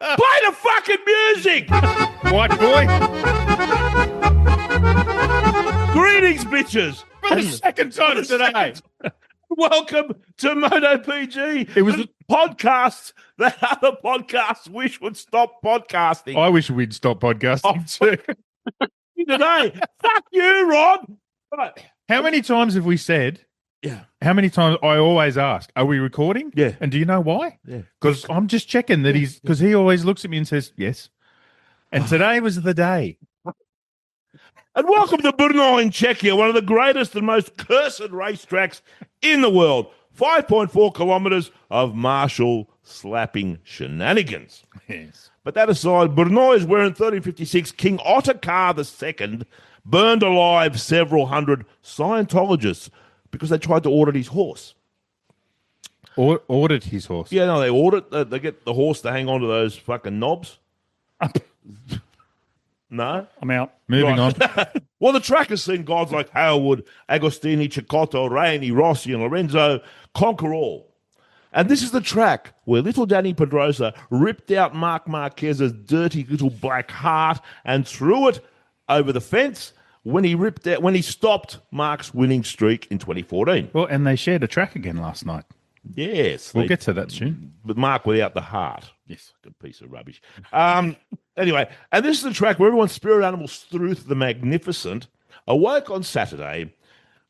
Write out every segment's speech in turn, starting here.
Play the fucking music! White boy. Greetings, bitches! For the second time today. Welcome to MotoPG. It was the podcast that other podcasts wish would stop podcasting. I wish we'd stop podcasting too. Today. Fuck you, Ron. Right. How many times have we said? Yeah. How many times I always ask, are we recording? Yeah. And do you know why? Yeah. Because I'm just checking that because he always looks at me and says, yes. And today was the day. And welcome to Brno in Czechia, one of the greatest and most cursed racetracks in the world. 5.4 kilometres of marshal slapping shenanigans. Yes. But that aside, Brno is where in 1356 King Ottokar II burned alive several hundred Scientologists because they tried to audit his horse. Audit his horse? Yeah, no, they audit. They get the horse to hang on to those fucking knobs. No? I'm out. Moving on. Well, the track has seen guys like Howard, Agostini, Cecotto, Rainey, Rossi, and Lorenzo conquer all. And this is the track where little Danny Pedrosa ripped out Marc Marquez's dirty little black heart and threw it over the fence when he stopped Marc's winning streak in 2014. Well, and they shared a track again last night. Yes. We'll get to that soon. But Marc without the heart. Yes. Good piece of rubbish. Anyway, and this is the track where everyone's spirit animal Struth the Magnificent awoke on Saturday,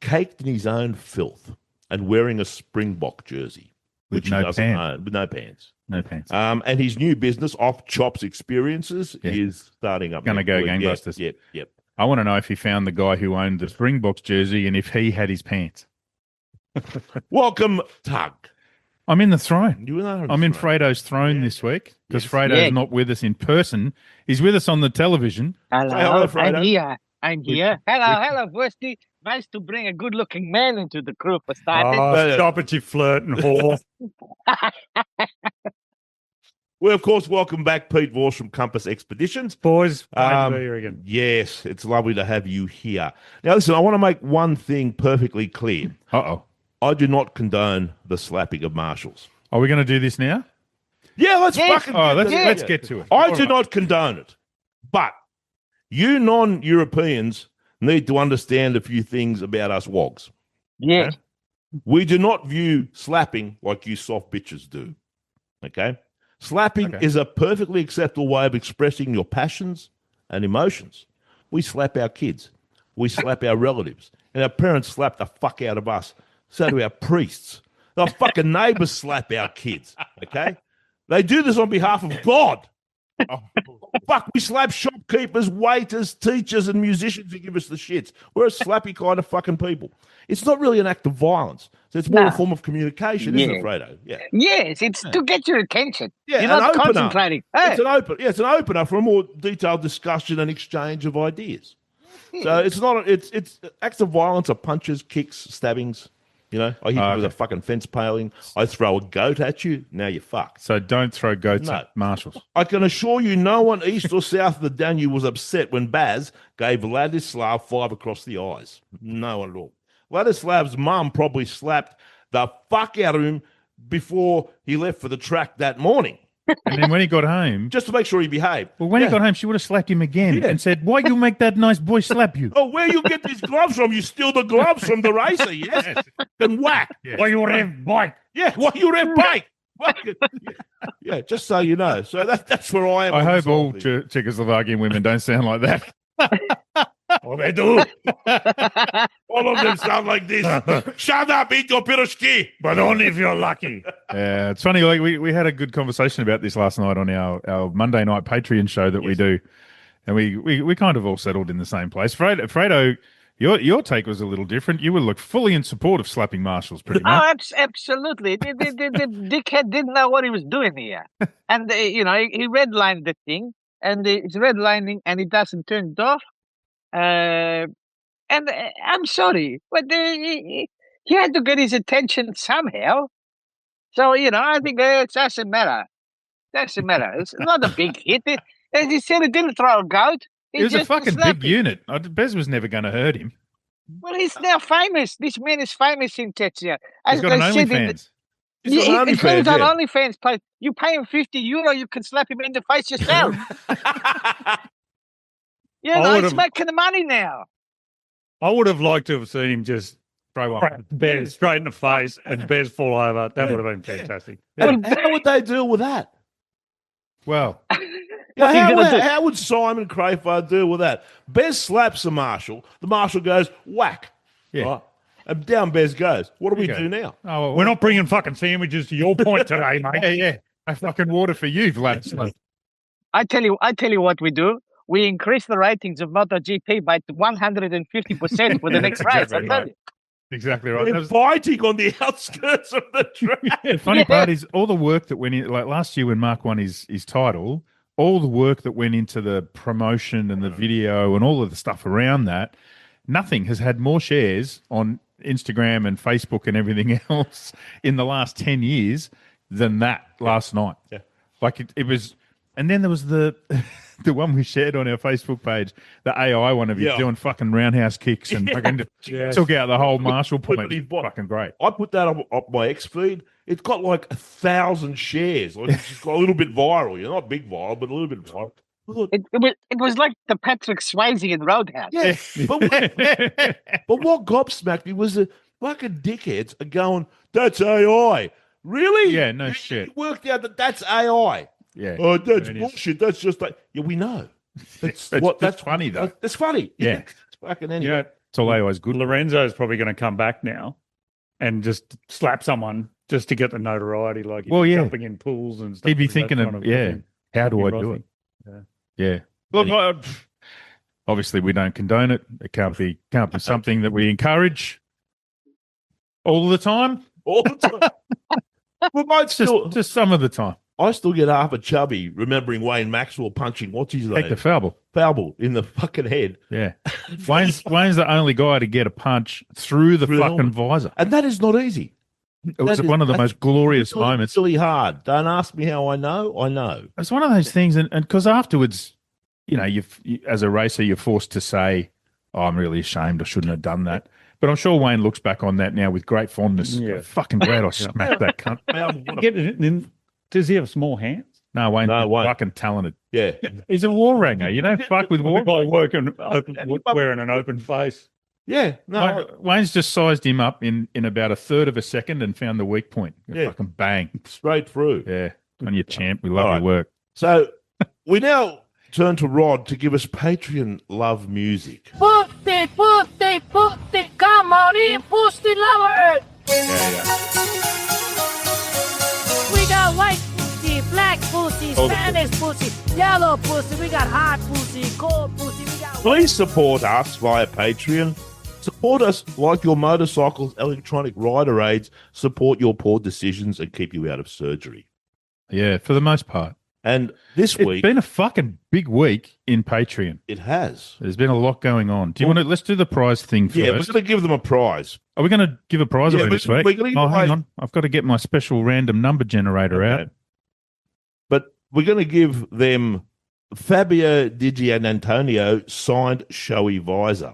caked in his own filth and wearing a Springbok jersey. With no pants. No pants. And his new business, Off Chops Experiences, is starting up. Going to go gangbusters. Yep. I want to know if he found the guy who owned the Springboks jersey and if he had his pants. Welcome, Tug. I'm in the throne. I'm in Freido's throne this week because Freido's not with us in person. He's with us on the television. Hello, I'm here. Hello, Vorsty. Nice to bring a good-looking man into the crew for starters. Oh, stop it, you flirting whore. We, of course, welcome back Pete Vorst from Compass Expeditions. Boys, glad to be here again. Yes, it's lovely to have you here. Now, listen, I want to make one thing perfectly clear. Uh-oh. I do not condone the slapping of marshals. Are we going to do this now? Yeah, let's fucking let's get to it. I do not condone it. But you non-Europeans need to understand a few things about us wogs. Yeah. Okay? We do not view slapping like you soft bitches do. Okay? Slapping is a perfectly acceptable way of expressing your passions and emotions. We slap our kids. We slap our relatives. And our parents slap the fuck out of us. So do our priests. Our fucking neighbours slap our kids. Okay? They do this on behalf of God. Oh, fuck, we slap shopkeepers, waiters, teachers, and musicians who give us the shits. We're a slappy kind of fucking people. It's not really an act of violence. So it's more a form of communication, isn't it, Freido? Yeah. Yes, it's to get your attention. Yeah, you're not concentrating. Hey. It's an opener for a more detailed discussion and exchange of ideas. So it's not. It's acts of violence are punches, kicks, stabbings. You know, I hit you with a fucking fence paling. I throw a goat at you. Now you're fucked. So don't throw goats at marshals. I can assure you no one east or south of the Danube was upset when Baz gave Vladislav 5 across the eyes. No one at all. Vladislav's mum probably slapped the fuck out of him before he left for the track that morning. And then when he got home... Just to make sure he behaved. Well, when he got home, she would have slapped him again and said, why you make that nice boy slap you? Oh, where you get these gloves from? You steal the gloves from the racer, yes? Then whack. Yes. Why you rev bike? Yeah, why you rev bike? Yeah, just so you know. So that's where I am. I hope all Czechoslovakian women don't sound like that. Oh, they do. All of them sound like this. Shut up, eat your piroshki. But only if you're lucky. Yeah, it's funny. Like we had a good conversation about this last night on our Monday night Patreon show that we do, and we kind of all settled in the same place. Freido, your take was a little different. You would look fully in support of slapping marshals, pretty much. Oh, absolutely. The dickhead didn't know what he was doing here, and he redlined the thing, and it's redlining, and it doesn't turn it off. And I'm sorry, but he had to get his attention somehow. So, I think it doesn't matter. It's not a big hit. As he said, he didn't throw a goat. It was a fucking big unit. Bez was never going to hurt him. Well, he's now famous. This man is famous in Czechia. He's got an OnlyFans. He's on It goes OnlyFans, on yeah. OnlyFans page. You pay him €50, you can slap him in the face yourself. He's making the money now. I would have liked to have seen him just throw one Bears straight in the face and Bears fall over. That would have been fantastic. How would they deal with that? Well, How would Simon Crayford deal with that? Bez slaps the marshal. The marshal goes, whack. Yeah. Right? And down Bez goes. What do we do now? oh, well, We're not bringing fucking sandwiches to your point today, mate. yeah. No fucking water for you, Vlad. I tell you what we do. We increase the ratings of MotoGP by 150% for the next race. exactly I tell right. you. Exactly right. They're fighting on the outskirts of the track. The funny part is all the work that went in, like last year when Mark won his title, all the work that went into the promotion and the video and all of the stuff around that, nothing has had more shares on Instagram and Facebook and everything else in the last 10 years than that last night. Yeah. Like it was, and then there was the one we shared on our Facebook page, the AI one of you doing fucking roundhouse kicks and fucking took out the whole Marshall point. Fucking great. I put that up my X feed. It's got like 1,000 shares. Like it's just got a little bit viral. You're not big viral, but a little bit viral. It was like the Patrick Swayze in Roadhouse. Yeah, but what gobsmacked me was the fucking dickheads are going, that's AI. Really? Yeah, no You shit. worked out that that's AI. Yeah. Oh, that's bullshit. That's just like, yeah, we know. That's funny, though. That's funny. Yeah. It's fucking anyway. You know, It's all AI's good. Lorenzo's probably going to come back now and just slap someone just to get the notoriety, like jumping in pools and stuff. He'd be like that thinking kind of, how do I do it? Yeah. Look, obviously we don't condone it. It can't be something that we encourage all the time. All the time. We might still, Just some of the time. I still get half a chubby remembering Wayne Maxwell punching what's his name? Hector Falbel. Falbel in the fucking head. Yeah. Wayne's the only guy to get a punch through the fucking visor. And that is not easy. It was one of the most glorious moments. It's really hard. Don't ask me how I know. I know. It's one of those things, and because afterwards, you as a racer, you're forced to say, "Oh, I'm really ashamed. I shouldn't have done that." But I'm sure Wayne looks back on that now with great fondness. Yeah. Fucking glad I smacked that cunt. Does he have small hands? No, Wayne's Wayne. fucking talented. Yeah. He's a war ranger. You don't fuck with war. By wearing an open face. Yeah. No. Wayne's just sized him up in about a third of a second and found the weak point. Fucking bang. Straight through. Yeah. On your champ. We love All your right. work. So we now turn to Rod to give us Patreon love music. Pussy, come on in, pussy lover. We got white pussy, black pussy, Spanish pussy, yellow pussy. We got hot pussy, cold pussy. We got. Please support us via Patreon. Support us like your motorcycle's electronic rider aids support your poor decisions and keep you out of surgery. Yeah, for the most part. And this It's week, been a fucking big week in Patreon. it has. There's been a lot going on. Do you want to? Let's do the prize thing first. Yeah, we're going to give them a prize. Are we going to give a prize away this week? we're gonna give Oh, hang away- on. I've got to get my special random number generator out. But we're going to give them Fabio Di Giannantonio signed showy visor.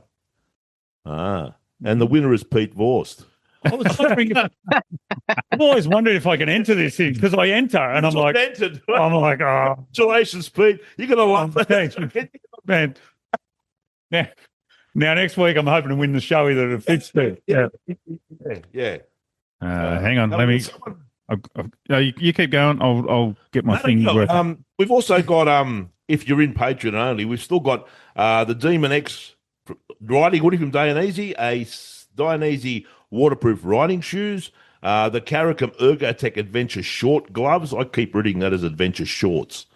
And the winner is Pete Vorst. I was wondering I've always wondered if I can enter this thing because I enter and I'm like, Entered. oh, Congratulations, Pete. You're going to love that. thanks, man. Now next week I'm hoping to win the showy that it fits to. Yeah. Yeah. Hang on. Let me. No, you keep going. I'll get my thing working. We've also got, if you're in Patreon only, we've still got the Demon X riding hoodie from Dionysi, a Dionysi waterproof riding shoes, the Caricom Ergotech Adventure short gloves. I keep reading that as adventure shorts,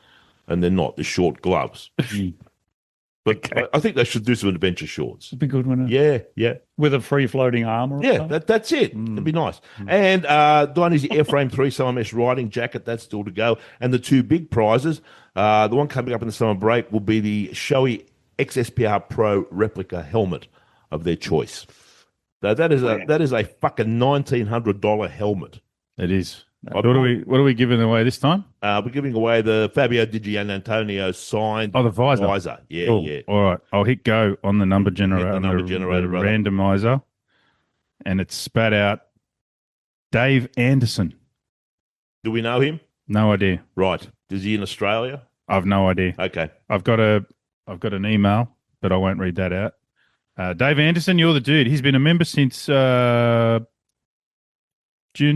and they're not. They're short gloves. But I think they should do some adventure shorts. It'd be good, wouldn't it? Yeah, yeah. With a free floating arm or Yeah, something. that's it. It'd be nice. And Dionysi Airframe 3 Summer Mesh riding jacket, that's still to go. And the two big prizes, the one coming up in the summer break will be the Shoei XSPR Pro replica helmet of their choice. So that is a fucking $1,900 helmet. It is. What are we giving away this time? We're giving away the Fabio Di Giannantonio signed the visor. Yeah, Cool. yeah. All right. I'll hit go on the number generator. the number generator, brother. randomizer, and it's spat out Dave Anderson. Do we know him? No idea. Right. Is he in Australia? I've no idea. Okay. I've got an email, but I won't read that out. Dave Anderson, you're the dude. He's been a member since June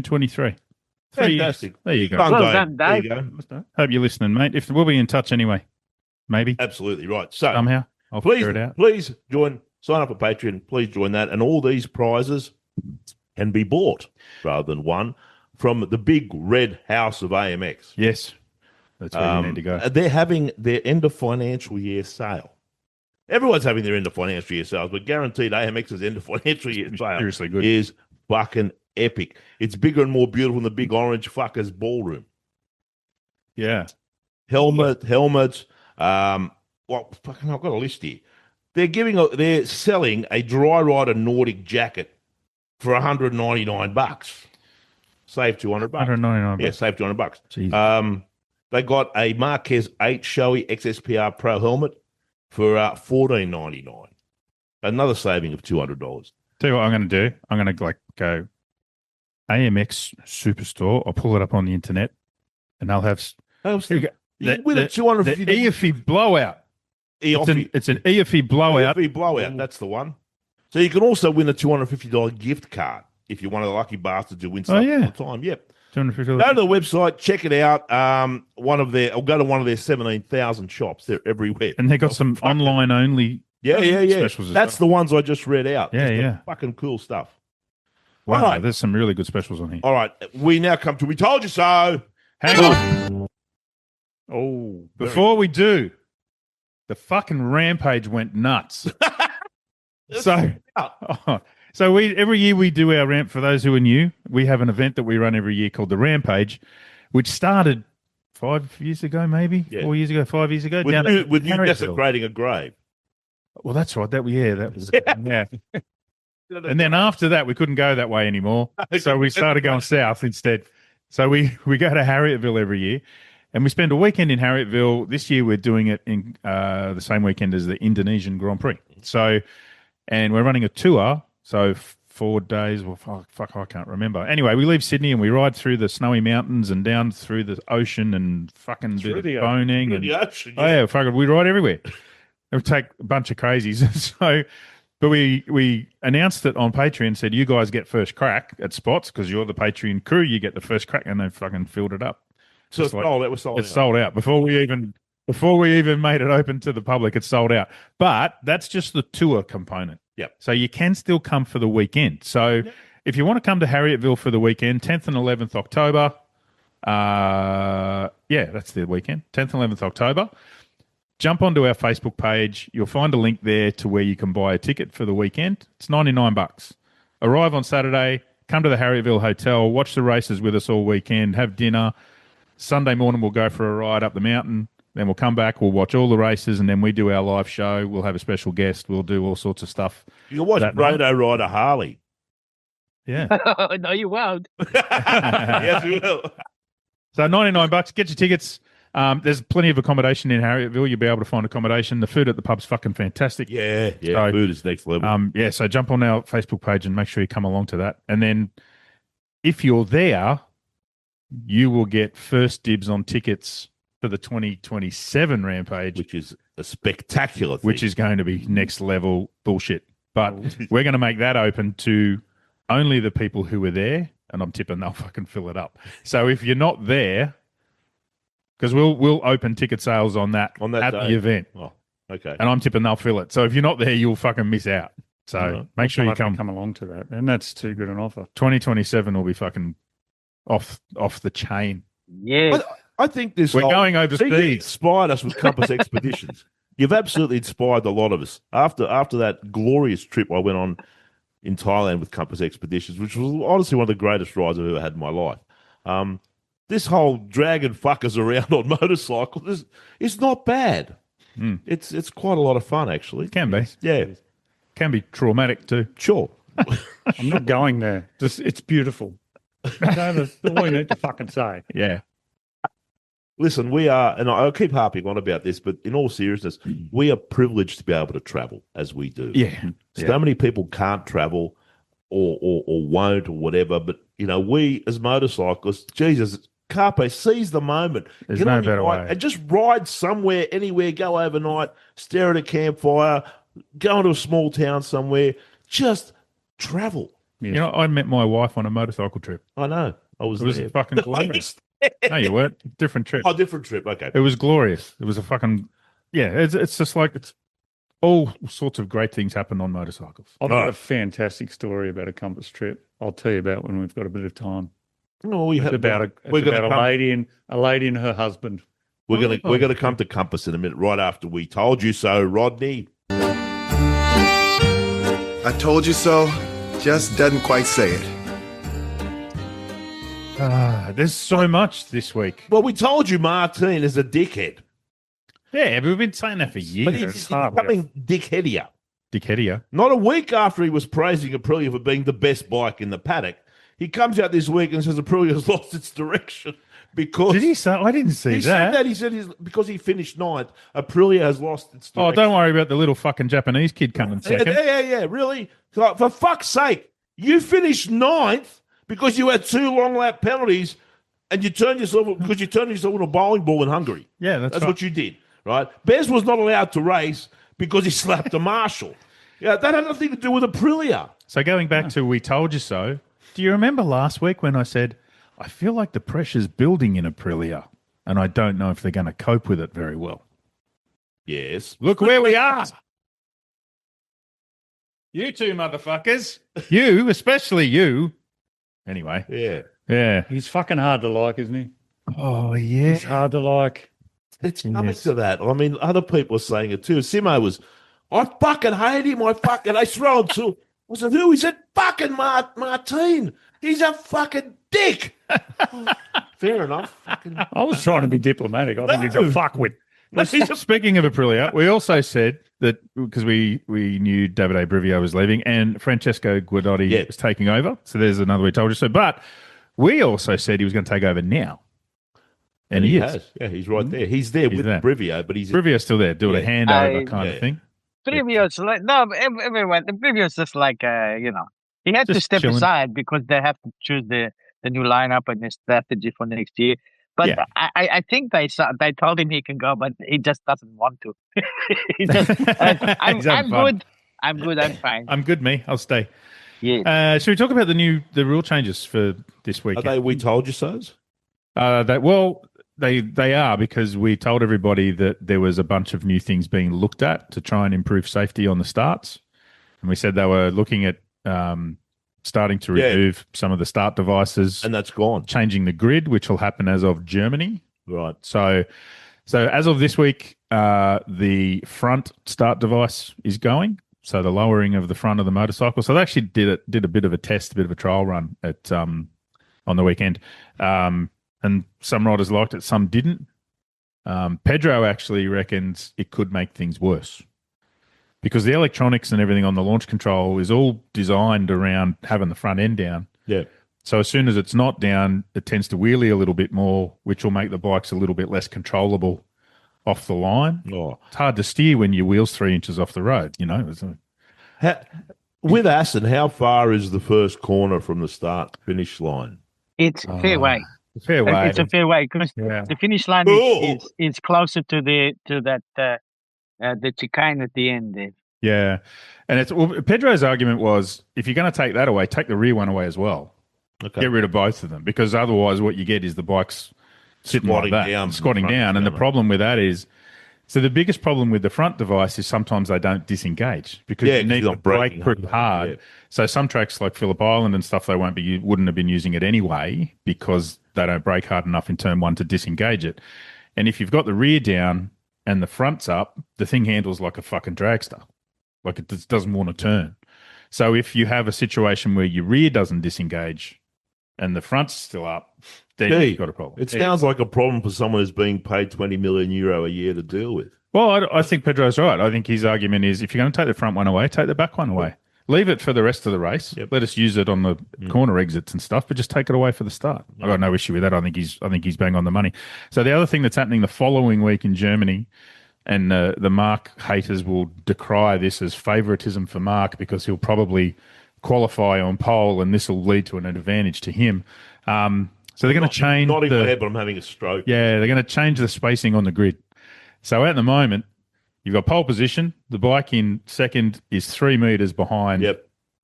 23. 3 years. Fantastic. There you go. Well done, There Dave. you go. Hope you're listening, mate. If we'll be in touch anyway, maybe Absolutely right. So somehow I'll figure it out. please sign up for Patreon. Please join that. And all these prizes can be bought rather than won from the big red house of AMX. Yes, that's where you need to go. They're having their end of financial year sale. Everyone's having their end of financial year sales, but guaranteed AMX's end of financial year sale Seriously good. is fucking epic. It's bigger and more beautiful than the big orange fuckers ballroom. Yeah. Helmets. Well, fucking, I've got a list here. They're selling a Dry Rider Nordic jacket for $199. Save $200. $199. Yeah, save $200. Jeez. They got a Marquez 8 Shoei XSPR Pro helmet for $14.99. Another saving of $200. Tell you what I'm going to do. I'm going to go AMX Superstore. I'll pull it up on the internet, and I'll have With the a $250 EFE blowout. It's an EFE blowout. EFE blowout. That's the one. So you can also win a $250 gift card if you're one of the lucky bastards who win stuff all the time. Yep. $250. Go to the website, check it out. Go to one of their 17,000 shops. They're everywhere. And they got some online only. Yeah. specials as That's well. the ones I just read out. Yeah, Just yeah. Fucking cool stuff. Wow, All right. there's some really good specials on here. All right. We now come to We Told You So. Hang on. Oh, Before we do, the fucking Rampage went nuts. So every year we do our ramp. For those who are new, we have an event that we run every year called the Rampage, which started 5 years ago, maybe 4 years ago, 5 years ago. With you Harrietsville. desecrating a grave. Well, that's right. That was yeah. And then after that, we couldn't go that way anymore, so we started going south instead. So we go to Harrietsville every year, and we spend a weekend in Harrietsville. This year, we're doing it in the same weekend as the Indonesian Grand Prix. So, and we're running a tour. So 4 days. Well, fuck, I can't remember. Anyway, we leave Sydney and we ride through the snowy mountains and down through the ocean and fucking do the boning. Through the ocean, Oh yeah, fucking, we ride everywhere. It would take a bunch of crazies. So, but we announced it on Patreon, said you guys get first crack at spots because you're the Patreon crew. You get the first crack, and they fucking filled it up. So it's sold out before we even made it open to the public. It's sold out. But that's just the tour component. Yep. So you can still come for the weekend. So if you want to come to Harrietsville for the weekend, 10th and 11th October. That's the weekend. 10th and 11th October. Jump onto our Facebook page. You'll find a link there to where you can buy a ticket for the weekend. It's $99. Arrive on Saturday, come to the Harrietsville Hotel, watch the races with us all weekend, have dinner. Sunday morning, we'll go for a ride up the mountain. Then we'll come back, we'll watch all the races, and then we do our live show. We'll have a special guest. We'll do all sorts of stuff. You can watch Freido ride a Harley. Yeah. No, you won't. Yes, we will. So $99. Get your tickets. There's plenty of accommodation in Harrietsville. You'll be able to find accommodation. The food at the pub's fucking fantastic. Yeah. So, food is next level. So jump on our Facebook page and make sure you come along to that. And then if you're there, you will get first dibs on tickets for the 2027 Rampage. Which is a spectacular thing. Which is going to be next level bullshit. But we're going to make that open to only the people who were there, and I'm tipping they'll fucking fill it up. So if you're not there, because we'll open ticket sales on that at day. the event. Oh, okay. And I'm tipping they'll fill it. So if you're not there, you'll fucking miss out. So make sure you come along to that. And that's too good an offer. 2027 will be fucking off the chain. Yeah. I think we're going overseas. You inspired us with Compass Expeditions. You've absolutely inspired a lot of us. After that glorious trip I went on in Thailand with Compass Expeditions, which was honestly one of the greatest rides I've ever had in my life. This whole dragging fuckers around on motorcycles is not bad. Mm. It's quite a lot of fun, actually. It can be. Yeah. Can be traumatic too. Sure. I'm not going there. It's beautiful. That's all you need to fucking say. Yeah. Listen, we are, and I'll keep harping on about this, but in all seriousness, we are privileged to be able to travel as we do. Yeah. So many people can't travel or won't or whatever, but, we as motorcyclists, Jesus, Carpe, seize the moment. There's Get no on your better bike way. and just ride somewhere, anywhere, go overnight, stare at a campfire, go into a small town somewhere. Just travel. You know, I met my wife on a motorcycle trip. I know. I was It was there. fucking glorious. No, you weren't. Different trip. Oh, different trip. Okay. It was glorious. It was a fucking, it's just like, it's all sorts of great things happen on motorcycles. I've got a fantastic story about a compass trip. I'll tell you about when we've got a bit of time. No, It's about a lady and her husband. We're gonna come to Compass in a minute, right after we told you so, Rodney. I told you so, just doesn't quite say it. There's so much this week. Well, we told you Martin is a dickhead, Yeah, but we've been saying that for but years. he's becoming dickheadier. Dickheadier. Not a week after he was praising Aprilia for being the best bike in the paddock, he comes out this week and says Aprilia's lost its direction because Did he say? I didn't see he that. said that. He said because he finished ninth, Aprilia has lost its Oh, direction. don't worry about the little fucking Japanese kid coming second. Yeah, really? So, for fuck's sake, you finished ninth because you had 2 long lap penalties and you turned yourself into a bowling ball in Hungary. Yeah, that's right. what you did, right? Bez was not allowed to race because he slapped a marshal. Yeah, that had nothing to do with Aprilia. So going back to We Told You So, do you remember last week when I said, I feel like the pressure's building in Aprilia and I don't know if they're going to cope with it very well? Yes. Look where we are. You two motherfuckers. You, especially you. Anyway. Yeah. Yeah. He's fucking hard to like, isn't he? Oh, yeah. He's hard to like. It's coming to that. I mean, other people are saying it too. Simo was, I fucking hate him. They throw him to. I said, who? He said, fucking Martin. He's a fucking dick. Fair enough. Fucking. I was trying to be diplomatic. I think he's a fuckwit. Speaking of Aprilia, we also said that because we knew Davide Brivio was leaving and Francesco Guidotti was taking over. So there's another We Told You So. But we also said he was going to take over now. And he is. Has. Yeah, he's right there. He's there with Brivio, but he's Brivio's still there, doing a handover kind of thing. Brivio's like, no, everyone, Brivio's just like, he had to Just step chilling. aside because they have to choose the new lineup and the strategy for next year. But Yeah. I think they told him he can go, but he just doesn't want to. He just, I'm He's having fun. good. I'm good. I'm fine. I'm good, me. I'll stay. Yeah. Should we talk about the rule changes for this week? Are they We Told You So's? They are, because we told everybody that there was a bunch of new things being looked at to try and improve safety on the starts. And we said they were looking at starting to remove some of the start devices. And that's gone. Changing the grid, which will happen as of Germany. Right. So as of this week, the front start device is going. So the lowering of the front of the motorcycle. So they actually did a bit of a test, a bit of a trial run at on the weekend. And some riders liked it, some didn't. Pedro actually reckons it could make things worse because the electronics and everything on the launch control is all designed around having the front end down. Yeah. So as soon as it's not down, it tends to wheelie a little bit more, which will make the bikes a little bit less controllable off the line. Oh. It's hard to steer when your wheel's 3 inches off the road, you know. With Assen, how far is the first corner from the start-finish line? It's fair way. Fair way. It's a fair way because the finish line is closer to the chicane at the end there. Yeah. And Pedro's argument was, if you're going to take that away, take the rear one away as well. Okay. Get rid of both of them, because otherwise what you get is the bikes sitting Squatting like that, down. squatting down. And the problem with that is, so the biggest problem with the front device is sometimes they don't disengage because you need to brake pretty hard. Yeah. So some tracks like Phillip Island and stuff, they wouldn't have been using it anyway because they don't brake hard enough in turn one to disengage it. And if you've got the rear down and the front's up, the thing handles like a fucking dragster. Like it just doesn't want to turn. So if you have a situation where your rear doesn't disengage and the front's still up, then you've got a problem. It sounds like a problem for someone who's being paid €20 million a year to deal with. Well, I think Pedro's right. I think his argument is, if you're going to take the front one away, take the back one away. Leave it for the rest of the race. Yep. Let us use it on the corner exits and stuff, but just take it away for the start. I've got no issue with that. I think he's bang on the money. So the other thing that's happening the following week in Germany, and the Mark haters will decry this as favoritism for Mark because he'll probably qualify on pole and this will lead to an advantage to him. So they're going to change Not in my head, but I'm having a stroke. Yeah, they're going to change the spacing on the grid. So at the moment, you've got pole position. The bike in second is 3 meters behind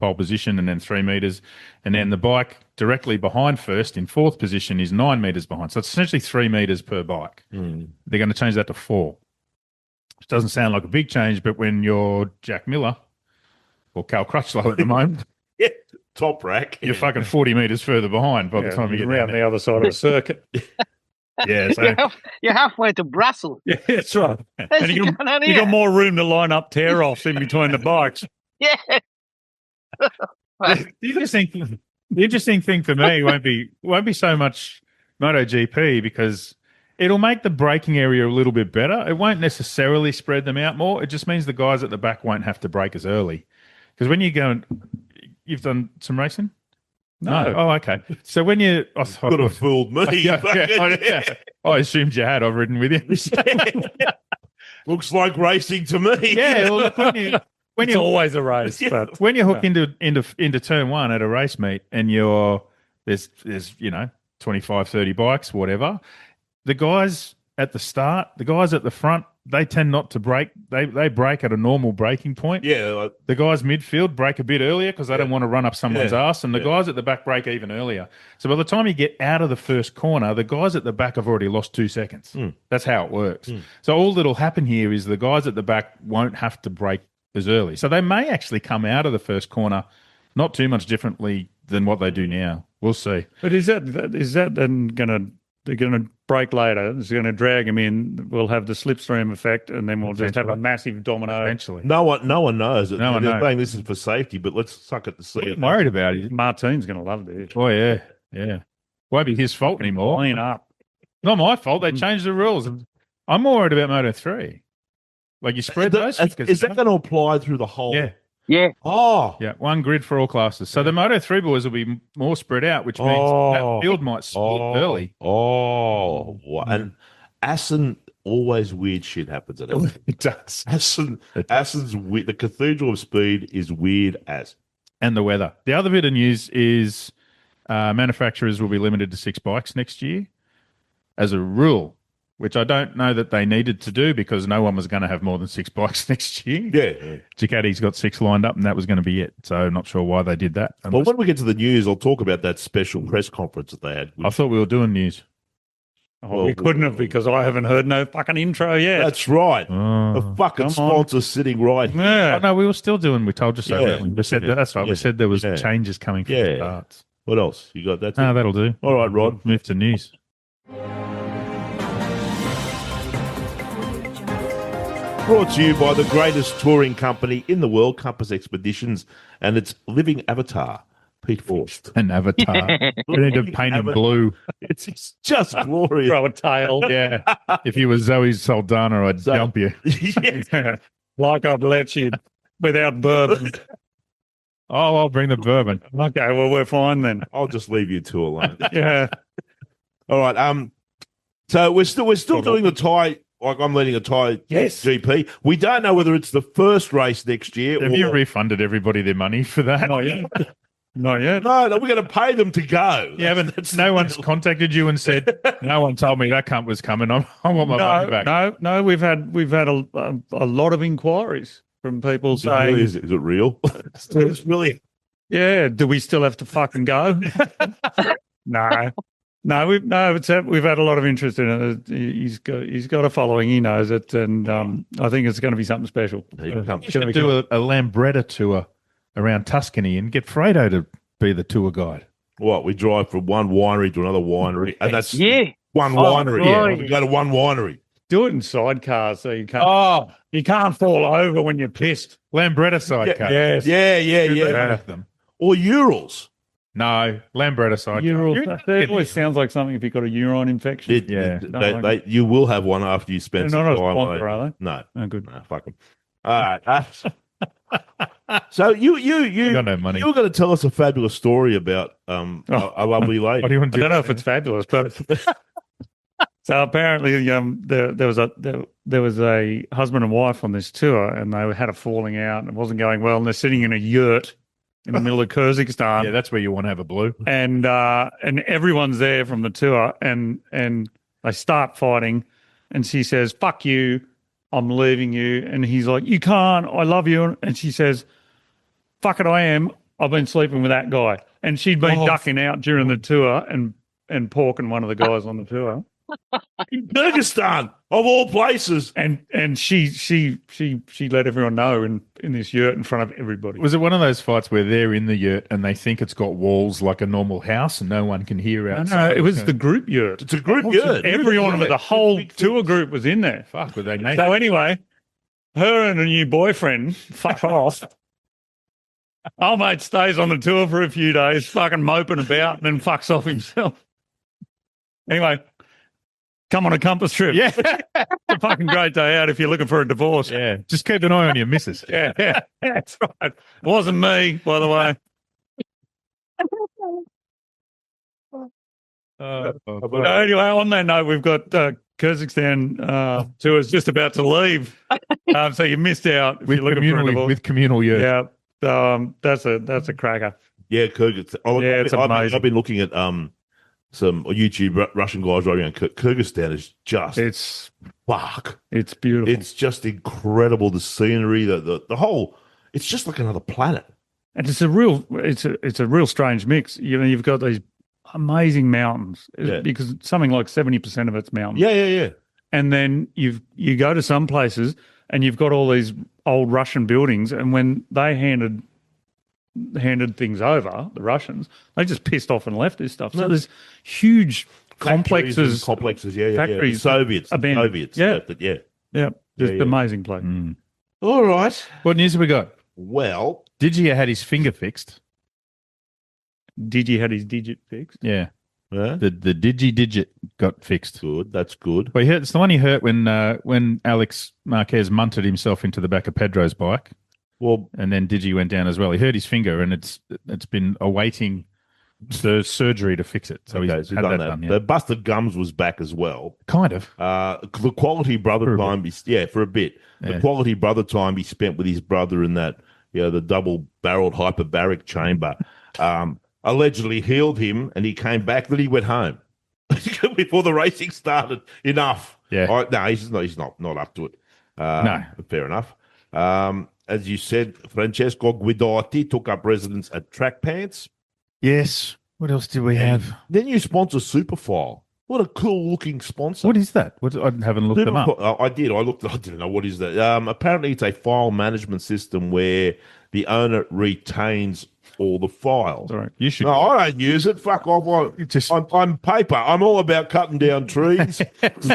pole position, and then 3 meters. And then the bike directly behind first in fourth position is 9 meters behind. So it's essentially 3 meters per bike. They're going to change that to 4. It doesn't sound like a big change, but when you're Jack Miller or Cal Crutchlow at the moment, top rack, you're fucking 40 meters further behind by the time you get around the other side of the circuit. Yeah, so You're halfway to Brussels. Yeah, that's right. And you got more room to line up tear-offs in between the bikes. Yeah. the interesting thing for me won't be so much MotoGP, because it'll make the braking area a little bit better. It won't necessarily spread them out more. It just means the guys at the back won't have to brake as early. Because when you go and you've done some racing? No. Oh, okay. So when you could have fooled me. I assumed you had. I've ridden with you. Looks like racing to me. Yeah. Well, look, when it's always a race. But when you hook into turn one at a race meet, and there's 25, 30 bikes, whatever. The guys at the start, the guys at the front, they tend not to brake. They brake at a normal braking point. Yeah. The guys midfield brake a bit earlier because they don't want to run up someone's ass, and the guys at the back brake even earlier. So by the time you get out of the first corner, the guys at the back have already lost 2 seconds. That's how it works. So all that'll happen here is the guys at the back won't have to brake as early. So they may actually come out of the first corner not too much differently than what they do now. We'll see. But is that then they're going to brake later? It's going to drag them in. We'll have the slipstream effect, and then we'll just have a massive domino. Eventually. No one knows. No one They're knows. saying this is for safety, but let's suck it to see it. I'm worried about it. Martin's going to love this. Oh, yeah. Yeah. Won't be his fault anymore. Clean up. Not my fault. They changed the rules. I'm more worried about Moto3. Like you spread those. Is that going to apply through the whole? Yeah. Yeah. Oh. Yeah, one grid for all classes. So the Moto3 boys will be more spread out, which means that field might split early. Oh. And Assen, always weird shit happens at it. It does. Assen's weird. The Cathedral of Speed is weird as. And the weather. The other bit of news is manufacturers will be limited to 6 bikes next year as a rule, which I don't know that they needed to do because no one was going to have more than 6 bikes next year. Yeah. Ducati's got 6 lined up, and that was going to be it. So I'm not sure why they did that. Well, when we get to the news, I'll talk about that special press conference that they had. I thought we were doing news. Oh, we couldn't have, because I haven't heard no fucking intro yet. That's right. Oh, the fucking sponsor's sitting right here. Yeah. Oh, no, we were still doing. We told you so. Yeah. We said that's right. We said there was changes coming from the starts. What else? You got that? No, that'll do. All right, Rod. Move to news. Brought to you by the greatest touring company in the world, Compass Expeditions, and its living avatar, Pete Vorst. An avatar. We need to paint him blue. It's just glorious. Throw a tail. Yeah. If you were Zoe Saldana, I'd jump you. Like I'd let you without bourbon. Oh, I'll bring the bourbon. Okay, well, we're fine then. I'll just leave you two alone. Yeah. All right. So we're still doing the Thai. Like I'm leading a Thai GP. We don't know whether it's the first race next year. Have you refunded everybody their money for that? Not yet. Not yet. No, we're going to pay them to go. Yeah, but no one's contacted you and said, no one told me that cunt was coming. I want my money back. No. We've had a lot of inquiries from people saying, is it real? It's really. Yeah. Do we still have to fucking go? No, we've had a lot of interest in it. He's got a following. He knows it, and I think it's going to be something special. You should do a Lambretta tour around Tuscany and get Freido to be the tour guide. What, we drive from one winery to another winery, and that's one winery. Right. Yeah, we go to one winery. Do it in sidecars so you can't fall over when you're pissed. Lambretta sidecar. Yes. Yeah. Or Urals. No, Lambretta sidecar. It always sounds like something if you've got a urine infection. You will have one after you spend some They're time. not a sponsor, are they? No. Oh, good. No, fuck them. All right. So you got no money. You were going to tell us a fabulous story about a lovely lady. What do you want to do? I don't know if it's fabulous, but so apparently there was a husband and wife on this tour, and they had a falling out, and it wasn't going well, and they're sitting in a yurt in the middle of Kyrgyzstan. Yeah, that's where you want to have a blue. And everyone's there from the tour, and they start fighting, and she says, "Fuck you, I'm leaving you," and he's like, "You can't, I love you," and she says, "Fuck it, I am. I've been sleeping with that guy," and she'd been ducking out during the tour and porking one of the guys on the tour. In Kyrgyzstan, of all places. And she let everyone know in this yurt in front of everybody. Was it one of those fights where they're in the yurt and they think it's got walls like a normal house and no one can hear outside? No, it was the group yurt. It's a group yurt. Everyone with the whole tour group was in there. Fuck, were they naked? So anyway, her and her new boyfriend fuck off. Old mate stays on the tour for a few days, fucking moping about, and then fucks off himself. Anyway, come on a compass trip. Yeah. It's a fucking great day out if you're looking for a divorce. Yeah. Just keep an eye on your missus. Yeah, that's right. It wasn't me, by the way. Anyway, on that note, we've got Kyrgyzstan tours just about to leave. So you missed out if with you're looking for a divorce. With communal yurt. Yeah. That's a cracker. Yeah, Kyrgyzstan. It's amazing. I've been looking at some YouTube Russian guys riding around. Kyrgyzstan is just fuck. It's beautiful. It's just incredible. The scenery, the whole. It's just like another planet. And it's a real strange mix. You know, you've got these amazing mountains because something like 70% of it's mountains. Yeah. And then you go to some places and you've got all these old Russian buildings, and when they handed things over, the Russians, they just pissed off and left this stuff. So there's huge complexes, factories, Soviets, yeah, just amazing place. All right, what news have we got? Well, Digi had his finger fixed. Digi had his digit fixed. Yeah. The digit got fixed. Good, that's good. Well, it's the one he hurt when Alex Marquez munted himself into the back of Pedro's bike. Well, and then Digi went down as well. He hurt his finger, and it's been awaiting the surgery to fix it. So he's had that done. Yeah. The busted gums was back as well. Kind of. The quality brother time, for a bit. The quality brother time he spent with his brother in that, the double-barreled hyperbaric chamber. Allegedly healed him, and he came back. Then he went home before the racing started. Enough. Yeah. No, he's not up to it. No, fair enough. As you said, Francesco Guidotti took up residence at Track Pants. Yes. What else did we have? Then you sponsor Superfile. What a cool looking sponsor. What is that? I haven't looked them up. I did. I didn't know what is that. Apparently, it's a file management system where the owner retains all the files. All right. You should. No, I don't use it. Fuck off. I'm paper. I'm all about cutting down trees,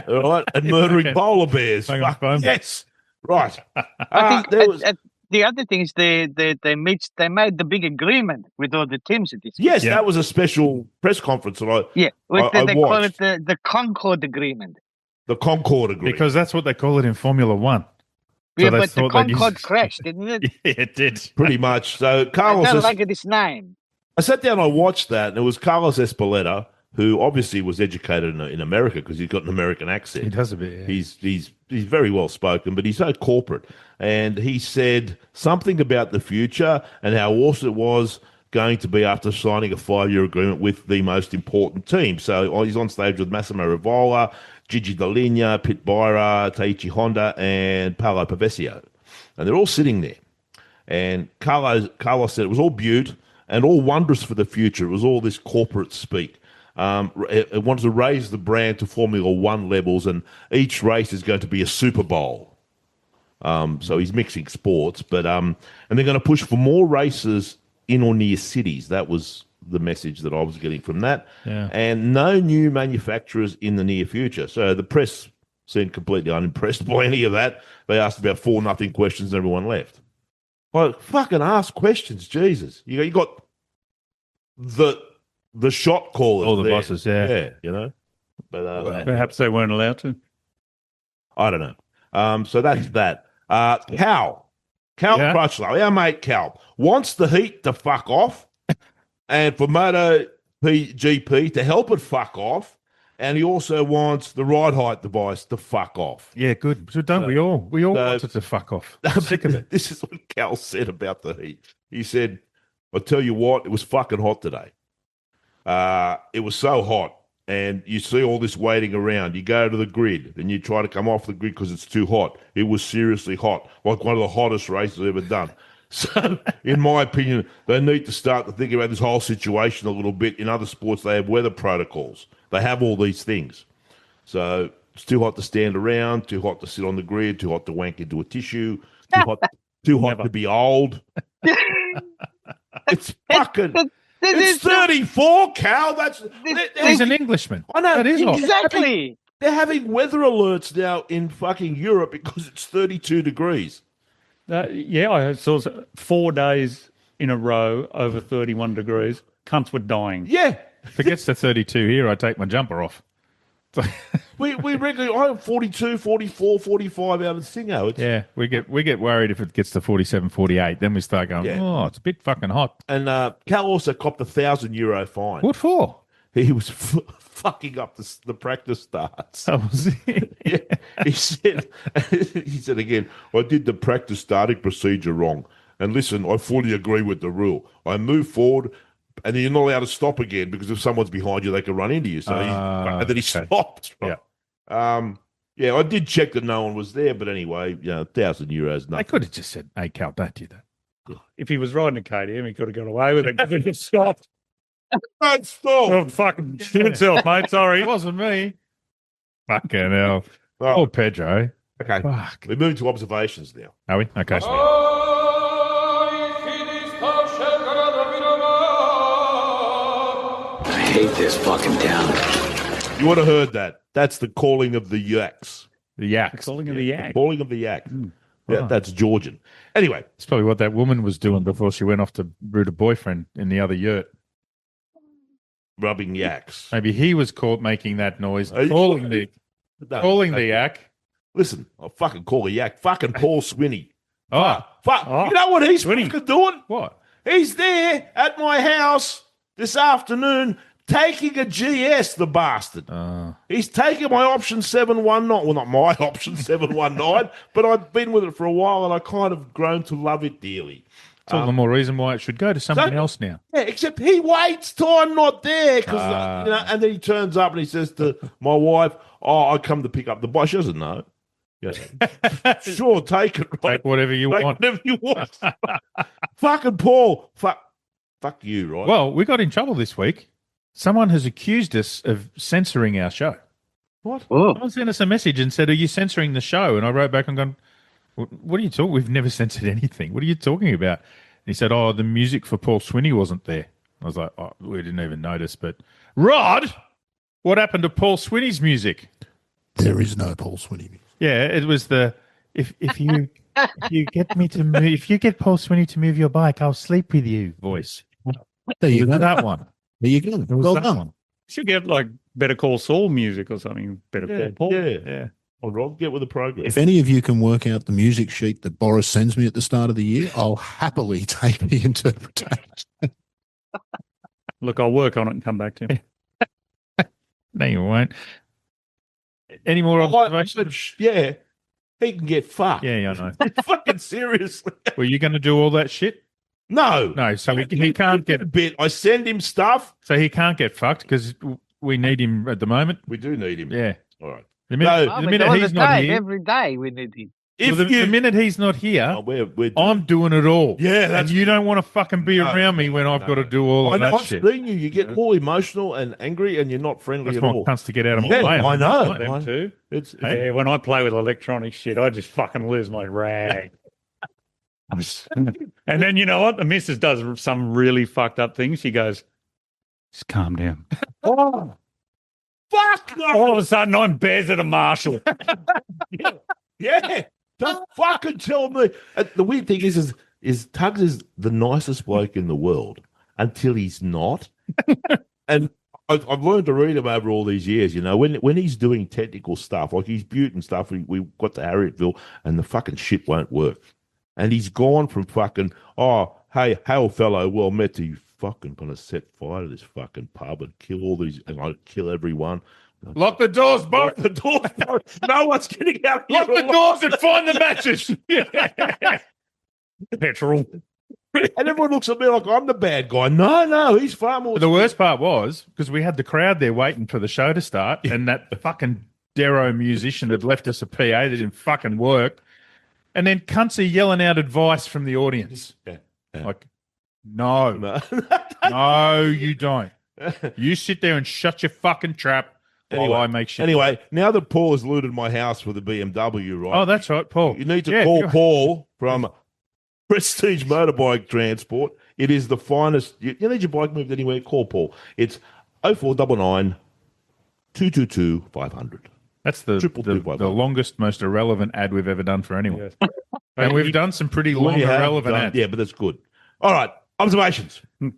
all right, and murdering polar bears. Fuck, yes. Right. I think the other thing is they made the big agreement with all the teams at this. Yes, that was a special press conference that I they call watched. it the Concord Agreement. The Concord Agreement. Because that's what they call it in Formula One. So but the Concord crashed, didn't it? Yeah, it did. Pretty much. So Carlos, I don't like it. It's 9. I sat down and I watched that, and it was Carlos Espeleta, who obviously was educated in America because he's got an American accent. He does a bit. Yeah. He's very well spoken, but he's so corporate. And he said something about the future and how awesome it was going to be after signing a 5-year agreement with the most important team. So he's on stage with Massimo Rivola, Gigi Dall'Igna, Pit Byra, Taichi Honda, and Paolo Pavesio. And they're all sitting there. And Carlos said it was all beaut and all wondrous for the future. It was all this corporate speak. It wanted to raise the brand to Formula One levels, and each race is going to be a Super Bowl. So he's mixing sports, but and they're going to push for more races in or near cities. That was the message that I was getting from that. Yeah. And no new manufacturers in the near future. So the press seemed completely unimpressed by any of that. They asked about 4-0 questions and everyone left. Like, fucking ask questions, Jesus. You got the shot callers. All the there. bosses, yeah. But perhaps they weren't allowed to. I don't know. So that's that. Cal Crutchlow, our mate Cal, wants the heat to fuck off and for MotoGP to help it fuck off. And he also wants the ride height device to fuck off. Yeah, good. So don't we all? We all want it to fuck off. I'm sick of it. This is what Cal said about the heat. He said, I tell you what, it was fucking hot today. It was so hot, and you see all this waiting around. You go to the grid, and you try to come off the grid because it's too hot. It was seriously hot, like one of the hottest races I've ever done. So, in my opinion, they need to start to think about this whole situation a little bit. In other sports, they have weather protocols. They have all these things. So it's too hot to stand around, too hot to sit on the grid, too hot to wank into a tissue, too hot to be old. It's fucking... It's 34, Cal. He's an Englishman. I know. That is exactly. They're having weather alerts now in fucking Europe because it's 32 degrees. I saw 4 days in a row over 31 degrees. Cunts were dying. Yeah. If it gets to 32 here, I take my jumper off. we regularly, I have 42, 44, 45 out of Singo. Yeah, we get worried if it gets to 47, 48. Then we start going, oh, it's a bit fucking hot. And Cal also copped €1,000 fine. What for? He was fucking up the practice starts. Oh, was he? Yeah. He said again, I did the practice starting procedure wrong. And listen, I fully agree with the rule. I move forward, and then you're not allowed to stop again because if someone's behind you, they can run into you. So and then he stopped. Right? Yeah. I did check that no one was there, but anyway, €1,000. Nothing. I could have just said, "Hey, Cal, don't do that." If he was riding a KTM, he could have got away with it. He just stopped. Don't stop. Oh, fucking shit itself, mate. Sorry. It wasn't me. Fucking hell. Oh, Pedro. Okay. Fuck. We're moving to observations now. Are we? Okay. I hate this fucking town. You would have heard that. That's the calling of the yaks. The yaks. Calling of the yak. Calling of the yak. Yeah, that's Georgian. Anyway. It's probably what that woman was doing before she went off to root a boyfriend in the other yurt. Rubbing yaks. Maybe he was caught making that noise, calling the yak. Listen, I'll fucking call a yak. Fucking Paul Swinney. Oh. Fuck. You know what he's fucking doing? What? He's there at my house this afternoon taking a GS, the bastard. He's taking my option 719. Well, not my option 719, but I've been with it for a while and I kind of grown to love it dearly. It's all the more reason why it should go to somebody else now. Yeah, except he waits till I'm not there, and then he turns up and he says to my wife, "Oh, I come to pick up the bike." She doesn't know. Yeah. Sure, take it. Right? Take whatever you want. Whatever you want. Fucking Paul. Fuck you, right? Well, we got in trouble this week. Someone has accused us of censoring our show. What? Someone sent us a message and said, "Are you censoring the show?" And I wrote back and gone, "What are you talking? We've never censored anything. What are you talking about?" And he said, "Oh, the music for Paul Swinney wasn't there." I was like, "Oh, we didn't even notice." But Rod, what happened to Paul Swinney's music? There is no Paul Swinney music. Yeah, it was the if you get me to move, if you get Paul Swinney to move your bike, I'll sleep with you voice. There you go. That one. There you go. Well done. Should get like Better Call Saul music or something. Better Call Paul. Yeah. Well, Rob, get with the program. If any of you can work out the music sheet that Boris sends me at the start of the year, I'll happily take the interpretation. Look, I'll work on it and come back to you. No, you won't. Any more observations? Yeah. He can get fucked. Yeah, I know. Fucking seriously. Were you going to do all that shit? No. So he can't get a bit. I send him stuff. So he can't get fucked because we need him at the moment. We do need him. Yeah. All right. The minute he's not here, every day we need him. The minute he's not here, I'm doing it all. Yeah, and you don't want to fucking be around me when I've got to do all of that shit. I've seen you. You get all emotional and angry, and you're not friendly at all. Cunts to get out of my way. I know. Them too. When I play with electronic shit, I just fucking lose my rag. And then you know what? The missus does some really fucked up thing. She goes, "Just calm down." Oh, fuck! No. All of a sudden, I'm bears at a marshal. Yeah. Don't fucking tell me. The weird thing is Tugs is the nicest bloke in the world until he's not. And I've learned to read him over all these years. You know, when he's doing technical stuff, like he's Butte and stuff, we got to Harrietville and the fucking shit won't work. And he's gone from fucking, oh, hey, hail fellow, well met, to you fucking gonna set fire to this fucking pub and kill all these, and I'll kill everyone. Lock the doors, Bo. Lock the doors, Bo. No one's getting out. Lock the doors and find the matches. Petrol. And everyone looks at me like I'm the bad guy. No, he's far more. But the worst part was because we had the crowd there waiting for the show to start, and that fucking Darrow musician had left us a PA that didn't fucking work, and then cunts are yelling out advice from the audience. Yeah. Like, no, you don't. You sit there and shut your fucking trap while I make shit. Anyway, now that Paul has looted my house with a BMW, right? Oh, that's right, Paul. You need to call Paul from Prestige Motorbike Transport. It is the finest. You need your bike moved anywhere, call Paul. It's 0499 222 500. That's the longest, most irrelevant ad we've ever done for anyone. Yes. And we've done some pretty long, irrelevant ads. Yeah, but that's good. All right, observations. Can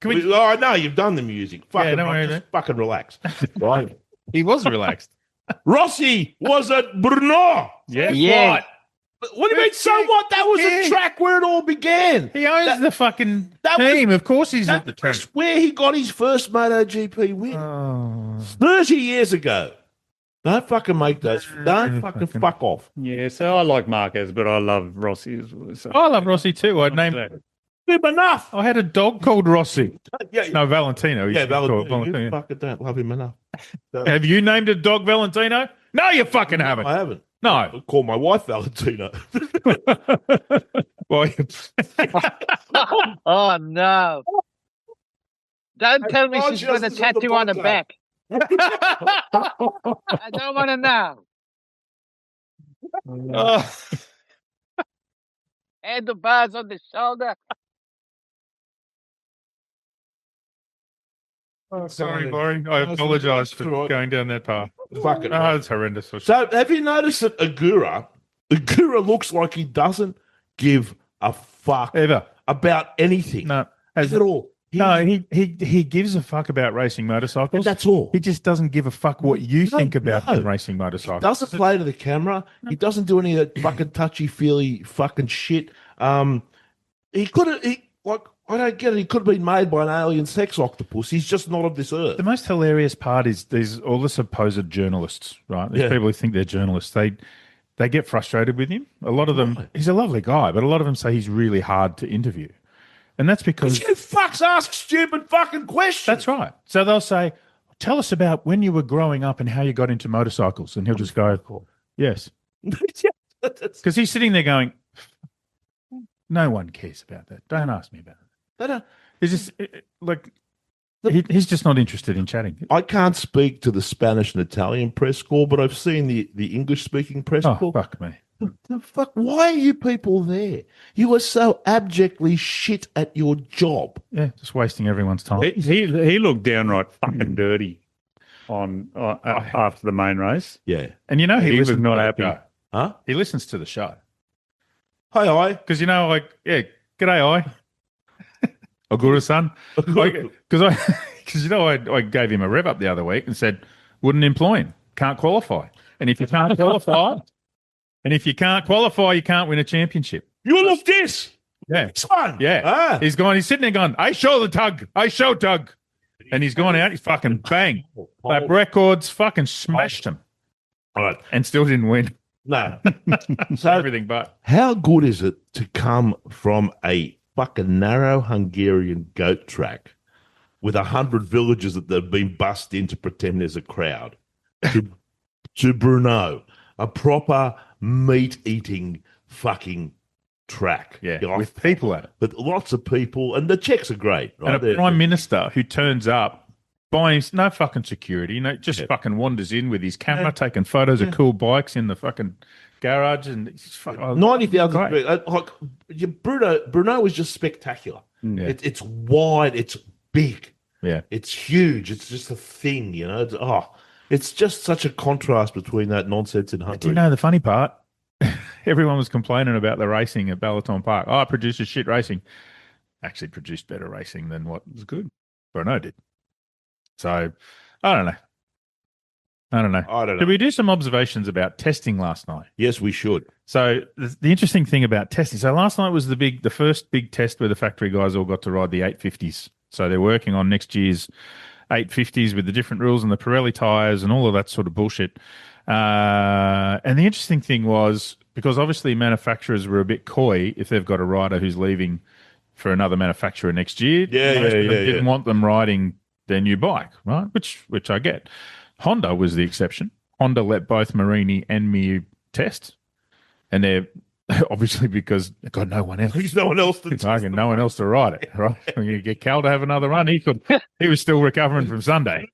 we? Oh, no, you've done the music. Fucking, just fucking relax. Right. He was relaxed. Rossi was at Brno. Yeah. Right. What do you mean, somewhat? That was a track where it all began. He owns the fucking team. Of course he's at the track. That's where he got his first MotoGP win. 30 years ago. Don't fucking make those. Don't fucking fuck off. Yeah, so I like Marquez, but I love Rossi as well. So. I love Rossi too. I'd name him enough. I had a dog called Rossi. Yeah. No, Valentino. Yeah, Valentino. You fucking don't love him enough. Have you named a dog Valentino? No, you fucking haven't. I haven't. No. I call my wife Valentino. Well, oh, no. Don't tell me she's got a tattoo on her back. I don't want to know. Handlebars on the shoulder. Sorry, Boris. I apologise for going down that path. Fucking it's horrendous. So, have you noticed that Agura looks like he give a fuck ever about anything? No, at all. He gives a fuck about racing motorcycles. That's all. He just doesn't give a fuck what you think about racing motorcycles. He doesn't play to the camera. He doesn't do any of that fucking touchy-feely fucking shit. He could have, I don't get it. He could have been made by an alien sex octopus. He's just not of this earth. The most hilarious part is these all the supposed journalists, right? These people who think they're journalists. They get frustrated with him. A lot of them, he's a lovely guy, but a lot of them say he's really hard to interview. And that's because you fucks ask stupid fucking questions. That's right. So they'll say, tell us about when you were growing up and how you got into motorcycles. And he'll just go, yes. Because he's sitting there going, no one cares about that. Don't ask me about it. He's just he's just not interested in chatting. I can't speak to the Spanish and Italian press corps, but I've seen the English-speaking press corps. Oh, fuck me. The fuck? Why are you people there? You are so abjectly shit at your job. Yeah, just wasting everyone's time. He looked downright fucking dirty after the main race. Yeah, and you know he was not happy. Huh? He listens to the show. Hi, because g'day, I. Ogura-san. Because I gave him a rev up the other week and said, wouldn't employ him. Can't qualify. And if you can't qualify, you can't win a championship. You look this. Yeah. Son. Yeah. He's sitting there going, I show Tug. And he's gone out, he's fucking bang. Lap records, fucking smashed him. All right. And still didn't win. No. So everything but. How good is it to come from a fucking narrow Hungarian goat track with 100 villages that they've been bussed in to pretend there's a crowd to Brno, a proper meat-eating fucking track. Yeah, with people at it. But lots of people, and the Czechs are great. Right? And a prime minister who turns up, buying no fucking security, just fucking wanders in with his camera, taking photos of cool bikes in the fucking garage, and 90,000. Brno is just spectacular. Yeah. It's wide, it's big, it's huge. It's just a thing, It's just such a contrast between that nonsense in Hungary. Do you know the funny part? Everyone was complaining about the racing at Balaton Park. Oh, it produces shit racing. Actually, produced better racing than what was good. Brno did. So, I don't know. Did we do some observations about testing last night? Yes, we should. So the interesting thing about testing. So last night was the first big test where the factory guys all got to ride the 850s. So they're working on next year's 850s with the different rules and the Pirelli tyres and all of that sort of bullshit. And the interesting thing was because obviously manufacturers were a bit coy if they've got a rider who's leaving for another manufacturer next year. Most of them didn't want them riding their new bike, right? Which I get. Honda was the exception. Honda let both Marini and Miu test, and they're obviously because they've got no one else. There's no one else to test. No one else to ride it, right? When you get Cal to have another run, he was still recovering from Sunday.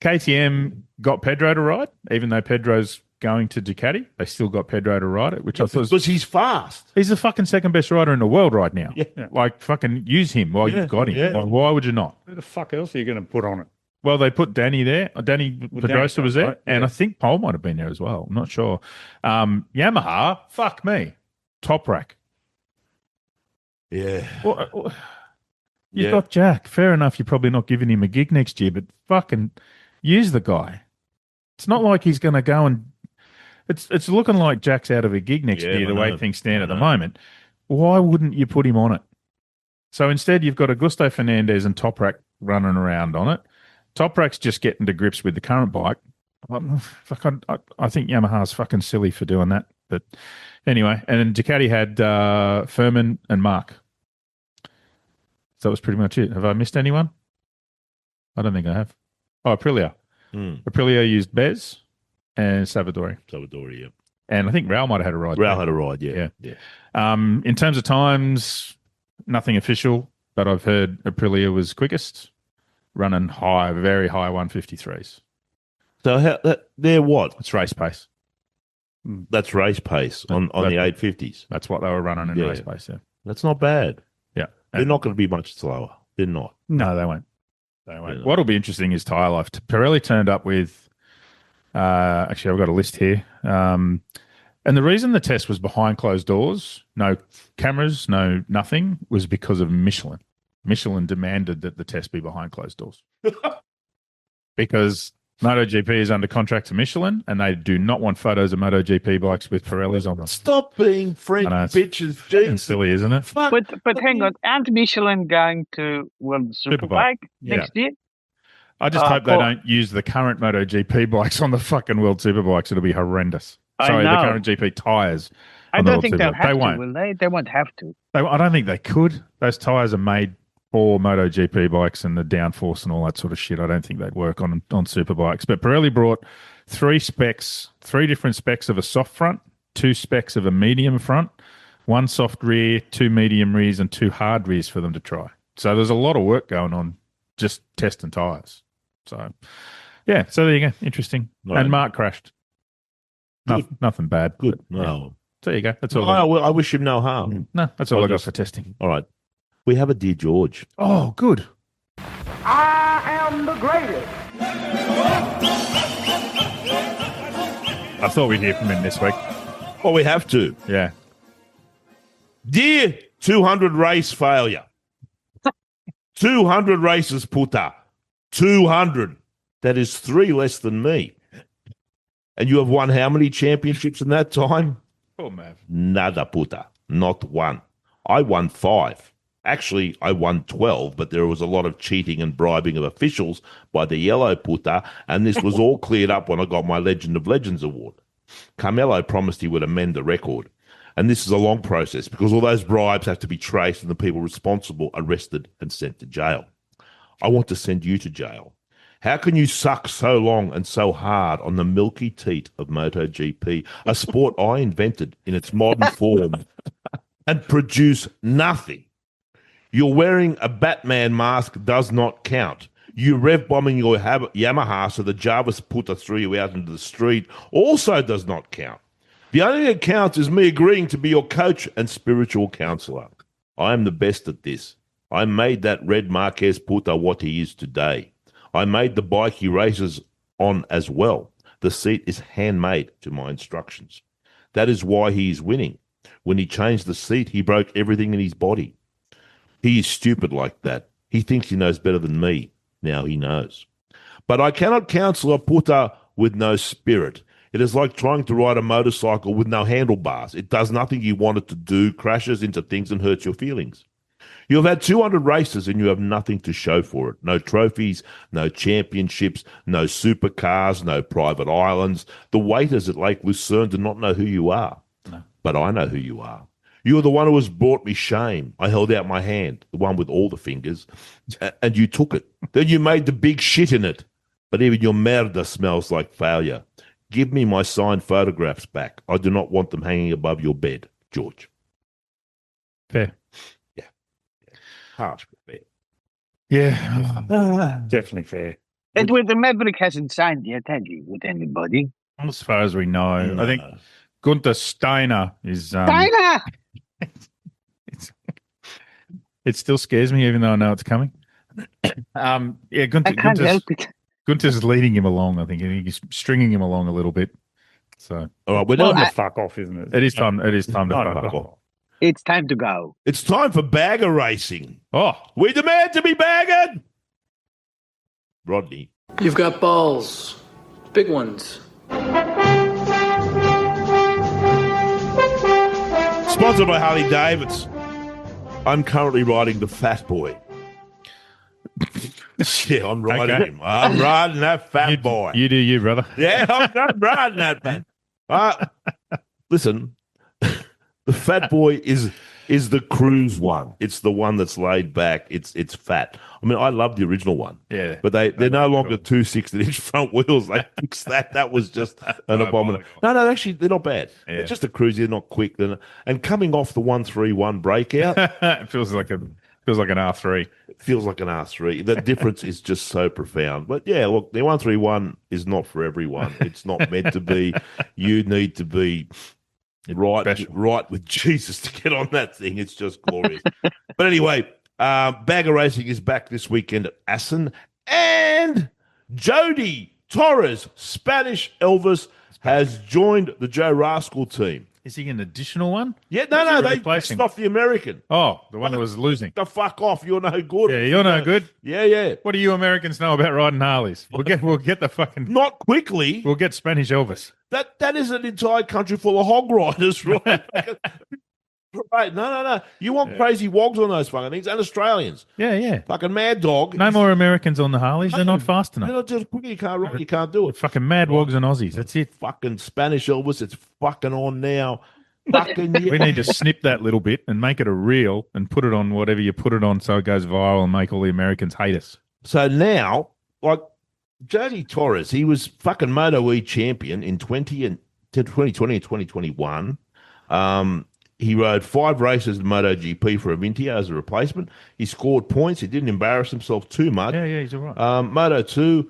KTM got Pedro to ride, even though Pedro's going to Ducati. They still got Pedro to ride it, which I thought because he's fast. He's the fucking second best rider in the world right now. Yeah. Like, fucking use him while you've got him. Yeah. Like, why would you not? Who the fuck else are you going to put on it? Well, they put Danny there. Danny Pedrosa was there, right? and I think Pole might have been there as well. I'm not sure. Yamaha, fuck me. Top rack. Yeah. Well, you've got Jack. Fair enough, you're probably not giving him a gig next year, but fucking use the guy. It's not like he's going to go and... It's looking like Jack's out of a gig next year, the way things stand at the moment. Why wouldn't you put him on it? So instead, you've got Augusto Fernandez and Toprak running around on it. Toprak's just getting to grips with the current bike. I think Yamaha's fucking silly for doing that. But anyway, and then Ducati had Furman and Mark. So that was pretty much it. Have I missed anyone? I don't think I have. Oh, Aprilia. Aprilia used Bez and Savadori. Yeah. And I think Raul might have had a ride. Raul had a ride, yeah. In terms of times, nothing official, but I've heard Aprilia was quickest, running high, very high 153s. So they're what? It's race pace. That's race pace on the 850s. That's what they were running in race pace, yeah. That's not bad. Yeah. They're not going to be much slower. They're not. No, they won't. What'll be interesting is tyre life. Pirelli turned up with, actually, I've got a list here. And the reason the test was behind closed doors, no cameras, no nothing, was because of Michelin. Michelin demanded that the test be behind closed doors. Because MotoGP is under contract to Michelin, and they do not want photos of MotoGP bikes with Pirellis on them. Stop being French bitches. It's silly, isn't it? But hang on, aren't Michelin going to World Superbike next year? I just hope they don't use the current MotoGP bikes on the fucking World Superbikes. It'll be horrendous. Sorry, the current GP tyres. I don't think they'll have to, will they? They won't have to. I don't think they could. Those tyres are made for MotoGP bikes and the downforce and all that sort of shit. I don't think they'd work on Superbikes. But Pirelli brought three different specs of a soft front, 2 specs of a medium front, 1 soft rear, 2 medium rears, and 2 hard rears for them to try. So there's a lot of work going on just testing tyres. So, yeah, so there you go. Interesting. Right. And Mark crashed. Nothing bad. Good. No. So there you go. That's all. I wish him no harm. No, that's all I got for testing. All right. We have a Dear George. Oh, good. I am the greatest. I thought we'd hear from him this week. Well, we have to. Yeah. Dear 200 race failure. 200 races puta. 200. That is 3 less than me. And you have won how many championships in that time? Oh, man. Nada puta. Not 1. I won 5. Actually, I won 12, but there was a lot of cheating and bribing of officials by the yellow puta, and this was all cleared up when I got my Legend of Legends award. Carmelo promised he would amend the record, and this is a long process because all those bribes have to be traced and the people responsible arrested and sent to jail. I want to send you to jail. How can you suck so long and so hard on the milky teat of MotoGP, a sport I invented in its modern form, and produce nothing? You're wearing a Batman mask does not count. You rev bombing your Yamaha so the Jarvis puta threw you out into the street also does not count. The only thing that counts is me agreeing to be your coach and spiritual counselor. I am the best at this. I made that red Marquez puta what he is today. I made the bike he races on as well. The seat is handmade to my instructions. That is why he is winning. When he changed the seat, he broke everything in his body. He is stupid like that. He thinks he knows better than me. Now he knows. But I cannot counsel a puta with no spirit. It is like trying to ride a motorcycle with no handlebars. It does nothing you want it to do, crashes into things and hurts your feelings. You've had 200 races and you have nothing to show for it. No trophies, no championships, no supercars, no private islands. The waiters at Lake Lucerne do not know who you are. No. But I know who you are. You're the one who has brought me shame. I held out my hand, the one with all the fingers, and you took it. Then you made the big shit in it. But even your merda smells like failure. Give me my signed photographs back. I do not want them hanging above your bed, George. Fair. Yeah. Harsh, but fair. Yeah. Definitely fair. Edward the Maverick hasn't signed yet, has he, with anybody? As far as we know, I think Gunther Steiner is. Steiner! It still scares me, even though I know it's coming. Can't help it. Gunther's leading him along. I think he's stringing him along a little bit. So, all right, we're Time done. to fuck off, isn't it? It is time. It is time to Time to fuck fuck off. off. It's time to go. It's time for bagger racing. Oh, We demand to be baggered. Rodney. You've got balls. Big ones. Sponsored by Harley Davidson. I'm currently riding the Fat Boy. Yeah, I'm riding Okay. him. I'm riding that fat boy. you do you, brother. Yeah, I'm riding that man. Listen, the Fat Boy is the cruise one. It's the one that's laid back. It's fat. I mean, I love the original one. Yeah. But they're no longer 2 16-inch front wheels. They fixed that. That was just an abomination. No, actually, they're not bad. Yeah. They're just a cruise. They're not quick. And coming off the 131 breakout, It feels like an R3. it feels like an R3. The difference is just so profound. But yeah, look, the 131 is not for everyone. It's not meant to be. You need to be right with Jesus to get on that thing. It's just glorious. But anyway, Bagger Racing is back this weekend at Assen, and Jody Torres, Spanish Elvis, has joined the Joe Rascal team. Is he an additional one? Yeah, no, they replacing? pissed off the American. Oh, the one that was losing. The fuck off, you're no good. Yeah, you're no good. Yeah. What do you Americans know about riding Harleys? We'll get the fucking. Not quickly. We'll get Spanish Elvis. That is an entire country full of hog riders, right? Right, no. You want crazy wogs on those fucking things, and Australians. Yeah. Fucking Mad Dog. No more Americans on the Harleys. They're not fast They're enough. not just quickly. You can't ride. You can't do it. Fucking Mad Wogs and Aussies. That's it. Fucking Spanish Elvis. It's fucking on now. Fucking We need to snip that little bit and make it a reel and put it on whatever you put it on so it goes viral and make all the Americans hate us. So now, like Jody Torres, he was fucking Moto E champion in 2020 and 2021. He rode 5 races in MotoGP for Avintia as a replacement. He scored points. He didn't embarrass himself too much. Yeah, he's all right. Moto 2,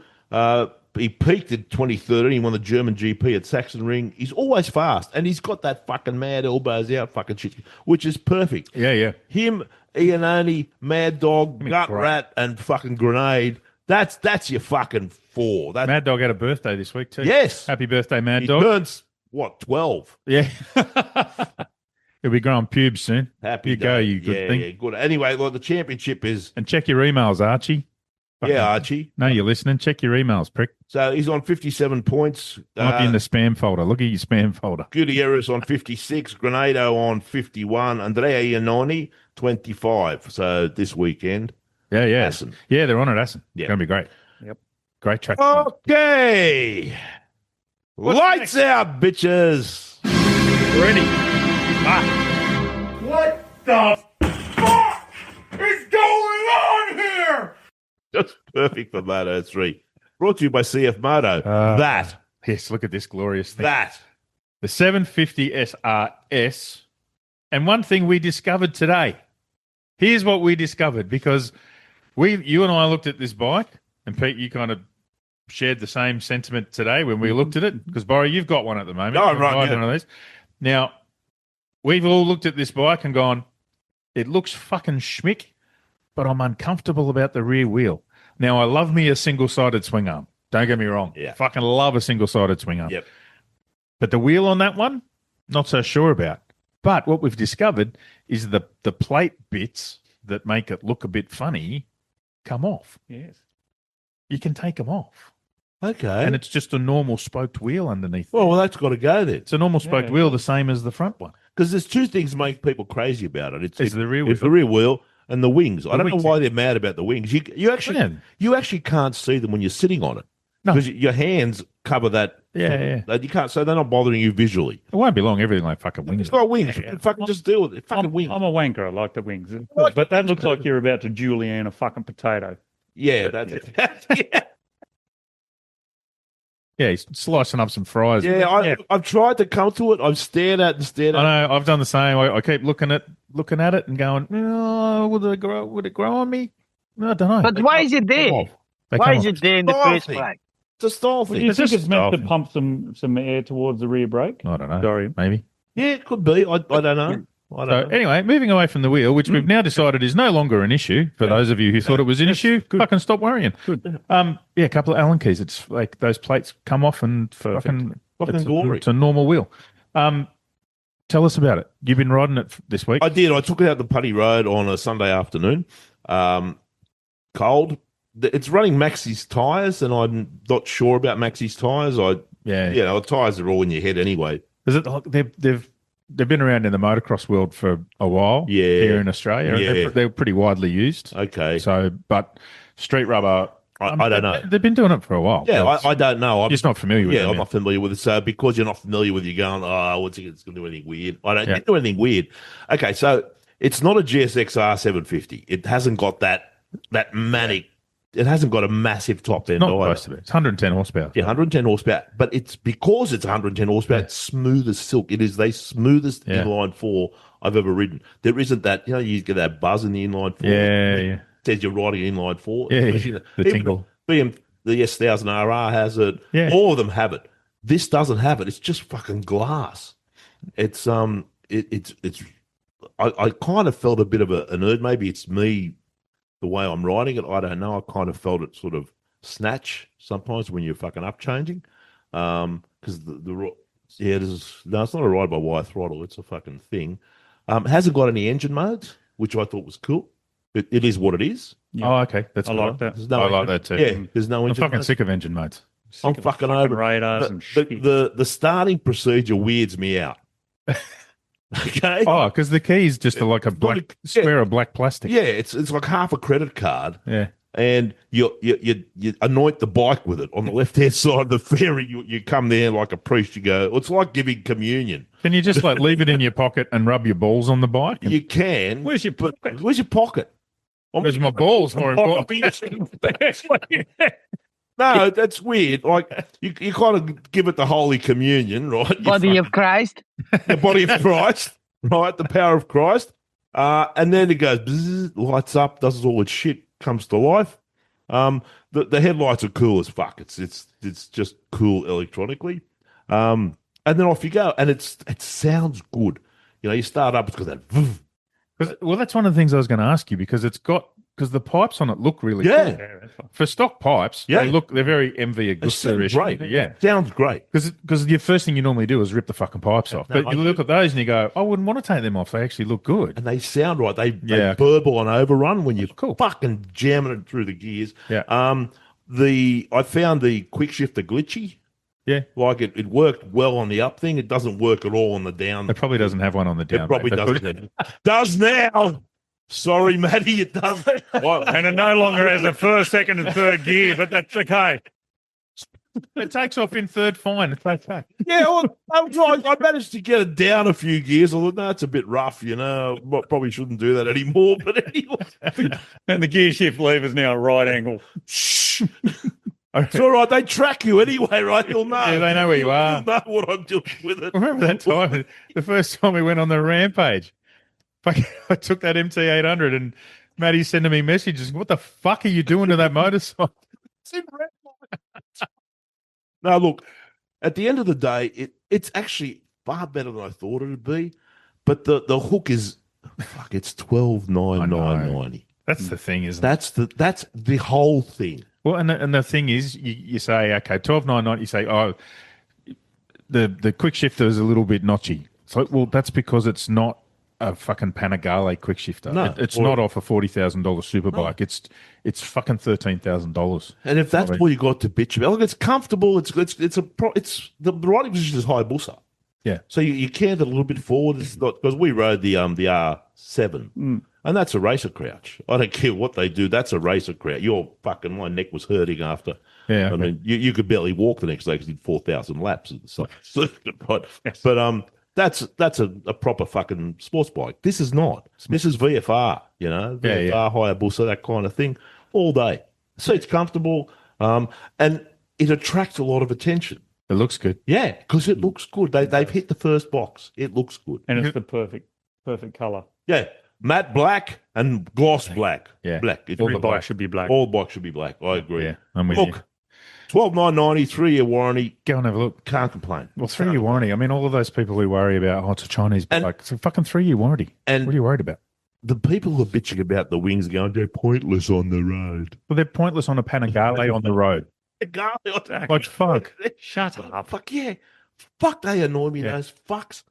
he peaked in 2013. He won the German GP at Sachsenring. He's always fast, and he's got that fucking mad elbows out fucking shit, which is perfect. Yeah. Him, Iannone, Mad Dog, Gut great. Rat, and fucking Grenade. That's your fucking 4. Mad Dog had a birthday this week too. Yes. Happy birthday, Mad He Dog. turns, 12? Yeah. He'll be growing pubes soon. Happy You day. go, you good thing. Yeah, good. Anyway, well, the championship is, And check your emails, Archie. Archie. No, you're listening. Check your emails, prick. So he's on 57 points. Might be in the spam folder. Look at your spam folder. Gutierrez on 56, Grenado on 51, Andrea Iannone 25. So this weekend. Yeah. Assen. Yeah, they're on at Assen. Yeah. Going to be great. Yep. Great track. Okay. Lights out, bitches. Ready. What the fuck is going on here? Just perfect for Moto 3. Brought to you by CF Moto. That. Yes, look at this glorious thing. That. The 750 SRS. And one thing we discovered today. Here's what we discovered, because you and I looked at this bike, and Pete, you kind of shared the same sentiment today when we looked at it, because Borry, you've got one at the moment. Oh, You've right, got yeah. one of these. Now, we've all looked at this bike and gone, it looks fucking schmick, but I'm uncomfortable about the rear wheel. Now, I love me a single-sided swing arm. Don't get me wrong. Yeah. Fucking love a single-sided swing arm. Yep. But the wheel on that one, not so sure about. But what we've discovered is the plate bits that make it look a bit funny come off. Yes. You can take them off. Okay. And it's just a normal spoked wheel underneath. well, that's got to go then. It's a normal spoked Yeah. wheel, the same as the front one. Because there's two things that make people crazy about it. It's the rear wheel. It's the rear wheel, And the wings. I don't know why they're mad about the wings. You actually can't see them when you're sitting on it. Because your hands cover that. Yeah. You can't, so they're not bothering you visually. It won't be long. Everything like fucking wings. It's not wings. Fucking just deal with it. Fucking wings. I'm a wanker. I like the wings. But that looks like you're about to julienne a fucking potato. Yeah, that's it. Yeah, he's slicing up some fries. Yeah, I've tried to come to it. I've stared at it. I know. I've done the same. I keep looking at it and going, oh, would it grow on me? No, I don't know. But why is it there? Why is it there in the first place? It's a style thing. Do you think it's meant to pump some air towards the rear brake? I don't know. Sorry. Maybe. Yeah, it could be. I don't know. Anyway, moving away from the wheel, which we've now decided is no longer an issue. For those of you who thought it was an issue, fucking stop worrying. Good. A couple of Allen keys. It's like those plates come off and fucking glory. It's a normal wheel. Tell us about it. You've been riding it this week. I did. I took it out the Putty Road on a Sunday afternoon. Cold. It's running Maxi's tyres, and I'm not sure about Maxi's tyres. The tyres are all in your head anyway. Is it they've been around in the motocross world for a while? Yeah, here in Australia. Yeah. They're pretty widely used. Okay. So, but street rubber. I don't know. They've been doing it for a while. Yeah, I don't know. I'm just not familiar with it. Yeah, I'm not familiar with it. So because you're not familiar with it, you're going, it's going to do anything weird. I don't do anything weird. Okay, so it's not a GSXR 750. It hasn't got that manic. It hasn't got a massive top end. Not close to it. It's 110 horsepower. Yeah, 110 horsepower. But it's because it's 110 horsepower, it's smooth as silk. It is the smoothest inline four I've ever ridden. There isn't that, you get that buzz in the inline four. Yeah. Says you're riding inline four. Yeah, the tingle. The S1000RR has it. Yeah. All of them have it. This doesn't have it. It's just fucking glass. It's I kind of felt a bit of a nerd. Maybe it's me, the way I'm riding it. I don't know. I kind of felt it sort of snatch sometimes when you're fucking up changing. Because it's not a ride by wire throttle. It's a fucking thing. It hasn't got any engine modes, which I thought was cool. It is what it is. Yeah. Oh, okay. That's cool. Like that. I like that too. Yeah, there's no engine. I'm fucking sick of engine modes. I'm fucking over radars and shit. The starting procedure weirds me out. Okay. Oh, because the key is just like a black square of black plastic. Yeah, it's like half a credit card. Yeah. And you anoint the bike with it on the left hand side of the ferry. You come there like a priest. You go. It's like giving communion. Can you just like leave it in your pocket and rub your balls on the bike? You can. Where's your pocket? Where's your pocket? Where's my balls? More important. No, that's weird. Like you kind of give it the Holy Communion, right? Body of Christ. The body of Christ, right? The power of Christ. And then it goes, bzz, lights up, does all its shit, comes to life. The headlights are cool as fuck. It's just cool electronically. And then off you go, and it sounds good. You start up, it's got that. Well, that's one of the things I was going to ask you because the pipes on it look really cool. For stock pipes, they're very MV Agusta-ish. Great. Yeah. Sounds great. Because the first thing you normally do is rip the fucking pipes off. But you look at those and you go, I wouldn't want to take them off. They actually look good. And they sound right. They burble on overrun when you're fucking jamming it through the gears. Yeah. I found the quick shifter glitchy. Yeah. Like it worked well on the up thing. It doesn't work at all on the down. It probably doesn't have one on the down. It probably doesn't. Does now. Sorry, Matty, it doesn't. And it no longer has a first, second, and third gear, but that's okay. It takes off in third fine. It's okay. Yeah, well, I managed to get it down a few gears. I thought, no, it's a bit rough, Probably shouldn't do that anymore. But anyway. And the gear shift lever's now at right angle. Shh. It's all right. They track you anyway, right? You'll know. Yeah, they know where you are. You'll know what I'm doing with it. Remember that time, the first time we went on the Rampage? I took that MT800 and Matty's sending me messages. What the fuck are you doing to that motorcycle? It's in red. No, look, at the end of the day, it's actually far better than I thought it would be. But the hook is, it's $12,990. That's the thing, isn't it? That's the whole thing. Well, and the thing is, you say, okay, $12,990. You say, oh, the quick shifter is a little bit notchy. It's like, well, that's because it's not a fucking Panigale quick shifter. No, it's not off a $40,000 superbike. No. It's fucking $13,000. And if that's all you got to bitch about, look, it's comfortable. It's the riding position is Hayabusa. Yeah. So you canted a little bit forward. It's not because we rode the R7. And that's a racer crouch. I don't care what they do. That's a racer crouch. My neck was hurting after. Yeah. Okay. I mean, you could barely walk the next day because you did 4,000 laps of the circuit, right? But that's a proper fucking sports bike. This is not. This is VFR, VFR, Hayabusa, that kind of thing, all day. Seat's comfortable, and it attracts a lot of attention. It looks good. Yeah, because it looks good. They've hit the first box. It looks good. And it's the perfect colour. Yeah. Matte black and gloss black. Yeah. Black. All the bikes should be black. All bikes should be black. I agree. Yeah, I'm with Look, you. 12,990, 3-year warranty. Go and have a look. Can't complain. Well, 3-year warranty. I mean, all of those people who worry about, it's a Chinese bike. It's a fucking 3-year warranty. And what are you worried about? The people who are bitching about the wings going, they're pointless on the road. Well, they're pointless on a Panigale on the road. Like, fuck. Shut up. Fuck, yeah. Fuck, they annoy me, those fucks.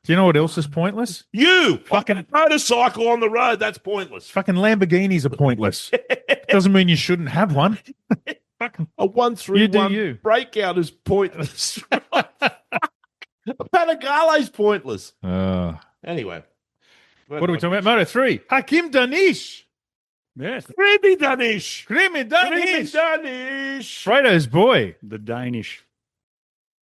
Do you know what else is pointless? You! Fucking motorcycle on the road, that's pointless. Fucking Lamborghinis are pointless. Doesn't mean you shouldn't have one. Fucking a 131 breakout is pointless. A Panigale's pointless. Anyway. What are we talking about? Moto 3. Hakim Danish. Yes. Creamy Danish. Freido's boy. The Danish.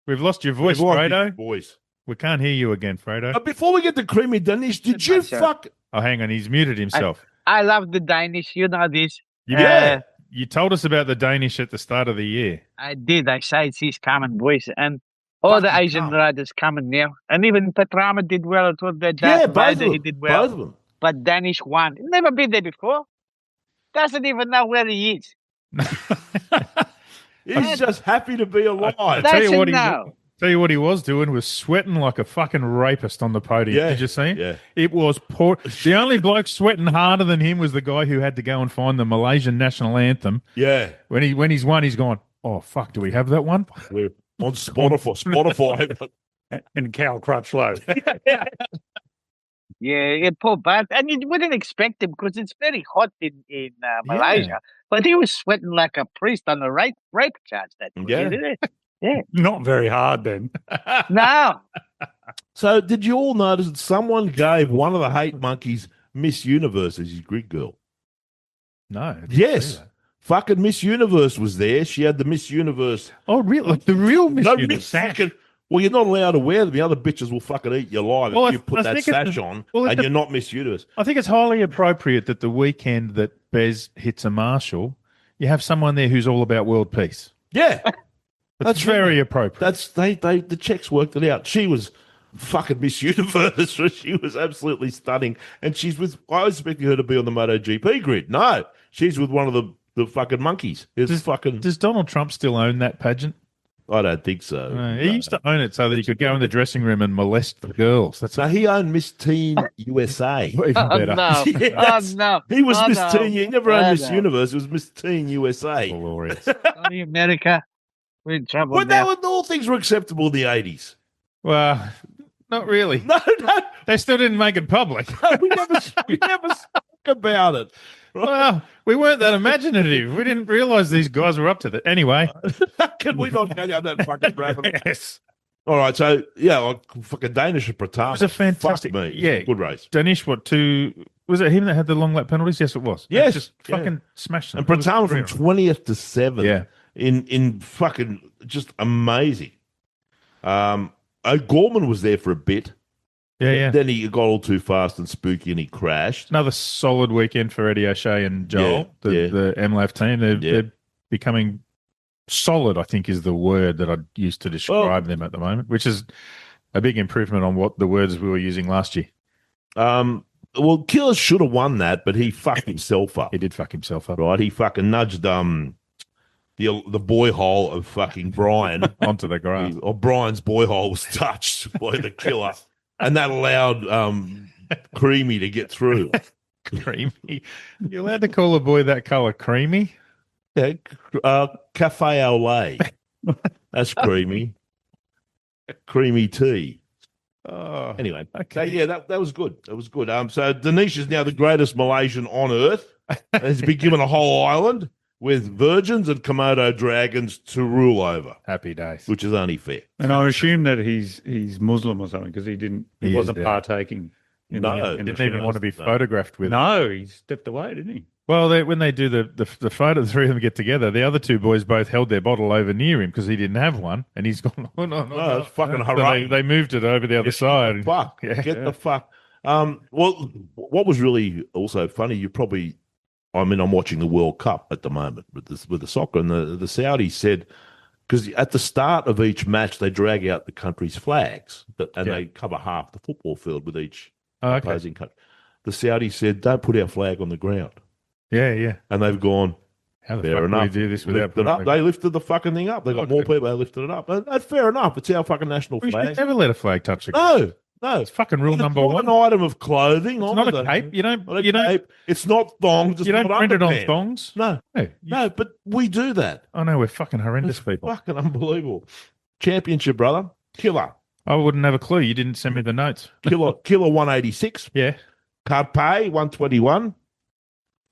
We've lost your voice, Freido. Voice. We can't hear you again, Freido. But before we get to Creamy Danish, did you fuck... Oh, hang on. He's muted himself. I love the Danish. You know this. Yeah. You told us about the Danish at the start of the year. I did. I said he's coming, boys. And all the Asian riders coming now. And even Petrama did well. It was that rider, he did well. Both of them. But Danish won. He's never been there before. Doesn't even know where he is. He's just happy to be alive. Tell you what he was doing was sweating like a fucking rapist on the podium. Yeah. Did you see him? Yeah. It was poor. The only bloke sweating harder than him was the guy who had to go and find the Malaysian national anthem. Yeah. When he's won, he's gone, oh, fuck, do we have that one? We're on Spotify. And Cal Crutchlow. Yeah, poor Bart. And you wouldn't expect him because it's very hot in Malaysia. Yeah. But he was sweating like a priest on the rape charge that day, didn't it? Yeah. Not very hard then. No. So did you all notice that someone gave one of the hate monkeys Miss Universe as his grid girl? No. Yes. Fucking Miss Universe was there. She had the Miss Universe. Oh, really? Like the real Miss Universe? Well, you're not allowed to wear them. The other bitches will fucking eat you alive if you put that sash on and you're not Miss Universe. I think it's highly appropriate that the weekend that Bez hits a marshal, you have someone there who's all about world peace. Yeah. That's very appropriate. The Czechs worked it out. She was fucking Miss Universe. She was absolutely stunning. And I was expecting her to be on the MotoGP grid. No, she's with one of the fucking monkeys. Does Donald Trump still own that pageant? I don't think so. He used to own it so that he could go in the dressing room and molest the girls. He owned Miss Teen USA. Even better. No. No. He was Miss Teen. He never owned Miss Universe. It was Miss Teen USA. Glorious. Sorry, America. We're in trouble all things were acceptable in the 80s. Well, not really. No. They still didn't make it public. We never spoke about it. Well, we weren't that imaginative. We didn't realize these guys were up to that. Anyway. Can we not go down that fucking rabbit? Yes. All right, so, fucking Danish at Pratama. It was a fantastic. Fuck me. Yeah. Good race. Danish, was it him that had the long lap penalties? Yes, it was. Yes. Just fucking smashed them. And Pratama from 20th to 7th. Yeah. In fucking just amazing. O'Gorman was there for a bit. Yeah. Then he got all too fast and spooky and he crashed. Another solid weekend for Eddie O'Shea and Joel, the MLAF team. They're becoming solid, I think, is the word that I'd use to describe them at the moment, which is a big improvement on what the words we were using last year. Well, Killers should have won that, but he fucked himself up. He did fuck himself up. Right? He fucking nudged the boy hole of fucking Brian onto the grass. Brian's boy hole was touched by the Killer. And that allowed Creamy to get through. Creamy? You allowed to call a boy that colour creamy? Yeah, cafe au lait. That's creamy. Creamy tea. Oh, anyway, okay. So, that was good. That was good. So Danish is now the greatest Malaysian on earth. He's been given a whole island with virgins and Komodo dragons to rule over. Happy days. Which is only fair. And I assume that he's Muslim or something because he wasn't partaking. No. Didn't even want to be photographed with. No, he stepped away, didn't he? Well, when they do the photo, the three of them get together. The other two boys both held their bottle over near him because he didn't have one, and he's gone. Oh, no, it's fucking So hooray. they moved it over the other side. Fuck. Yeah. Get the fuck. Well, what was really also funny, I'm watching the World Cup at the moment with the soccer, and the Saudis said, because at the start of each match, they drag out the country's flags, and they cover half the football field with each opposing country. The Saudis said, don't put our flag on the ground. Yeah. And they've gone, How the fair fuck enough. do we do this without Lifted up. They lifted the fucking thing up. They got more people, they lifted it up. And fair enough. It's our fucking national We flag. should never let a flag touch the ground. No. It's fucking rule number not one. an item of clothing. It's not a cape. You don't. Cape. It's not thongs. You don't print it on underpants. thongs. No. Hey, No, but we do that. I know we're fucking horrendous It's people. fucking unbelievable. Championship, brother. Killer. I wouldn't have a clue. You didn't send me the notes. Killer 186. Yeah. Carpe 121.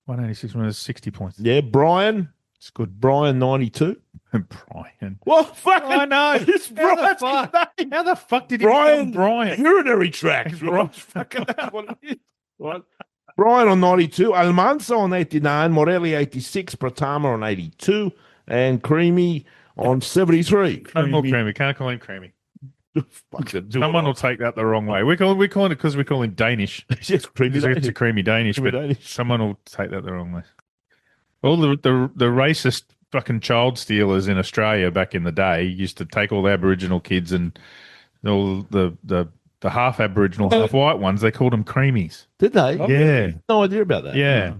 186 was 60 points. Yeah, Brian. It's good. Brian 92. Brian. Well, fucking. I know. It's Brian's name. How the fuck did he Brian. become Brian? Urinary tracts. Right? Fucking that's what it is. Right? Brian on 92. Almanza on 89. Morelli 86. Pratama on 82. And Creamy on 73. No more creamy. Can't call him creamy. Fucking Someone will take that the wrong way. We call it because we call him Danish. Yes, Creamy It's a creamy Danish, Creamy but Danish. someone will take that the wrong way. All the racist fucking child stealers in Australia back in the day used to take all the Aboriginal kids and all the half Aboriginal, half white ones. They called them creamies. Did they? Yeah, No idea about that. yeah.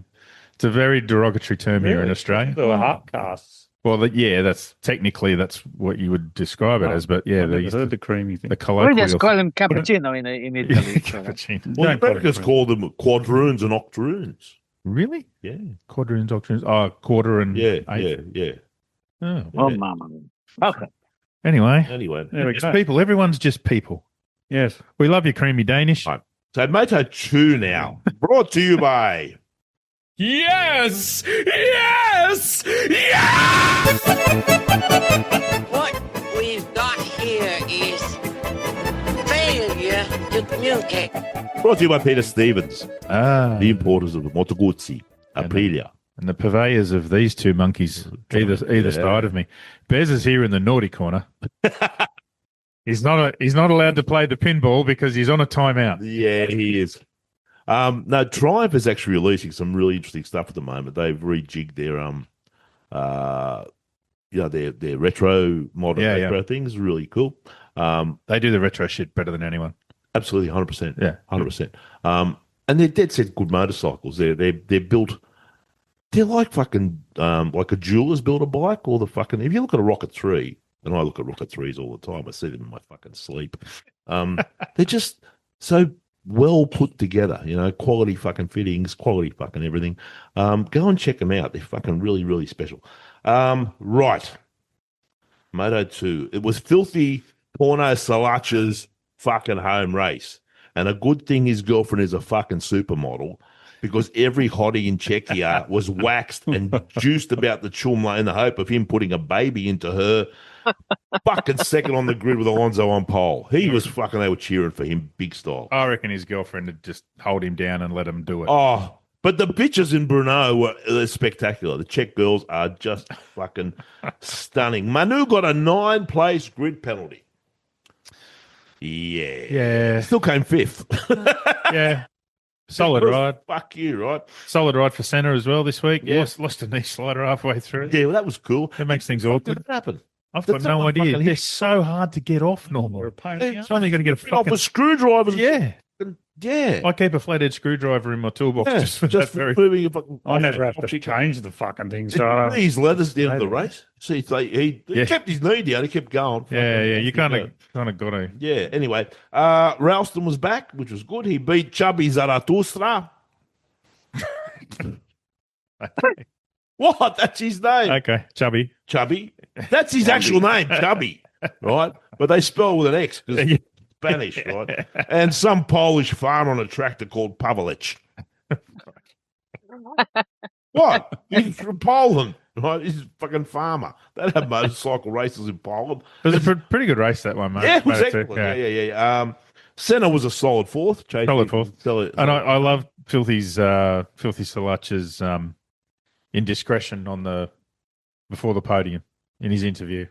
It's a very derogatory term here in Australia. They were heart casts. Well, that's what you would describe it as. But yeah, I've they never used heard the creamy thing. the We colloquial just call him cappuccino in Italy. so. cappuccino. Well, Don't the call it Americans creamy. call them quadroons and octoroons. Really? Yeah. Quadroons, octoroons. Oh, quarter and Yeah, eighth. yeah. Oh. Oh, mama. Okay. Anyway, Anyway. There we just go. people. Everyone's just people. Yes. We love you, creamy Danish. Right. So Moto 2 now. Brought to you by... Yes! Yes! Yes! What we've got here is failure to communicate. Brought to you by Peter Stevens, Ah, the importers of the MotoGuzzi, Aprilia. and the purveyors of these two monkeys, either side of me. Bez is here in the naughty corner. He's not allowed to play the pinball because he's on a timeout. Yeah, he is. No, Triumph is actually releasing some really interesting stuff at the moment. They've rejigged their their retro modern retro things. Really cool. They do the retro shit better than anyone. Absolutely, 100%. Yeah. 100%. And they're dead set good motorcycles. They're built. They're like fucking like a jeweler's built a bike, or the fucking. If you look at a Rocket 3, and I look at Rocket 3s all the time, I see them in my fucking sleep. They're just so well put together, quality fucking fittings, quality fucking everything. Go and check them out. They're fucking really, really special. Right. Moto 2. It was filthy Porno Salacha's fucking home race. And a good thing his girlfriend is a fucking supermodel, because every hottie in Czechia was waxed and juiced about the chumla in the hope of him putting a baby into her fucking second on the grid with Alonso on pole. He was fucking, they were cheering for him big style. I reckon his girlfriend would just hold him down and let him do it. Oh, but the pictures in Brno were spectacular. The Czech girls are just fucking stunning. Manu got a 9-place grid penalty. Yeah. Still came 5th. Yeah. Solid ride. Fuck you, right? Solid ride for Senna as well this week. Yeah. Lost a knee slider halfway through. Yeah, well, that was cool. That makes things What awkward. did happen? I've got no That's idea. fucking They're hit. so hard to get off normally. It's only going to get a Off fucking... with screwdrivers. Yeah. Yeah. I keep a flathead screwdriver in my toolbox Yeah, just for just that very... moving your fucking. I never have to change the fucking thing. So These leathers down the race. See, he kept his knee down. He kept going. Yeah. You kind of got to... Yeah. Anyway, Ralston was back, which was good. He beat Chubby Zarathustra. What? That's his name. Okay, Chubby. Chubby. That's his actual name, Chubby. Right? But they spell with an X because it's Spanish, right? And some Polish farmer on a tractor called Pavlich. What? He's from Poland, right? He's a fucking farmer. They have motorcycle races in Poland. It was a pretty good race, that one, mate. Yeah, it was Moto two. excellent. Yeah. Senna was a solid fourth. Solid fourth. And I love Filthy Salach's indiscretion before the podium in his interview.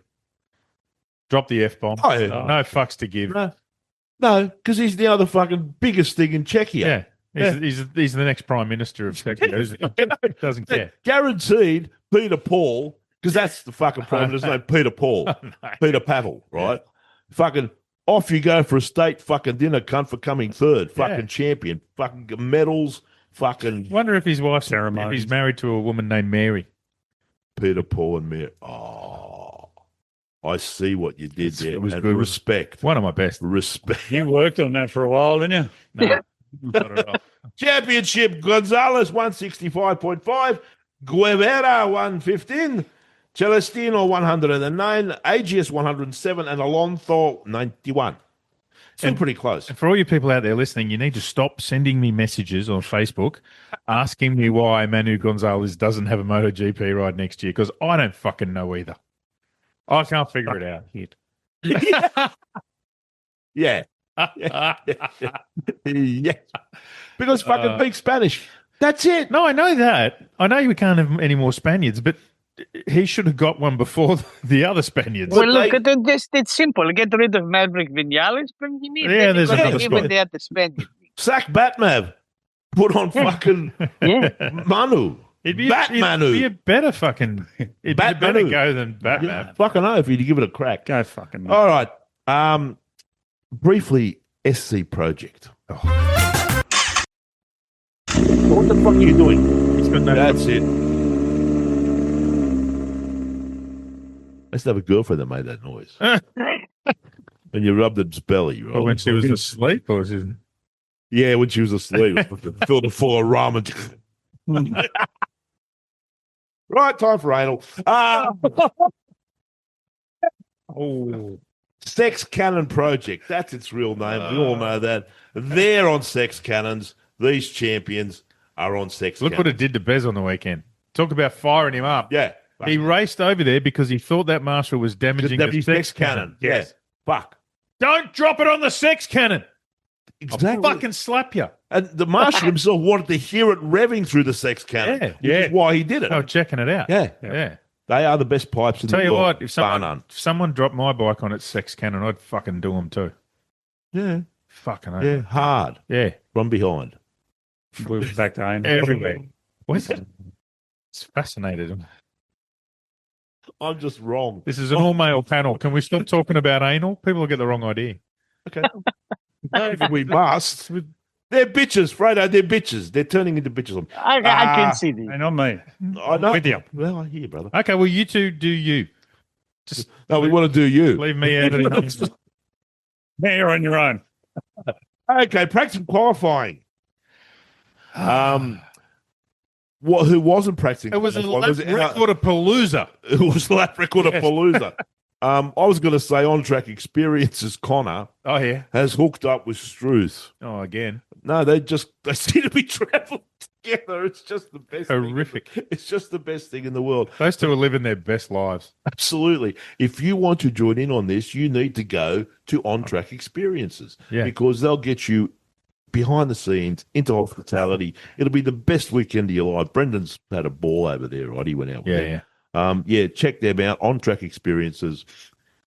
Drop the F-bomb. Oh, yeah. No fucks to give. No, because he's the other fucking biggest thing in Czechia. Yeah. He's the next Prime Minister of Czechia, isn't he? Doesn't care. Guaranteed Peter Paul, because that's the fucking Prime Minister's name, Peter Paul. Peter Pavel, right? Fucking off you go for a state fucking dinner, cunt, for coming third. Fucking champion. Fucking medals. Fucking. Wonder if his wife's ceremony. If he's married to a woman named Mary. Peter Paul and Mary. Oh, I see what you did there. It was and good. Respect. One of my best. Respect. You worked on that for a while, didn't you? No, not at all. Championship, Gonzalez 165.5, Guevara 115, Celestino 109, Agius 107, and Alonso 91. Still pretty close. And for all you people out there listening, you need to stop sending me messages on Facebook asking me why Manu Gonzalez doesn't have a MotoGP ride next year, because I don't fucking know either. I can't figure it out. Yeah. Yeah. Because fucking speak Spanish. That's it. No, I know that. I know we can't have any more Spaniards, but he should have got one before the other Spaniards. Well, look, it's simple. Get rid of Maverick Vinales, bring him in. Yeah, there's another even spot. they have to spend. Sack Batmav. Put on fucking Manu. It'd be Batmanu. a better fucking. It'd be a better Batmanu. go than Batman. Yeah, fucking know if you'd give it a crack. Go fucking. All right. Briefly, SC Project. Oh. What the fuck are you doing? That's it. I used to have a girlfriend that made that noise. And you rubbed its belly, right? When she was asleep, or was it? Yeah, when she was asleep. Filled it full of ramen. Right, time for anal. Sex Cannon Project. That's its real name. We all know that. They're on Sex Cannons. These champions are on Sex Look Cannons. what it did to Bez on the weekend. Talk about firing him up. Yeah. He raced over there because he thought that marshal was damaging the sex cannon. Yes. Fuck. Don't drop it on the sex cannon. Exactly. I'll fucking slap you. And the marshal himself wanted to hear it revving through the sex cannon. Yeah. Which is why he did it. Oh, checking it out. Yeah. They are the best pipes in Tell the you world. what, if someone dropped my bike on its sex cannon, I'd fucking do them too. Yeah. Fucking Yeah. Hard. Yeah. From behind. We're back to anal. Everywhere. What's it? It's fascinated. I'm just wrong. This is an all-male panel. Can we stop talking about anal? People will get the wrong idea. Okay. We must. They're bitches, Freido. They're bitches. They're turning into bitches. I can see this. And on me. I know. With you. Well, I hear, brother. Okay, well, you two do you. Just No, we want to do you. leave me out of it. Now you're on your own. Okay, practice qualifying. Who wasn't practicing? It was a qualifying? lap record of Palooza. It was the lap record of Palooza. I was going to say on-track experiences. Connor Oh, yeah. has hooked up with Struth. Oh, again. No, they seem to be traveling together. It's just the best. Horrific. It's just the best thing in the world. Those two are living their best lives. Absolutely. If you want to join in on this, you need to go to on-track experiences because they'll get you behind the scenes into hospitality. It'll be the best weekend of your life. Brendan's had a ball over there, right? He went out with them. Check them out. On-track experiences.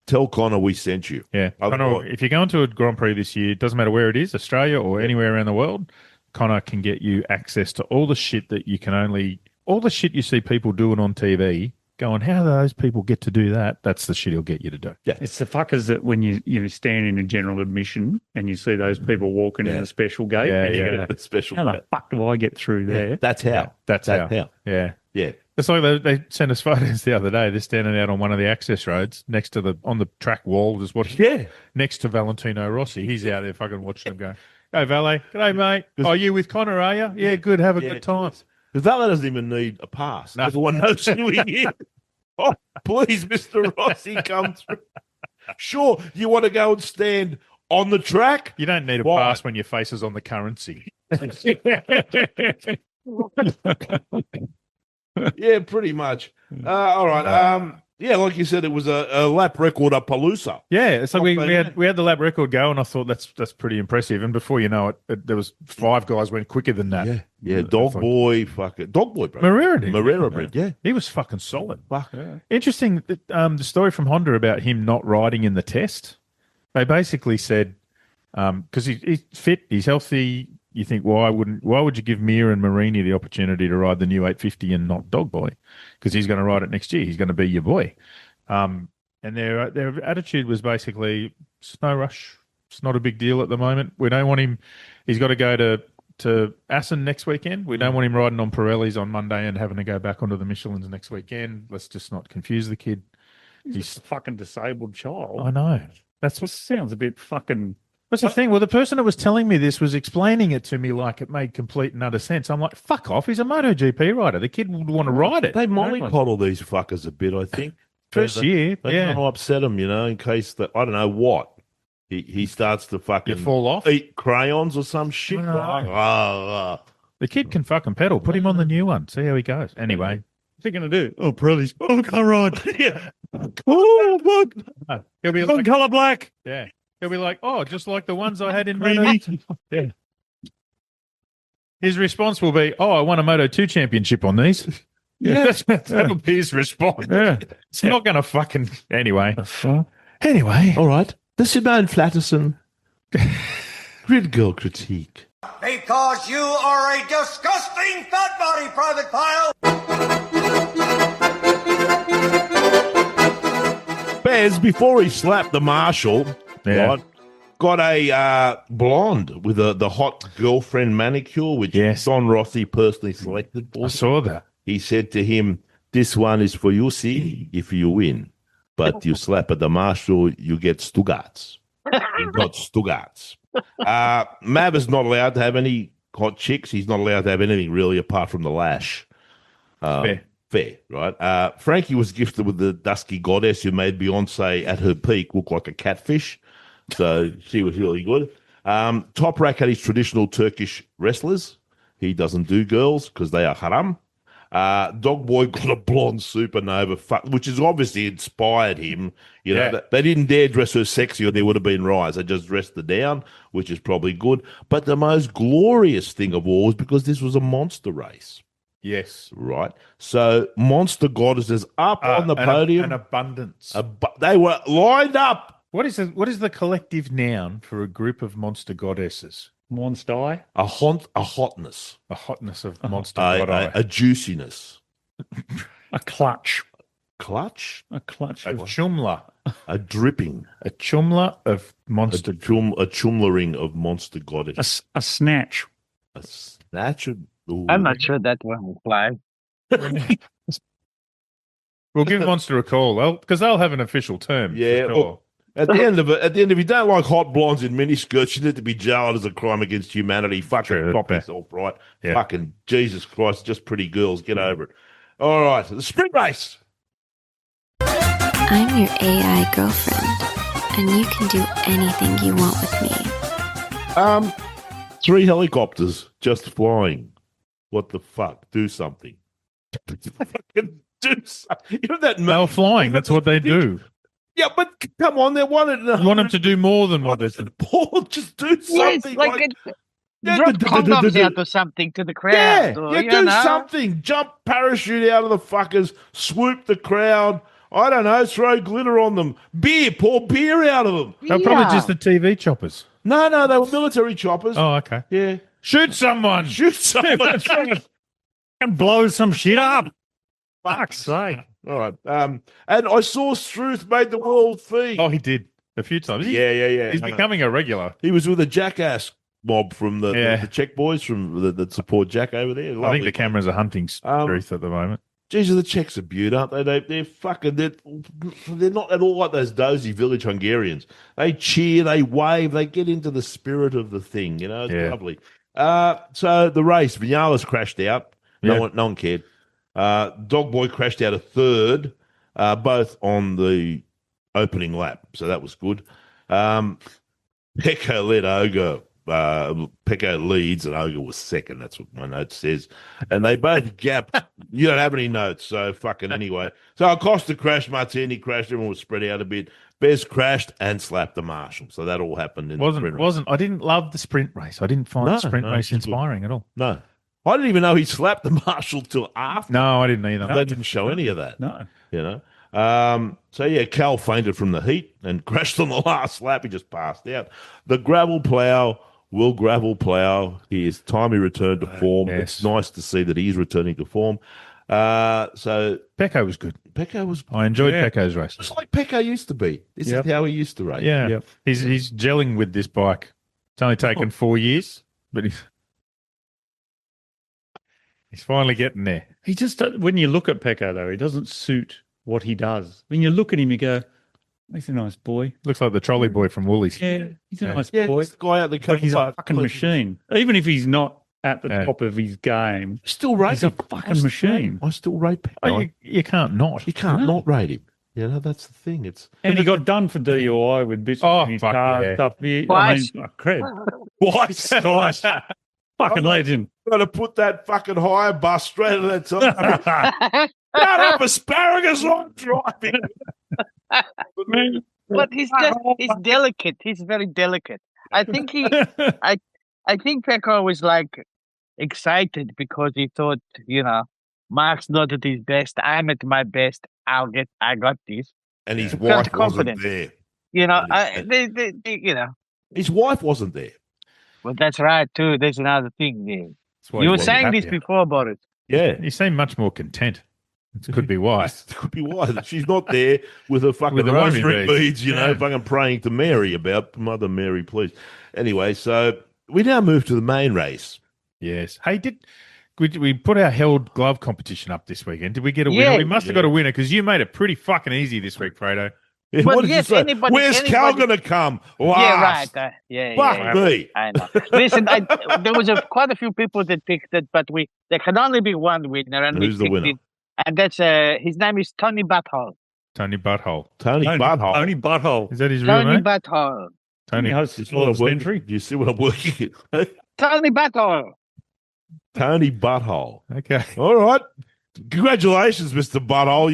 Tell Connor we sent you. Yeah. Connor, if you're going to a Grand Prix this year, it doesn't matter where it is, Australia or anywhere around the world, Connor can get you access to all the shit that you can all the shit you see people doing on TV, going, how do those people get to do that? That's the shit he'll get you to do. Yeah. It's the fuckers that when you stand in a general admission and you see those people walking in a special gate. Yeah. Special. How the fuck do I get through there? That's how. That's how. Yeah. Yeah. It's like they sent us photos the other day. They're standing out on one of the access roads next to on the track wall, just watching. Next to Valentino Rossi. He's out there fucking watching them go, "Hey, Valet. G'day, mate. Are you with Connor, are you? Yeah, good. Have a good time." Because Valet doesn't even need a pass. Everyone knows who he is. Oh, please, Mr. Rossi, come through. Sure, you want to go and stand on the track? You don't need a pass when your face is on the currency. Yeah, pretty much. All right. Yeah, like you said, it was a lap record at Palooza. Yeah, it's like we Not bad. had the lap record go, and I thought that's pretty impressive. And before you know it, there was 5 guys went quicker than that. Yeah, Dog Boy, bro. Marrera bred, yeah. He was fucking solid. Fuck. Yeah. Interesting, the story from Honda about him not riding in the test. They basically said, because he's fit, he's healthy. You think why would you give Mir and Marini the opportunity to ride the new 850 and not Dog Boy? Because he's going to ride it next year. He's going to be your boy. And their attitude was basically, it's no rush. It's not a big deal at the moment. We don't want him. He's got to go to Assen next weekend. We don't want him riding on Pirellis on Monday and having to go back onto the Michelins next weekend. Let's just not confuse the kid. He's a fucking disabled child. I know. That's what sounds a bit fucking. What's the thing? Well, the person that was telling me this was explaining it to me like it made complete and utter sense. I'm like, fuck off. He's a MotoGP rider. The kid would want to ride it. They mollycoddle these fuckers a bit, I think. First year, they don't want to upset him, in case that, I don't know what. He starts to fucking fall off, eat crayons or some shit. The kid can fucking pedal. Put him on the new one. See how he goes. Anyway. What's he going to do? Oh, Pirellis. Oh, I can't ride. Yeah. Oh, fuck. He'll be like, colour black. Yeah. He'll be like, oh, just like the ones I had in Brno. Yeah. His response will be, oh, I won a Moto2 championship on these. Yeah, that'll be his response. Yeah. It's not going to fucking... Anyway. Anyway. All right. The Simone Flatterson Grid Girl critique. Because you are a disgusting fat body, Private Pile. Bez, before he slapped the marshal, right, got a blonde with the hot girlfriend manicure, which Don Rossi personally selected for. I saw that. He said to him, this one is for you, see, if you win. But you slap at the marshal, you get Stugarts. He got Stugarts. Mav is not allowed to have any hot chicks. He's not allowed to have anything really apart from the lash. Fair, right? Frankie was gifted with the dusky goddess who made Beyonce at her peak look like a catfish. So she was really good. Top Rack had his traditional Turkish wrestlers. He doesn't do girls because they are haram. Dog Boy got a blonde supernova, which has obviously inspired him. They didn't dare dress her sexy or there would have been riots. They just dressed her down, which is probably good. But the most glorious thing of all is because this was a monster race. Yes. Right. So monster goddesses up on the podium. An abundance. They were lined up. What is the collective noun for a group of monster goddesses? Monster. A hotness. A hotness of monster goddess. A juiciness. A clutch. Clutch? A clutch. A chumla. A dripping. A chumla of monster. A chumlering of monster goddess. A snatch. A snatch of... Ooh. I'm not sure that one will fly. We'll give Monster a call, because they'll have an official term. Yeah. Sure. At the end of it, if you don't like hot blondes in miniskirts, you need to be jailed as a crime against humanity. Fucking stop yourself, right? Yeah. Fucking Jesus Christ, just pretty girls. Get over it. All right, the sprint race. I'm your AI girlfriend, and you can do anything you want with me. 3 helicopters just flying. What the fuck? Do something. Fucking do something. You know that? They're flying. That's what they do. Yeah, but come on, they wanted. You want them to do more than what they did. Paul, just do something. Yes, drop condoms out or something to the crowd. Do something. Jump parachute out of the fuckers. Swoop the crowd. I don't know. Throw glitter on them. Pour beer out of them. They're probably just the TV choppers. No, they were military choppers. Oh, okay. Yeah. Shoot someone. And blow some shit up. Fuck's sake. All right. And I saw Struth made the world feed. Oh, he did a few times. Yeah. He's becoming a regular. He was with a jackass mob from the Czech boys from that support Jack over there. Lovely. I think the cameras are hunting Struth at the moment. Jesus, the Czechs are beaut, aren't they? They're fucking. They're not at all like those dozy village Hungarians. They cheer, they wave, they get into the spirit of the thing. It's lovely. So the race, Vinales crashed out. No one cared. Dog Boy crashed out a third, both on the opening lap, so that was good. Pecco let Ogo Pecco leads and Ogre was second. That's what my note says. And they both gapped. You don't have any notes, so fucking anyway. So Acosta crashed, Martini crashed, everyone was spread out a bit. Bez crashed and slapped the marshal. So that all happened in the sprint race. I didn't love the sprint race. I didn't find the sprint race inspiring at all. No. I didn't even know he slapped the marshal till after. No, I didn't either. They didn't show any of that. No. You know? So, yeah, Cal fainted from the heat and crashed on the last lap. He just passed out. The gravel plow will gravel plow. His time he returned to form. Yes. It's nice to see that he's returning to form. So Pecco was good. I enjoyed Pecco's race. Just like Pecco used to be. This is how he used to race. Yeah. Yep. He's gelling with this bike. It's only taken 4 years, but he's finally getting there. He just, when you look at Pecco, though, he doesn't suit what he does. When you look at him, you go, he's a nice boy. Looks like the trolley boy from Woolies. Yeah, he's a nice boy. The guy out the But he's a fucking machine. Even if he's not at the top of his game, still rate he's a fucking machine. I still rate Pecco. Oh, you can't not. You can't not rate him. You know, that's the thing. And he got done for DUI with bitches in his car and stuff. Twice. Twice. Fucking legend. Got to put that fucking hire bus straight at that time. Not have asparagus on driving. But he's delicate. He's very delicate. I think I think Pecco was like excited because he thought, you know, Mark's not at his best. I'm at my best. I got this. And his wife wasn't there. You know, you know, his wife wasn't there. Well, that's right too. There's another thing there. You were saying this before, Boris. Yeah, he seemed much more content. It could be why. It could be why. She's not there with her fucking rosary beads, you know, fucking praying to Mary about Mother Mary, please. Anyway, so we now move to the main race. Yes. Hey, we put our held glove competition up this weekend? Did we get a winner? We must have got a winner because you made it pretty fucking easy this week, Freido. What did you say? Where's Cal going to come? Last. Yeah, right. Fuck me. I know. Listen, there was quite a few people that picked it, but there can only be one winner. And who's the winner? And that's his name is Tony Butthole. Tony Butthole. Tony Butthole. Tony Butthole. Is that his real Tony name? Butthole. Tony. Do you see what I'm working at? Tony Butthole. Tony Butthole. Okay. All right. Congratulations, Mr. Butthole.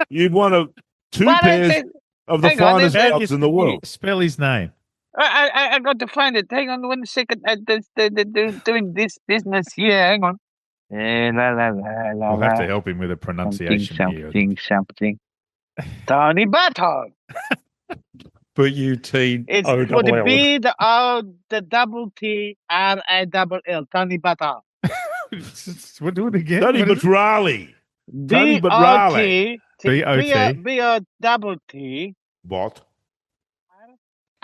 You've won two pairs of the finest gloves in the world. Spell his name. I got to find it. Hang on 1 second. They're doing this business here. Hang on. We'll have to help him with a pronunciation something. Tony Butthole. B-U-T-O-L-L. It's for the B, the O, the double T, R-A-double-L. Tony Butthole. We'll do it again. Tony Batrali. Tony Batrali. B-O-T. B-O-double-T. What?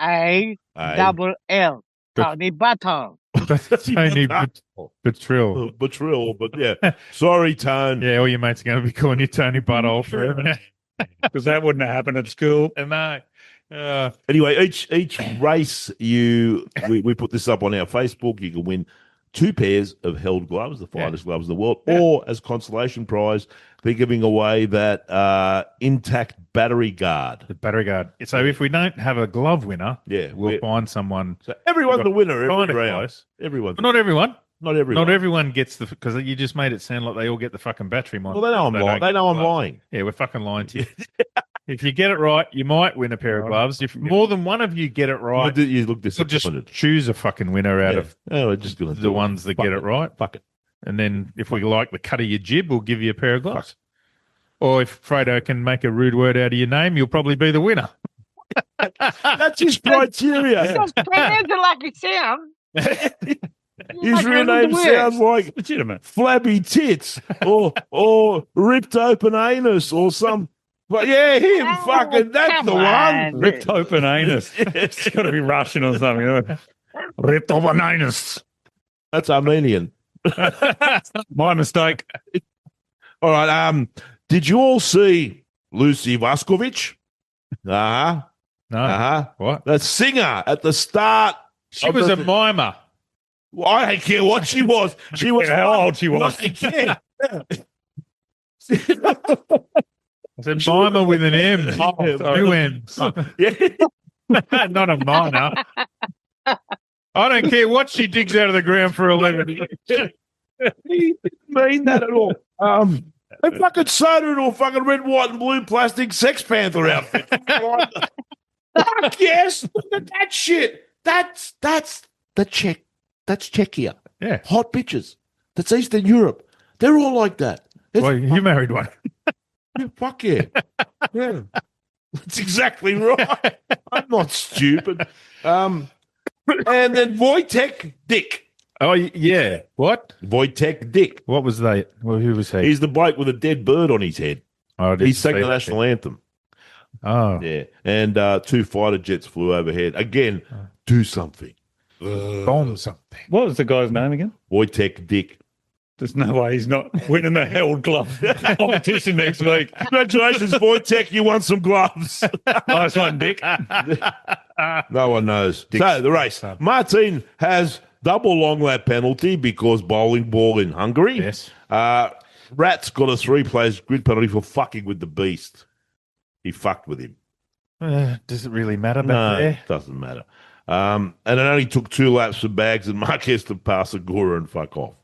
A-double-L. Tony Butthole. Tony Batril. Batril, but yeah. Sorry, Tone. Yeah, all your mates are going to be calling you Tony Butthole forever. Because that wouldn't have happened at school. No. Anyway, each race we put this up on our Facebook. You can win 2 pairs of held gloves, the finest gloves in the world, or as consolation prize, they're giving away that intact battery guard. The battery guard. So if we don't have a glove winner, we'll find someone. So everyone's the winner every round. Everyone. But not everyone. Not everyone. Not everyone gets because you just made it sound like they all get the fucking battery mod. Well, they know I'm lying. They know I'm lying. Yeah, we're fucking lying to you. If you get it right, you might win a pair of gloves. If more than one of you get it right, you look we'll disappointed. just choose a fucking winner out of we're just gonna the ones that get it right. Fuck it. And then if we like the cut of your jib, we'll give you a pair of gloves. Or if Freido can make a rude word out of your name, you'll probably be the winner. That's his criteria. Just pronounce it like it sounds. His real name sounds like legitimate flabby tits or ripped open anus or some. But yeah, him fucking. That's the one. Ripped open anus. It's got to be Russian or something. Ripped open anus. That's Armenian. My mistake. All right. Did you all see Lucy Vaskovich? No. What? The singer at the start. She was a mimer. Well, I don't care what she was. She was how old she was. I said mimer with an M. Two M's. Yeah. Not a minor. I don't care what she digs out of the ground for 11 years. He didn't mean that at all. They fucking sewed her into a fucking red, white, and blue plastic Sex Panther outfit. Fuck yes, look at that shit. That's the Czech. That's Czechia. Yeah, hot bitches. That's Eastern Europe. They're all like that. Well, you married one. Yeah, fuck yeah. Yeah. That's exactly right. I'm not stupid. And then Wojtek Dick. Oh, yeah. What? Wojtek Dick. What was that? Well, who was he? He's the bloke with a dead bird on his head. Oh, he sang the national anthem. Oh. Yeah. And 2 fighter jets flew overhead. Again, do something. Bomb something. What was the guy's name again? Wojtek Dick. There's no way he's not winning the held glove competition next week. Congratulations, Wojtek. You won some gloves. Nice one, Dick. No one knows. So, the race. Martin has double long lap penalty because bowling ball in Hungary. Yes. Rat's got a 3-place grid penalty for fucking with the beast. He fucked with him. Does it really matter back No, there? it doesn't matter. And it only took 2 laps for Bags and Marquez to pass Agura and fuck off.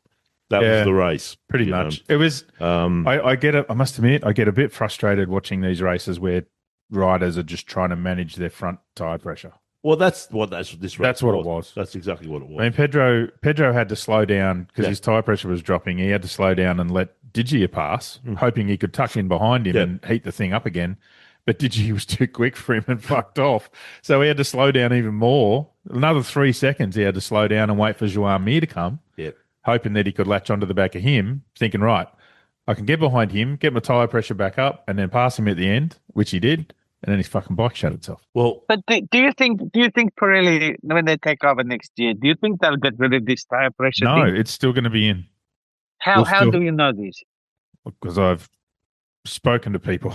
That was the race. Pretty much. It was. I get it. I must admit, I get a bit frustrated watching these races where riders are just trying to manage their front tire pressure. Well, that's what this race That's what it was. That's exactly what it was. I mean, Pedro had to slow down because his tire pressure was dropping. He had to slow down and let Digia pass, hoping he could tuck in behind him and heat the thing up again. But Digi was too quick for him and fucked off. So he had to slow down even more. Another 3 seconds he had to slow down and wait for Joan Mir to come. Yep. Hoping that he could latch onto the back of him, thinking, right, I can get behind him, get my tyre pressure back up, and then pass him at the end, which he did, and then his fucking bike shut itself. Well, but do you think Pirelli, when they take over next year, do you think they'll get rid of this tyre pressure No, thing? it's still going to be in. How do you know this? Because I've spoken to people.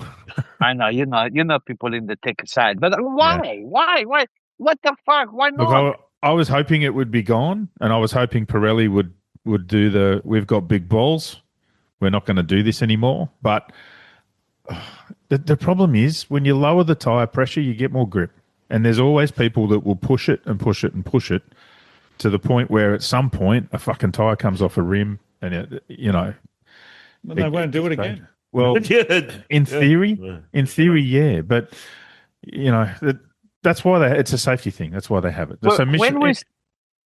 I know you know people in the tech side, but why? Yeah. Why? What the fuck? Why not? Look, I was hoping it would be gone, and I was hoping Pirelli would do we've got big balls, we're not going to do this anymore. But the problem is when you lower the tyre pressure, you get more grip. And there's always people that will push it and push it and push it to the point where at some point a fucking tyre comes off a rim and, But they won't do it again. Well, in theory, yeah. But, that's why it's a safety thing. That's why they have it. Well, so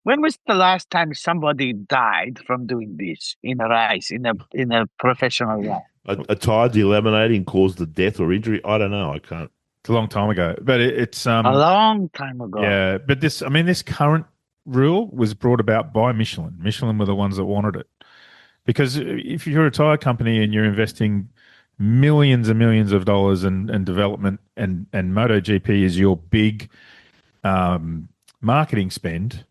when was the last time somebody died from doing this in a race, in a professional race? A tire delaminating caused the death or injury? I don't know. I can't. It's a long time ago, but it's a long time ago. Yeah, but this current rule was brought about by Michelin. Michelin were the ones that wanted it, because if you're a tire company and you're investing millions and millions of dollars in development, and MotoGP is your big marketing spend.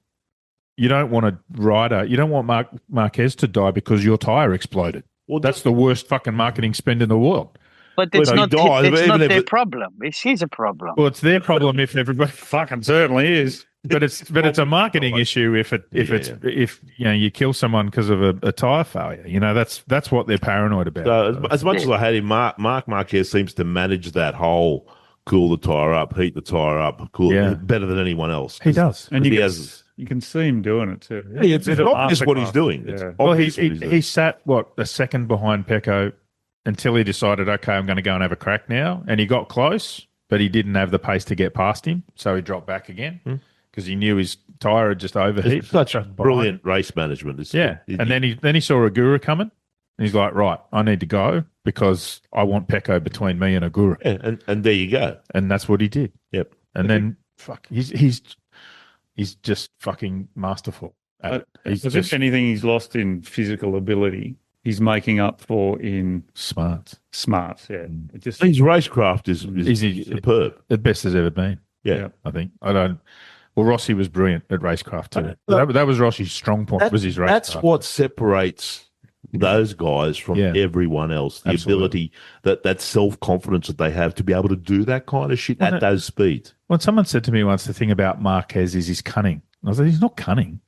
You don't want a rider. You don't want Marquez to die because your tire exploded. Well, that's the worst fucking marketing spend in the world. But it's not their problem. It's his problem. Well, it's their problem if everybody fucking certainly is. But it's a marketing issue if you kill someone because of a tire failure. That's what they're paranoid about. So as much as I hate him, Marc Marquez seems to manage that whole cool the tire up, heat the tire up, better than anyone else. He does, and you can see him doing it too. Yeah, it's obvious what he's doing. Yeah. Well, he sat a second behind Pecco until he decided, okay, I'm going to go and have a crack now, and he got close, but he didn't have the pace to get past him, so he dropped back again because he knew his tyre had just overheated. It's such a brilliant race management. And then he saw Agura coming, and he's like, right, I need to go because I want Pecco between me and Agura. Yeah, and there you go. And that's what he did. Yep. And then he's just fucking masterful at it. If anything, he's lost in physical ability. He's making up for in smarts. Yeah. His racecraft is superb. The best has ever been. Yeah. I think. Well, Rossi was brilliant at racecraft too. That was Rossi's strong point, was his racecraft. That's what separates those guys from everyone else. The ability, that self-confidence that they have to be able to do that kind of shit at those speeds. When someone said to me once, the thing about Marquez is he's cunning. I was like, he's not cunning.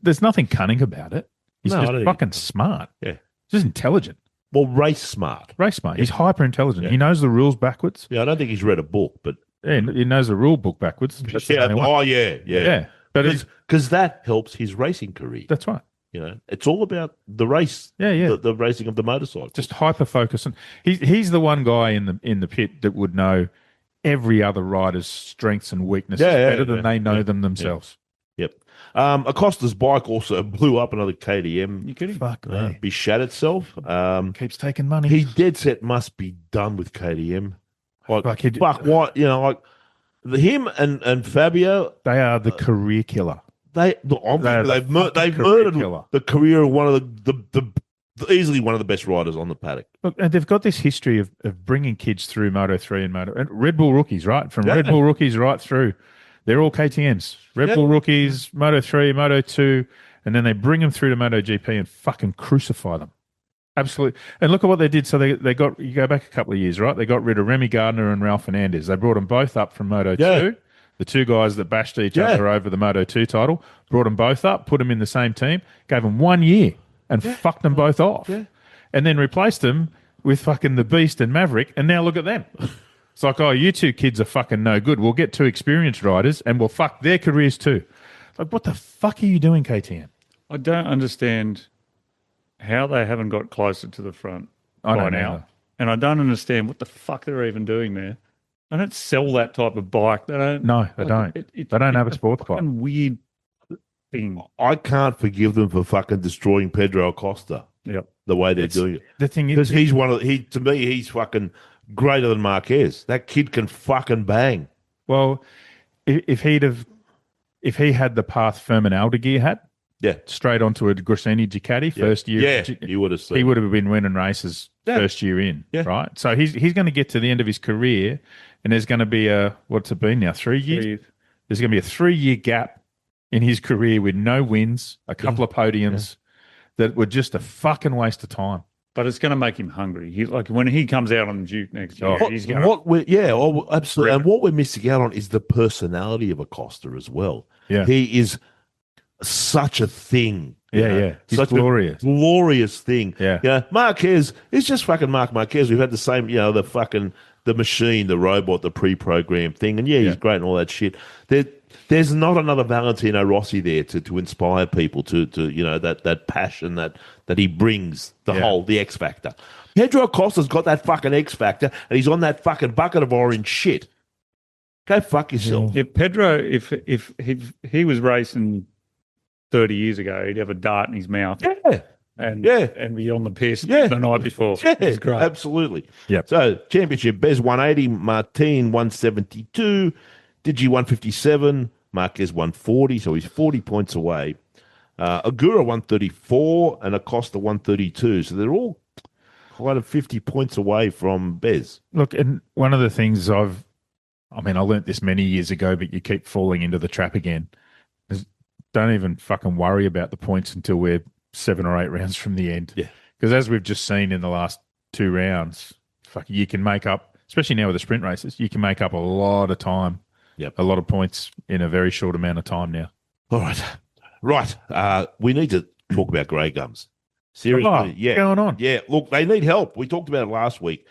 There's nothing cunning about it. He's just fucking smart. Yeah. Just intelligent. Well, race smart. Yeah. He's hyper intelligent. Yeah. He knows the rules backwards. Yeah, I don't think he's read a book, but he knows the rule book backwards. Yeah. Oh, yeah. Because that helps his racing career. That's right. It's all about the race. Yeah. The racing of the motorcycle. Just hyper focus, and he's the one guy in the pit that would know every other rider's strengths and weaknesses better than they know them themselves. Yep. Acosta's bike also blew up. Another KTM. You kidding? Fuck me. Be shat itself. Keeps taking money. He dead set must be done with KTM. Like, what? Him and Fabio. They are the career killer. They've murdered the career of one of the easily one of the best riders on the paddock. Look, and they've got this history of bringing kids through Moto3 and Red Bull rookies, right? From Red Bull rookies right through. They're all KTMs. Red Bull rookies, Moto3, Moto2, and then they bring them through to MotoGP and fucking crucify them. Absolutely. And look at what they did. So they got, you go back a couple of years, right? They got rid of Remy Gardner and Ralph Fernandez. They brought them both up from Moto2. Yeah. The two guys that bashed each other over the Moto2 title, brought them both up, put them in the same team, gave them 1 year and fucked them both off. Yeah. And then replaced them with fucking the Beast and Maverick, and now look at them. It's like, oh, you two kids are fucking no good. We'll get two experienced riders and we'll fuck their careers too. Like, what the fuck are you doing, KTM? I don't understand how they haven't got closer to the front by now. And I don't understand what the fuck they're even doing there. They don't sell that type of bike. They don't. No, they don't. They don't have a sports bike. Weird thing. I can't forgive them for fucking destroying Pedro Acosta. Yep. The way they're doing it. The thing is, because to me, he's fucking greater than Marquez. That kid can fucking bang. Well, if he had the path Firmin Aldeguer had, straight onto a Gresini Ducati first year, he would have seen. He would have been winning races first year in, right? So he's going to get to the end of his career, and there's going to be what's it been now? 3 years. There's going to be a 3-year gap in his career with no wins, a couple of podiums that were just a fucking waste of time. But it's going to make him hungry. Like when he comes out on Duke next year, he's going absolutely. And what we're missing out on is the personality of Acosta as well. Yeah, he is such a thing. He's such glorious, glorious thing. Yeah, Marquez is just fucking Mark Marquez. We've had the same, the machine, the robot, the pre-programmed thing, and he's great and all that shit. There's not another Valentino Rossi there to inspire people to that passion that he brings, the X factor. Pedro Acosta's got that fucking X factor, and he's on that fucking bucket of orange shit. Go fuck yourself. If Pedro, if he was racing 30 years ago, he'd have a dart in his mouth. And be on the piss the night before. Yeah, great. Absolutely. Yep. So, championship, Bez 180, Martin 172, Digi 157, Marquez 140, so he's 40 points away. Agura 134 and Acosta 132. So they're all quite a 50 points away from Bez. Look, and one of the things I learnt this many years ago, but you keep falling into the trap again. Don't even fucking worry about the points until we're 7 or 8 rounds from the end. Yeah. Because as we've just seen in the last 2 rounds, you can make up, especially now with the sprint races, you can make up a lot of time. Yep. A lot of points in a very short amount of time now. All right. Right. We need to talk about grey gums. Seriously. What's going on? Yeah. Look, they need help. We talked about it last week.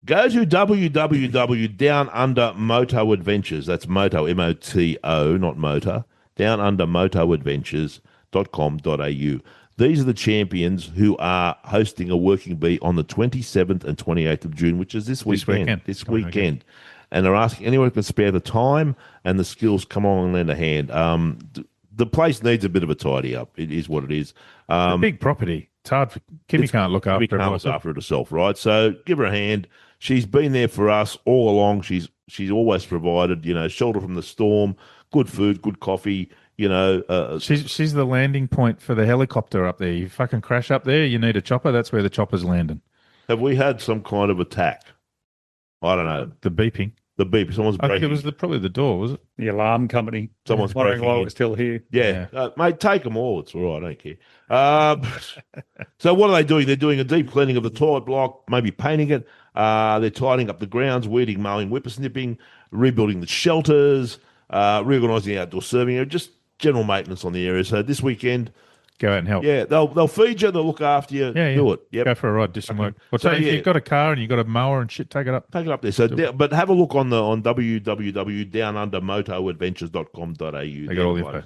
Go to www. Under Moto Adventures. That's Moto, M-O-T-O, not Motor. Down Under motoadventures.com.au. These are the champions who are hosting a working bee on the 27th and 28th of June, which is this weekend. This weekend. And they're asking anyone who can spare the time and the skills, come on and lend a hand. The place needs a bit of a tidy up. It is what it is. It's a big property. It's hard for Kimmy can't look after it. Kimmy can't look after it herself, right? So give her a hand. She's been there for us all along. She's always provided, shelter from the storm, good food, good coffee. She's the landing point for the helicopter up there. You fucking crash up there, you need a chopper. That's where the chopper's landing. Have we had some kind of attack? I don't know. The beeping. The beep. Someone's breaking. I think it was probably the door, was it? The alarm company. Someone's wondering breaking why in. we're still here. Yeah. Mate, take them all. It's all right. I don't care. So what are they doing? They're doing a deep cleaning of the toilet block, maybe painting it. They're tidying up the grounds, weeding, mowing, whippersnipping, rebuilding the shelters, reorganising the outdoor serving area, just general maintenance on the area. So this weekend, Go out and help. Yeah, they'll feed you, they'll look after you. Yeah, do it. Yep. Go for a ride, do some work. Well, so if you've got a car and you've got a mower and shit, take it up. Take it up there. So, but have a look on www.downundermotoadventures.com.au. They got all the info.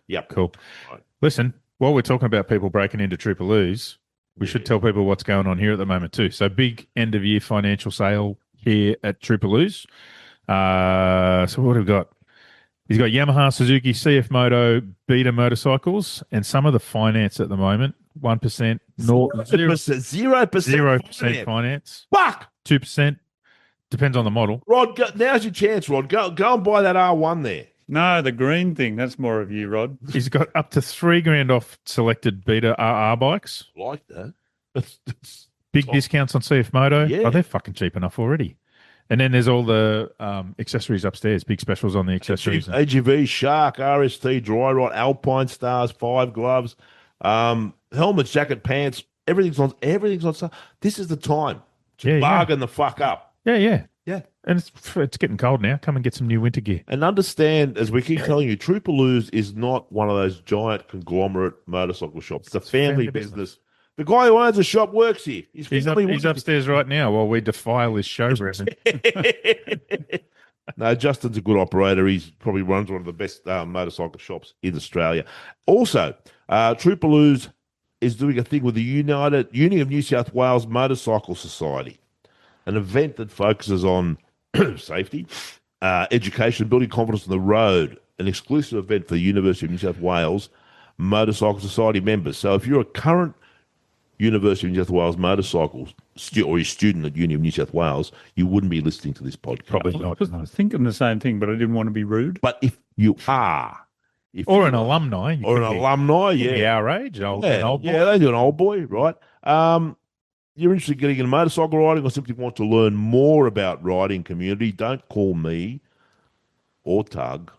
Yep. Cool. Right. Listen, while we're talking about people breaking into Triple-O's, we should tell people what's going on here at the moment too. So big end of year financial sale here at Triple-O's. So what have we got? He's got Yamaha, Suzuki, CF Moto, Beta motorcycles, and some of the finance at the moment, 1%, 0% finance. Fuck! 2%. Depends on the model. Rod, now's your chance, Rod. Go and buy that R1 there. No, the green thing. That's more of you, Rod. He's got up to $3,000 off selected Beta RR bikes. Like that. Big discounts on CF Moto. Yeah. Oh, they're fucking cheap enough already. And then there's all the accessories upstairs, big specials on the accessories. AGV, Shark, RST, Dry Rot, Alpine Stars, 5 gloves, helmets, jacket, pants, everything's on sale. This is the time to bargain the fuck up. Yeah. Yeah. And it's getting cold now. Come and get some new winter gear. And understand, as we keep telling you, Triple-O's is not one of those giant conglomerate motorcycle shops. It's a family business. The guy who owns the shop works here. He's upstairs right now while we defile his show. No, Justin's a good operator. He probably runs one of the best motorcycle shops in Australia. Also, Triple-O's is doing a thing with the Union of New South Wales Motorcycle Society, an event that focuses on safety, education, building confidence on the road, an exclusive event for the University of New South Wales Motorcycle Society members. So if you're a current University of New South Wales motorcycles or you're a student at Uni of New South Wales, you wouldn't be listening to this podcast. Probably not. I was thinking the same thing, but I didn't want to be rude. But if you are, or an alumni, yeah, our age, old boy. Yeah, they do an old boy, right? You're interested in getting into motorcycle riding or simply want to learn more about riding community, don't call me or Tug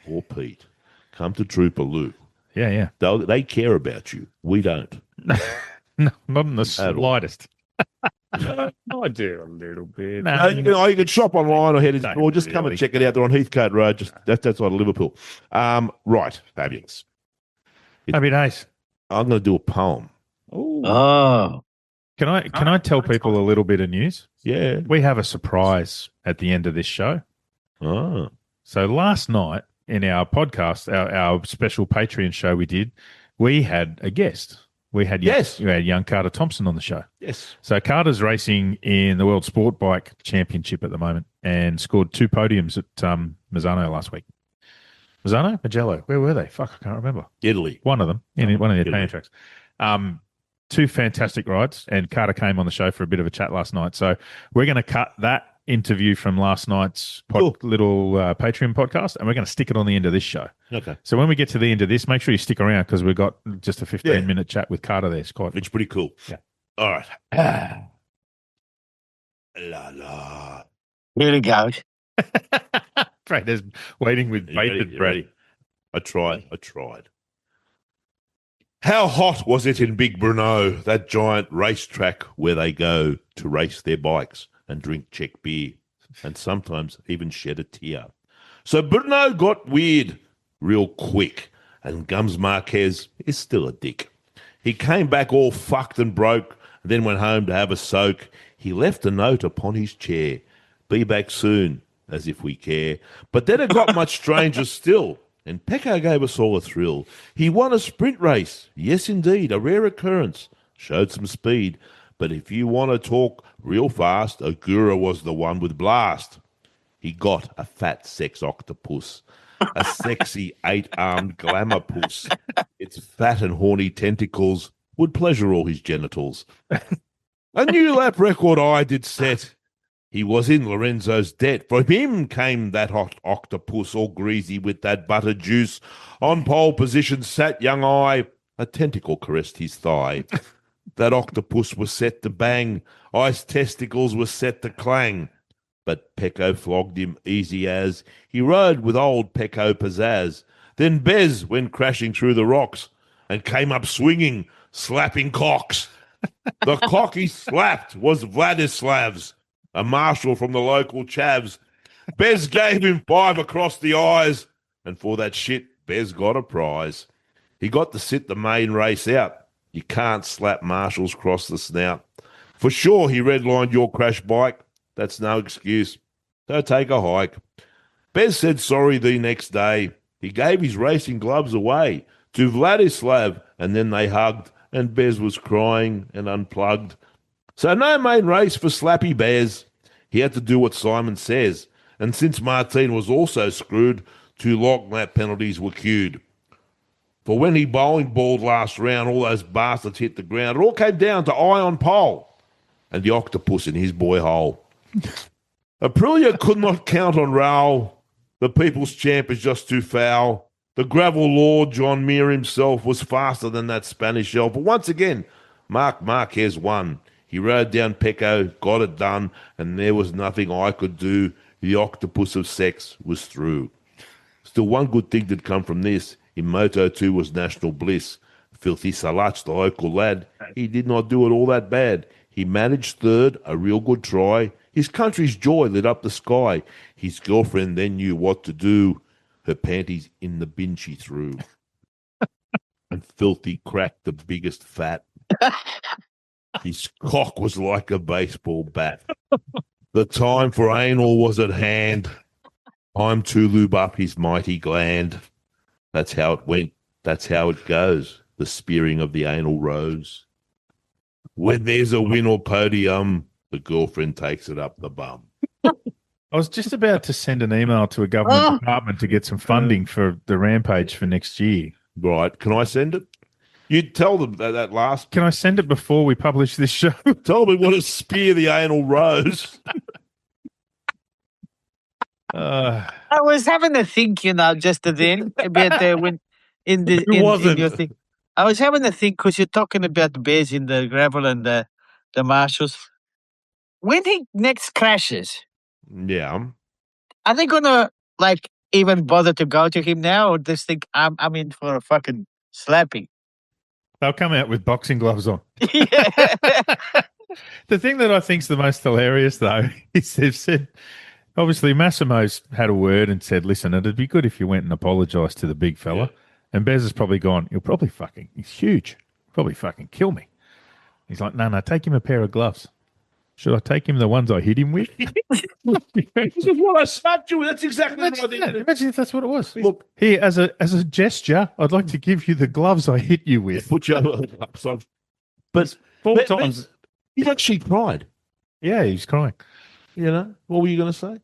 or Pete. Come to Trooper-Loo. Yeah. They care about you. We don't. No, not in the slightest. I do a little bit. No, you can shop online or head in or just come and check it out. They're on Heathcote Road, just that's outside of Liverpool. Right, fabulous. Happy days. I'm going to do a poem. Oh. Can I tell people a little bit of news? Yeah. We have a surprise at the end of this show. Oh. So last night in our podcast, our special Patreon show we had a guest. We had young Carter Thompson on the show. Yes. So Carter's racing in the World Sport Bike Championship at the moment and scored 2 podiums at Mazzano last week. Mazzano? Magello? Where were they? Fuck, I can't remember. Italy. One of them, in one of the Italian tracks. 2 fantastic rides, and Carter came on the show for a bit of a chat last night. So we're going to cut that interview from last night's little Patreon podcast, and we're going to stick it on the end of this show. Okay. So when we get to the end of this, make sure you stick around because we've got just a 15-minute chat with Carter there. It's pretty cool. Yeah. All right. La la. Here it goes. Freido's waiting with bated breath. I tried. How hot was it in Big Brno, that giant racetrack where they go to race their bikes and drink Czech beer and sometimes even shed a tear. So Brno got weird real quick, and Gums Marquez is still a dick. He came back all fucked and broke and then went home to have a soak. He left a note upon his chair, be back soon, as if we care. But then it got much stranger still, and Pecco gave us all a thrill. He won a sprint race, yes indeed, a rare occurrence, showed some speed. But if you want to talk real fast, Ogura was the one with blast. He got a fat sex octopus, a sexy 8-armed glamour puss. Its fat and horny tentacles would pleasure all his genitals. A new lap record I did set. He was in Lorenzo's debt. For him came that hot octopus, all greasy with that butter juice. On pole position sat young I. A tentacle caressed his thigh. That octopus was set to bang. Ice testicles were set to clang. But Pecco flogged him easy as he rode with old Pecco pizzazz. Then Bez went crashing through the rocks and came up swinging, slapping cocks. The cock he slapped was Vladislav's, a marshal from the local chavs. Bez gave him 5 across the eyes, and for that shit, Bez got a prize. He got to sit the main race out. You can't slap marshals across the snout. For sure, he redlined your crash bike. That's no excuse. So take a hike. Bez said sorry the next day. He gave his racing gloves away to Vladislav, and then they hugged, and Bez was crying and unplugged. So no main race for Slappy Bez. He had to do what Simon says. And since Martin was also screwed, 2 long lap penalties were queued. For when he bowling balled last round, all those bastards hit the ground. It all came down to eye on pole and the octopus in his boy hole. Aprilia could not count on Raul. The People's Champ is just too foul. The gravel lord, John Mir himself, was faster than that Spanish elf. But once again, Marc Marquez won. He rode down Pecco, got it done, and there was nothing I could do. The octopus of sex was through. Still, one good thing did come from this. In Moto2 was national bliss. Filthy Salach, the local lad, he did not do it all that bad. He managed third, a real good try. His country's joy lit up the sky. His girlfriend then knew what to do. Her panties in the bin she threw. And Filthy cracked the biggest fat. His cock was like a baseball bat. The time for anal was at hand. Time to lube up his mighty gland. That's how it went. That's how it goes. The spearing of the anal rose. When there's a win or podium, the girlfriend takes it up the bum. I was just about to send an email to a government department to get some funding for the Rampage for next year. Right. Can I send it? You tell them that last. Can I send it before we publish this show? Tell me what a spear the anal rose. I was having a think, just then about when in your thing. I was having a think because you're talking about the bears in the gravel and the marshals. When he next crashes, yeah, are they gonna even bother to go to him now, or just think I'm in for a fucking slapping? They'll come out with boxing gloves on. The thing that I think's the most hilarious, though, is they've said, obviously Massimo's had a word and said, listen, it'd be good if you went and apologised to the big fella. Yeah. And Bez has probably gone, he's huge. Probably fucking kill me. He's like, no, take him a pair of gloves. Should I take him the ones I hit him with? This is what I slapped you with. That's exactly what I did. Imagine if that's what it was. Look, here, as a gesture, I'd like to give you the gloves I hit you with. Put your gloves on. But 4 times. He actually cried. Yeah, he's crying. What were you going to say?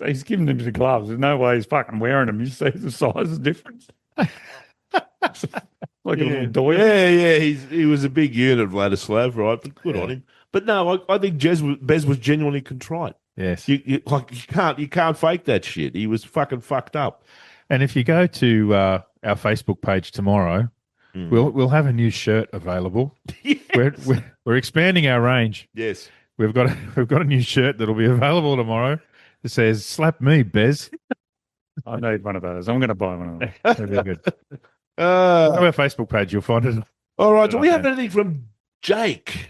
He's giving him the gloves. There's no way he's fucking wearing them. You see the size difference. Like a little doily. Yeah. He was a big unit, Vladislav, right? But good on him. But no, I think Bez was genuinely contrite. Yes, you can't fake that shit. He was fucking fucked up. And if you go to our Facebook page tomorrow, we'll have a new shirt available. Yes. We're expanding our range. Yes, we've got a new shirt that'll be available tomorrow. It says "Slap me, Bez." I need one of those. I'm going to buy one of those. That'd be good. Go to our Facebook page. You'll find it. All right. Do we have anything from Jake?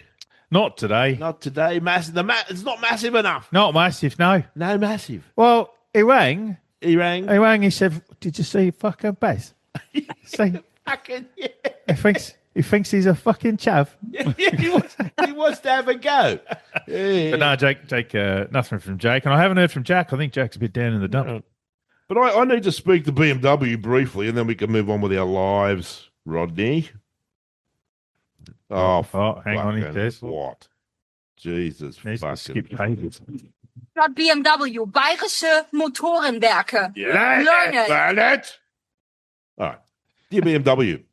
Not today. Not today. Massive. It's not massive enough. Not massive. No. No massive. Well, he rang. He rang. He said, "Did you see fucking Bez?" See, fucking yeah. He thinks he's a fucking chav. He wants to have a go. Yeah. But no, Jake. Nothing from Jake, and I haven't heard from Jack. I think Jack's a bit down in the dump. No. But I need to speak to BMW briefly, and then we can move on with our lives, Rodney. Oh, hang on, he says. What? Jesus fucking. Skip pages. Not BMW, Bayerische Motorenwerke. Learn it. All right. Dear BMW,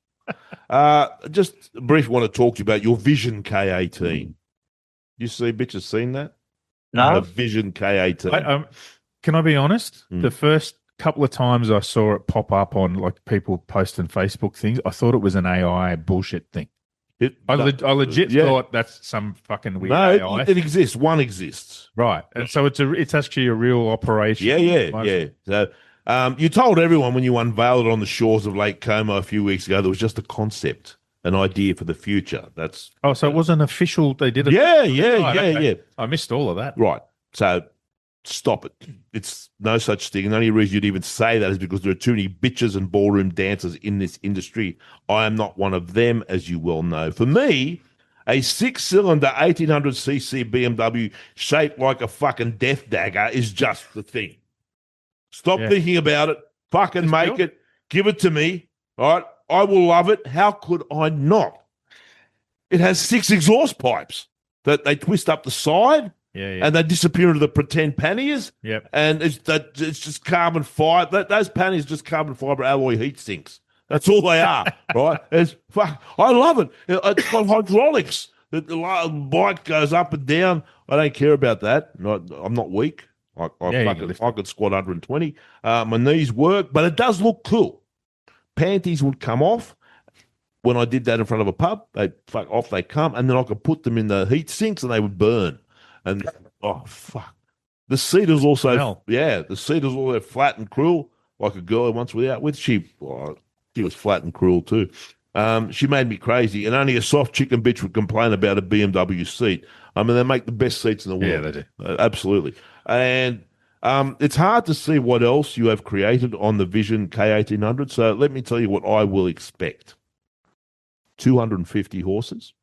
just briefly want to talk to you about your Vision K18. You see, bitches seen that? No. The Vision K18. Can I be honest? The first couple of times I saw it pop up on people posting Facebook things, I thought it was an AI bullshit thing. I legit thought that's some fucking weird AI. It exists. One exists. Right. And so it's actually a real operation. Yeah. So you told everyone when you unveiled it on the shores of Lake Como a few weeks ago there was just a concept, an idea for the future. So it wasn't official. They did it. Yeah. I missed all of that. Right. So stop it. It's no such thing. And the only reason you'd even say that is because there are too many bitches and ballroom dancers in this industry. I am not one of them, as you well know. For me, a 6-cylinder 1800cc BMW shaped like a fucking death dagger is just the thing. Stop thinking about it. Fucking make it. Give it to me. All right? I will love it. How could I not? It has 6 exhaust pipes that they twist up the side. And they disappear into the pretend panniers. And it's just carbon fiber. Those panniers just carbon fiber alloy heat sinks. That's all they are, right? I love it. It's got hydraulics. The bike goes up and down. I don't care about that. I'm not weak. I could squat 120. My knees work, but it does look cool. Panties would come off. When I did that in front of a pub, off they come, and then I could put them in the heat sinks and they would burn. And oh fuck, the seat is also the seat is also flat and cruel, like a girl I once was out with. She was flat and cruel too. She made me crazy, and only a soft chicken bitch would complain about a BMW seat. I mean, they make the best seats in the world. Yeah, they do. Absolutely. And it's hard to see what else you have created on the Vision K1800. So let me tell you what I will expect: 250 horses.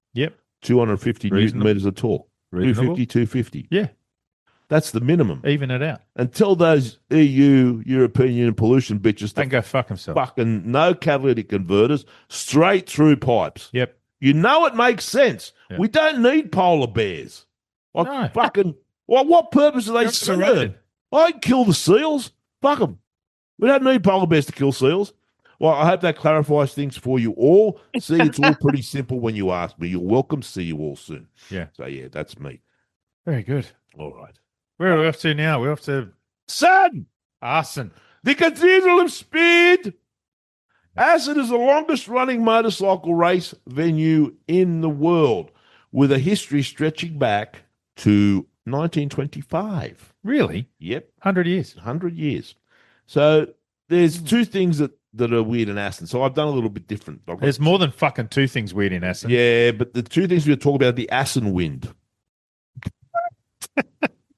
250 Newton meters of torque. 250. Yeah. That's the minimum. Even it out. Until those EU, European Union pollution bitches don't go fuck themselves. Fucking no catalytic converters, straight through pipes. You know it makes sense. We don't need polar bears. Fucking what purpose are they serve? I'd kill the seals. Fuck them. We don't need polar bears to kill seals. Well, I hope that clarifies things for you all. See, it's all pretty simple when you ask me. You're welcome. See you all soon. So, that's me. Very good. All right. Where are we off to now? We're off to Assen. The Cathedral of Speed. Assen is the longest-running motorcycle race venue in the world, with a history stretching back to 1925. Really? Yep. 100 years. 100 years. So there's two things that are weird in Assen. So I've done a little bit different. There's more than fucking two things weird in Assen. Yeah, but the two things we're talking about are the Assen wind.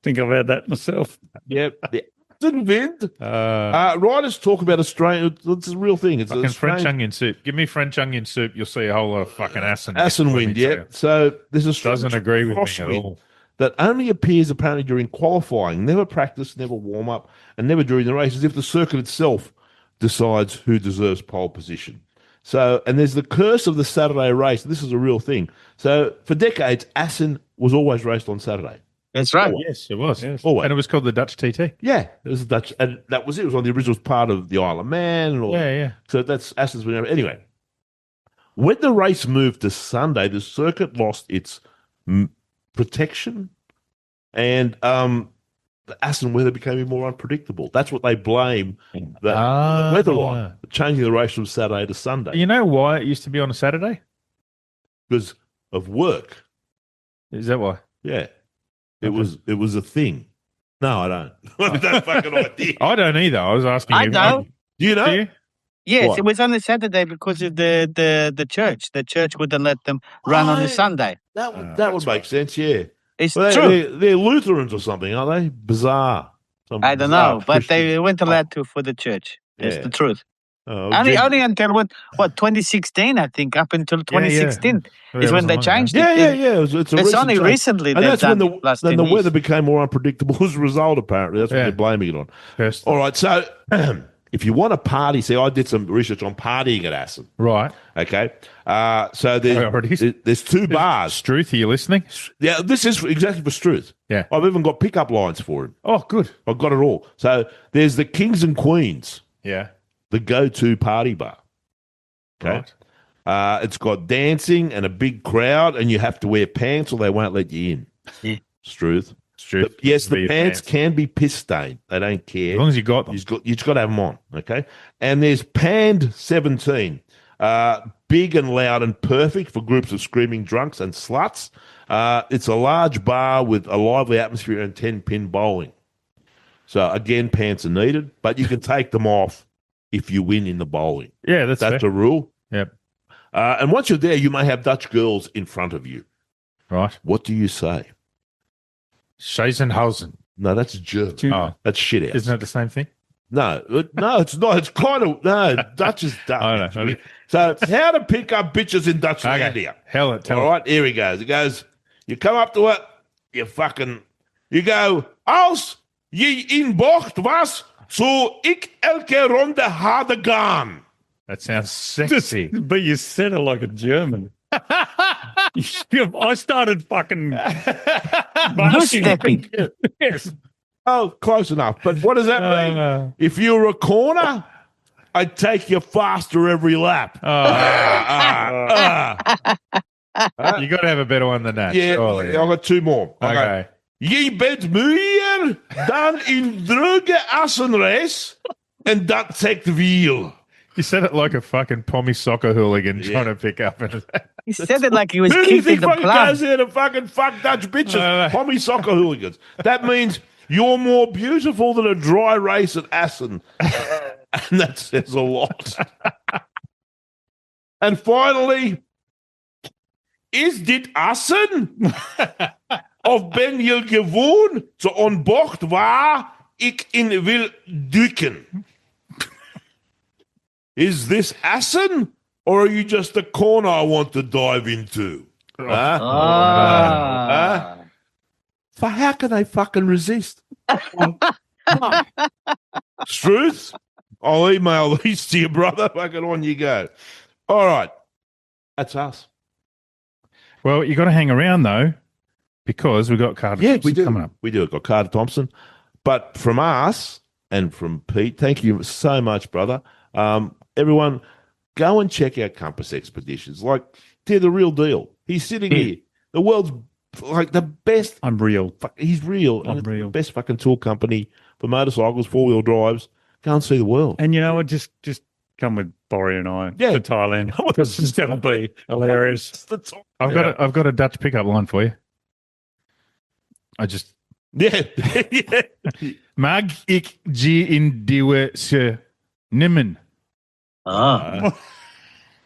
Think I've had that myself. Yep, the Assen wind. Writers talk about Australian. It's a real thing. It's fucking French onion soup. Give me French onion soup. You'll see a whole lot of fucking Assen. Assen wind, yeah. So this is doesn't agree with me at all. That only appears apparently during qualifying, never practice, never warm up, and never during the race, as if the circuit itself decides who deserves pole position. So, and there's the curse of the Saturday race. This is a real thing. So, for decades, Assen was always raced on Saturday. That's right. Always. Yes, it was. Yes. Always. And it was called the Dutch TT. Yeah, it was Dutch, and that was it. It was on the original part of the Isle of Man. And all yeah. So that's Assen's. Anyway, when the race moved to Sunday, the circuit lost its protection, and the Assen weather became even more unpredictable. That's what they blame the weather on, changing the race from Saturday to Sunday. You know why it used to be on a Saturday? Because of work. Is that why? Yeah. It was a thing. No, I don't. I have no fucking idea. I don't either. I was asking you. I know. Do you know? Do you? Yes, What? it was on a Saturday because of the church. The church wouldn't let them run on a Sunday. That would make sense, yeah. It's Well, true. They're Lutherans or something, are they? Bizarre. Some I don't bizarre know, but Christian- they weren't allowed to for the church. That's Yeah. the truth. Oh, Only until what 2016, I think. Up until 2016 Yeah, is it when they wasn't long changed Yeah, it. yeah. It's a It's recent only change. recently And they've that's when done it last then 10 the years. weather became more unpredictable as a result, apparently. That's what they're blaming it on. First. All right, so if you want to party, see, I did some research on partying at Assen. Right. Okay. So there's two bars. Struth, are you listening? Yeah, this is exactly for Struth. Yeah. I've even got pickup lines for him. Oh, good. I've got it all. So there's the Kings and Queens, Yeah. the go-to party bar. Okay. Right. It's got dancing and a big crowd, and you have to wear pants or they won't let you in. Struth. Struth. Yes, Wear the your pants can be piss stained. They don't care. As long as you got them. You just got to have them on, okay? And there's Panned 17, big and loud and perfect for groups of screaming drunks and sluts. It's a large bar with a lively atmosphere and 10-pin bowling. So, again, pants are needed, but you can take them off if you win in the bowling. Yeah, that's That's fair. a rule. Yep. And once you're there, you may have Dutch girls in front of you. Right. What do you say? Scheisenhausen. No, that's German. Oh. That's shit out. Isn't that the same thing? No, it's not. It's kind of Dutch is Dutch. I know. So how to pick up bitches in Dutchlandia? Hell it. All right, here he goes. He goes, you come up to it, you go, als je in bocht was, zo ik elke ronde harder gaan. That sounds sexy. But you said it like a German. I started fucking stepping. Yes. Oh, close enough. But what does that mean? If you were a corner, I'd take you faster every lap. You got to have a better one than that. Yeah, surely. I've got two more. Okay. Je bent meer dan in drukke assenrace en dat trekt wiel. You said it like a fucking pommy soccer hooligan trying to pick up. He said it like he was Who do you kicking think the fucking plum. goes there to fucking fuck Dutch bitches? Pommy soccer hooligans. That means you're more beautiful than a dry race at Assen. And that says a lot. And finally, is dit Assen? Of ben je gewoon zo on bocht waar ik in wil duiken? Is this Assen? Or are you just a corner I want to dive into? For how can they fucking resist? Struth, I'll email these to your brother. Fucking on you go. All right. That's us. Well, you got to hang around, though, because we've got Carter Thompson coming up. We do. We've got Carter Thompson. But from us and from Pete, thank you so much, brother. Everyone, go and check out Compass Expeditions. Like, they're the real deal. He's sitting here. The world's like the best. Unreal. He's real. Unreal. The best fucking tour company for motorcycles, four-wheel drives. Go and see the world. And you know what? Just come with Bori and I to Thailand because it's going to be hilarious. I've got a Dutch pickup line for you. Yeah. Mag ik je in nieuwe se nimmen.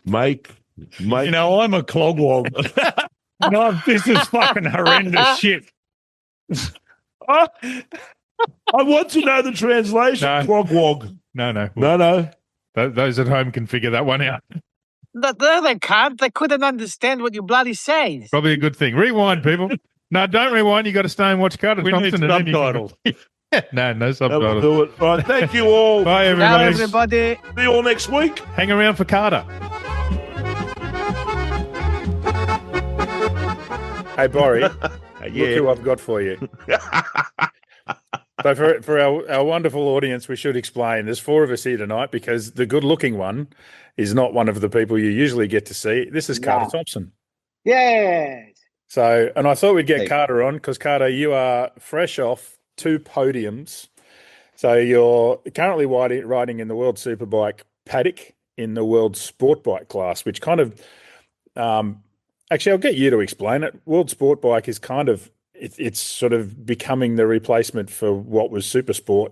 Make. You know, I'm a clogwog. No, this is fucking horrendous shit. I want to know the translation. No. Clogwog. No. Those at home can figure that one out. No, they can't. They couldn't understand what you bloody say. Probably a good thing. Rewind, people. No, don't rewind. You got to stay and watch Carter Thompson. We need subtitles. No subtitles. Do it. All right, thank you all. Bye, Ciao, everybody. everybody. See you all next week. Hang around for Carter. Hey, Bori, look who I've got for you. So for our wonderful audience, we should explain there's four of us here tonight because the good-looking one is not one of the people you usually get to see. This is Carter Thompson. Yes. So, and I thought we'd get Carter on because, Carter, you are fresh off 2 podiums. So you're currently riding in the World Superbike paddock in the World Sport Bike class, which kind of actually, I'll get you to explain it. World Sport Bike is kind of it's sort of becoming the replacement for what was Super Sport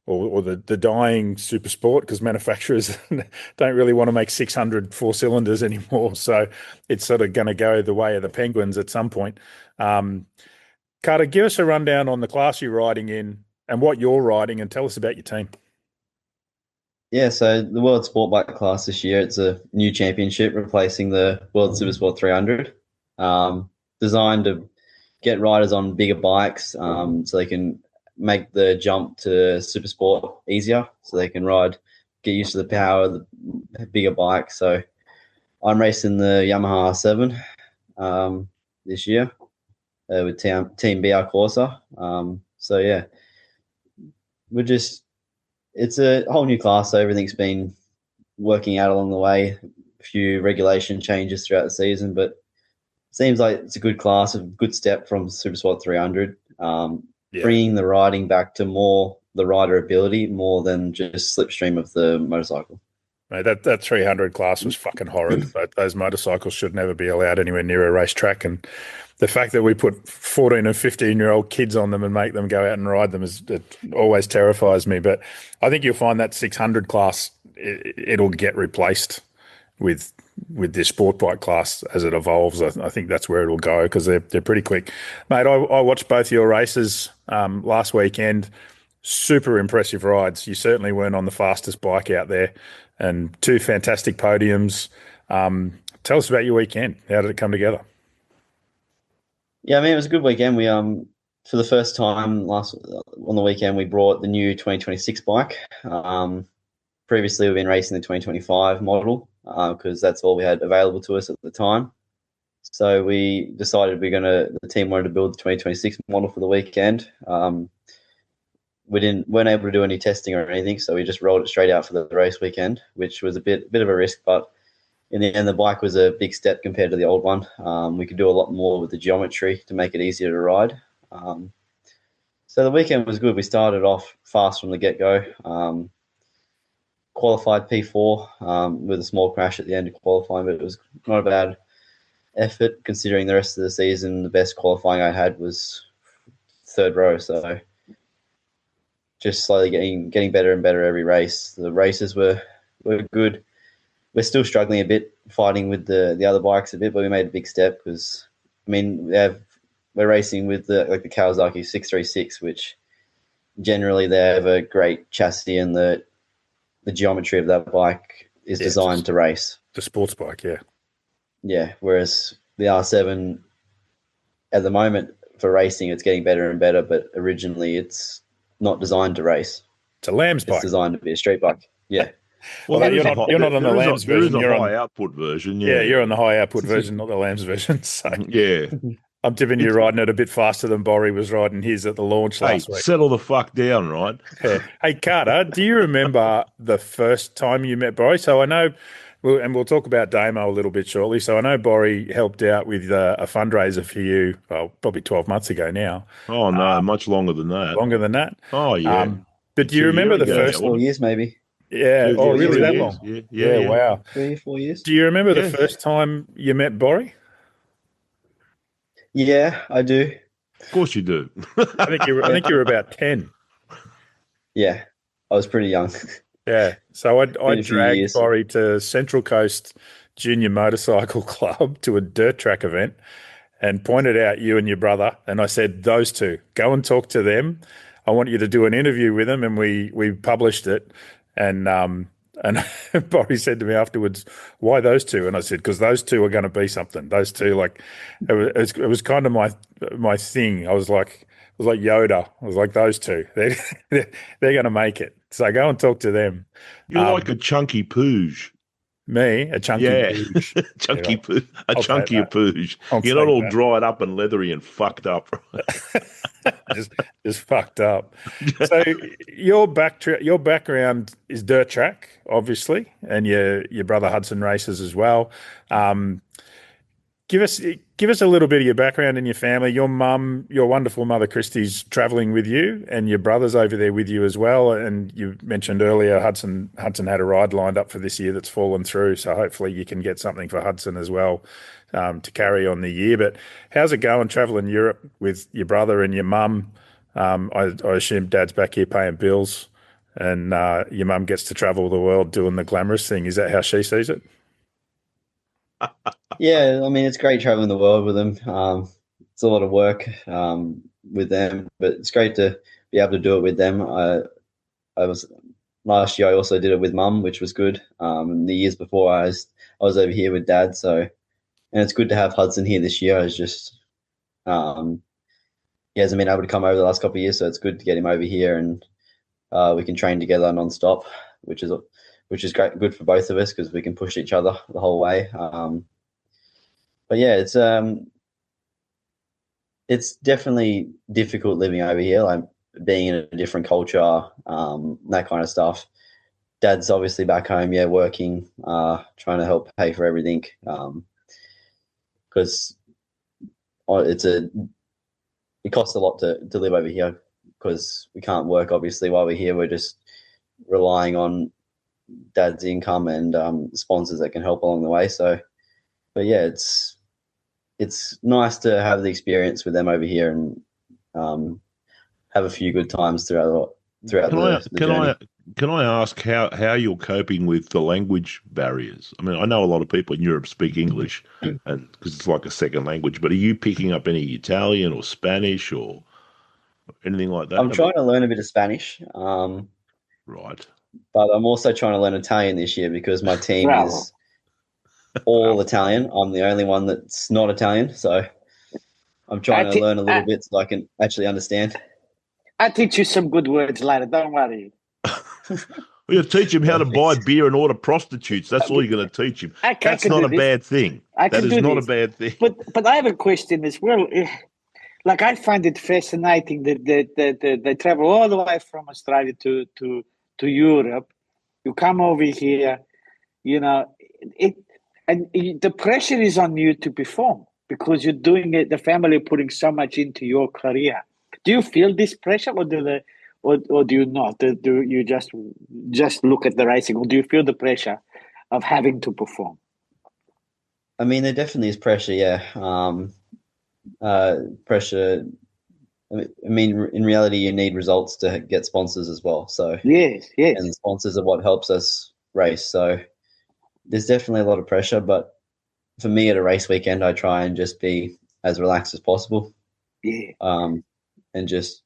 or the dying Super Sport because manufacturers don't really want to make 600 4-cylinders anymore. So it's sort of going to go the way of the Penguins at some point. Carter, give us a rundown on the class you're riding in and what you're riding and tell us about your team. Yeah, so the World Sport Bike class this year, it's a new championship replacing the World Supersport 300, designed to get riders on bigger bikes so they can make the jump to Supersport easier, so they can get used to the power of the bigger bike. So I'm racing the Yamaha R7 this year with Team BR Corsa. So, yeah, it's a whole new class, so everything's been working out along the way. A few regulation changes throughout the season, but it seems like it's a good class, a good step from Supersport 300, bringing the riding back to more the rider ability more than just slipstream of the motorcycle. Mate, that 300 class was fucking horrid. Those motorcycles should never be allowed anywhere near a racetrack, and the fact that we put 14 and 15-year-old kids on them and make them go out and ride them it always terrifies me. But I think you'll find that 600 class, it'll get replaced with with this sport bike class as it evolves. I think that's where it'll go because they're pretty quick. Mate, I watched both your races last weekend. Super impressive rides. You certainly weren't on the fastest bike out there, and 2 fantastic podiums. Tell us about your weekend. How did it come together? Yeah, I mean, it was a good weekend. We for the first time on the weekend, we brought the new 2026 bike. Previously, we've been racing the 2025 model because that's all we had available to us at the time. So we decided the team wanted to build the 2026 model for the weekend. We weren't able to do any testing or anything, so we just rolled it straight out for the race weekend, which was a bit of a risk, but in the end, the bike was a big step compared to the old one. We could do a lot more with the geometry to make it easier to ride. So the weekend was good. We started off fast from the get-go. Qualified P4 with a small crash at the end of qualifying, but it was not a bad effort considering the rest of the season. The best qualifying I had was 3rd row, so just slowly getting better and better every race. The races were good. We're still struggling a bit, fighting with the other bikes a bit, but we made a big step because, I mean, we're racing with the Kawasaki 636, which generally they have a great chassis and the geometry of that bike is designed to race. The sports bike, yeah. Yeah, whereas the R7 at the moment for racing, it's getting better and better, but originally it's not designed to race. It's a Lamb's bike. It's designed to be a street bike. Yeah. Well, you're not on the Lambs version. There is a high output version. Yeah, you're on the high output version, not the Lambs version. So yeah. I'm tipping you riding it a bit faster than Boris was riding his at the launch last week. Settle the fuck down, right? Yeah. Hey, Carter, do you remember the first time you met Boris? So I know, we'll talk about Damo a little bit shortly. So I know Boris helped out with a fundraiser for you, probably 12 months ago now. Oh, no, much longer than that. Longer than that? Oh, yeah. But do you remember the first 4 years maybe? Yeah. Oh, really? That long? Yeah. Wow. 3 or 4 years. Do you remember the first time you met Boris? Yeah, I do. Of course you do. I think you were about 10. Yeah, I was pretty young. Yeah, so I dragged Boris to Central Coast Junior Motorcycle Club to a dirt track event and pointed out you and your brother, and I said, those two, go and talk to them. I want you to do an interview with them, and we published it. And Boris said to me afterwards, why those two? And I said, because those two are going to be something. Those two, like, it was kind of my thing. I was like Yoda. I was like, those two, they're going to make it. So go and talk to them. You're like a chunky pooge. Me, a chunky pooge. Chunkier pooge. You're not all dried up and leathery and fucked up. just fucked up. So your background is dirt track, obviously, and your brother Hudson races as well. Give us a little bit of your background and your family. Your mum, your wonderful mother Christy's travelling with you, and your brother's over there with you as well. And you mentioned earlier Hudson had a ride lined up for this year that's fallen through. So hopefully you can get something for Hudson as well to carry on the year. But how's it going travelling Europe with your brother and your mum? I assume Dad's back here paying bills, and your mum gets to travel the world doing the glamorous thing. Is that how she sees it? Yeah, I mean, it's great traveling the world with them. It's a lot of work with them, but it's great to be able to do it with them. Last year I also did it with Mum, which was good. The years before I was over here with Dad, and it's good to have Hudson here this year. It's just he hasn't been able to come over the last couple of years, so it's good to get him over here, and we can train together non-stop, which is great, good for both of us because we can push each other the whole way. But yeah, it's definitely difficult living over here, like being in a different culture, that kind of stuff. Dad's obviously back home, working, trying to help pay for everything, because it costs a lot to live over here because we can't work, obviously, while we're here. We're just relying on Dad's income and sponsors that can help along the way. So, but yeah, it's nice to have the experience with them over here and have a few good times throughout the journey. can I ask how you're coping with the language barriers? I mean, I know a lot of people in Europe speak English, and because it's like a second language. But are you picking up any Italian or Spanish or anything like that? I'm trying to learn a bit of Spanish. Right. But I'm also trying to learn Italian this year because my team is all Italian. I'm the only one that's not Italian, so I'm trying to learn a little bit so I can actually understand. I'll teach you some good words later. Don't worry. You'll teach him how to buy beer and order prostitutes. That's all you're going to teach him. That's not a bad thing. That is not a bad thing. But I have a question as well. Like, I find it fascinating that they travel all the way from Australia to Europe. You come over here, the pressure is on you to perform because you're doing it. The family are putting so much into your career. Do you feel this pressure, or do you not? Do you just look at the racing, or do you feel the pressure of having to perform? I mean, there definitely is pressure. Yeah, pressure. I mean, in reality, you need results to get sponsors as well. So yes, and sponsors are what helps us race. So there's definitely a lot of pressure. But for me, at a race weekend, I try and just be as relaxed as possible. Yeah. And just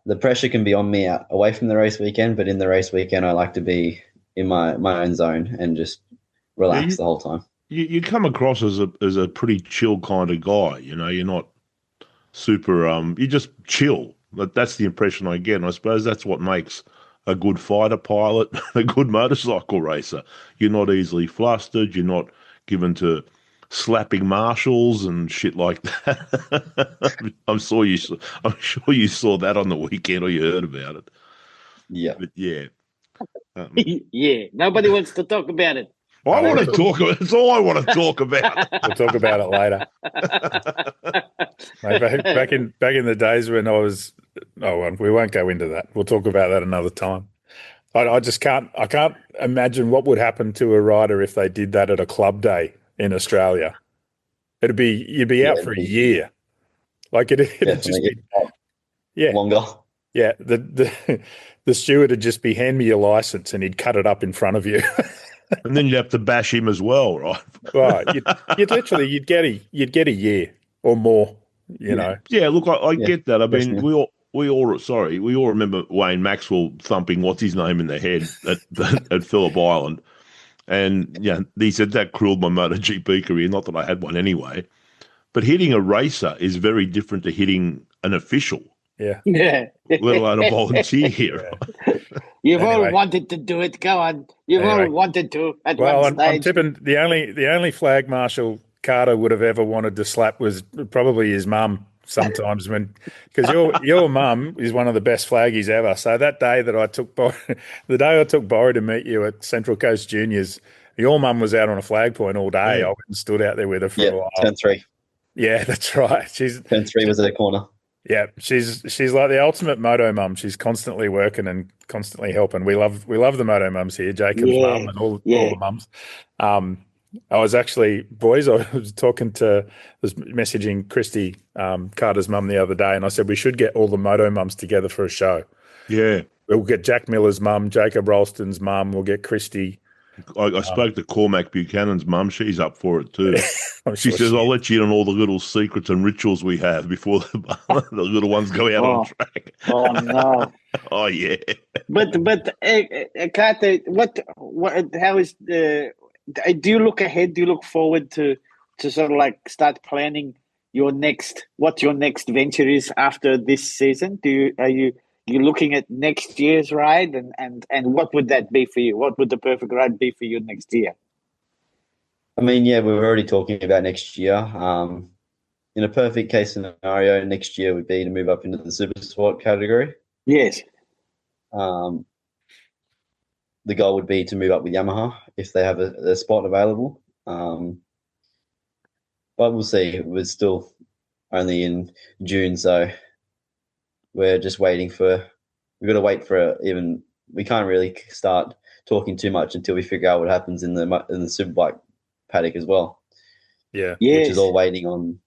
the pressure can be on me away from the race weekend, but in the race weekend, I like to be in my own zone and just relax the whole time. You come across as a pretty chill kind of guy. You're not super. You just chill. That's the impression I get. And I suppose that's what makes a good fighter pilot, a good motorcycle racer. You're not easily flustered. You're not given to slapping marshals and shit like that. I'm sure you saw that on the weekend, or you heard about it. Yeah, but yeah, yeah. Nobody wants to talk about it. I want to talk about it. That's all I want to talk about. We'll talk about it later. Mate, back in the days when I was, we won't go into that. We'll talk about that another time. I just can't. I can't imagine what would happen to a rider if they did that at a club day in Australia. You'd be out for a year. Like it'd just be longer. Yeah, the steward would just be, hand me your license, and he'd cut it up in front of you. And then you'd have to bash him as well, right? Right. You'd get a year or more. Yeah. Look, I get that. I mean, we all remember Wayne Maxwell thumping what's his name in the head at Phillip Island. And he said that cruelled my MotoGP career. Not that I had one anyway, but hitting a racer is very different to hitting an official. Yeah, let alone a volunteer. You've all wanted to do it. Go on. You've all wanted to at one stage. I'm tipping the only flag marshal Carter would have ever wanted to slap was probably his mum. Sometimes because your mum is one of the best flaggies ever. So that day that I took Bori to meet you at Central Coast Juniors, your mum was out on a flag point all day. I went and stood out there with her for a while. Turn 3. Yeah, that's right. Turn 3 was at the corner. Yeah, she's like the ultimate moto mum. She's constantly working and constantly helping. We love the moto mums here, Jacob's mum and all the mums. I was messaging Christy, Carter's mum, the other day, and I said we should get all the moto mums together for a show. Yeah. We'll get Jack Miller's mum, Jacob Ralston's mum, we'll get Christy. I spoke to Cormac Buchanan's mum. She's up for it too. She says, I'll let you in on all the little secrets and rituals we have before the little ones go out on track. Oh, no. Oh, yeah. But Carter, how is do you look ahead? Do you look forward to sort of like start planning what your next venture is after this season? Are you looking at next year's ride and what would that be for you? What would the perfect ride be for you next year? I mean, yeah, we're already talking about next year. In a perfect case scenario, next year would be to move up into the super sport category. Yes. The goal would be to move up with Yamaha if they have a spot available. But we'll see. We're still only in June, so we're just waiting we've got to wait for we can't really start talking too much until we figure out what happens in the superbike paddock as well. Yeah. Which is all waits on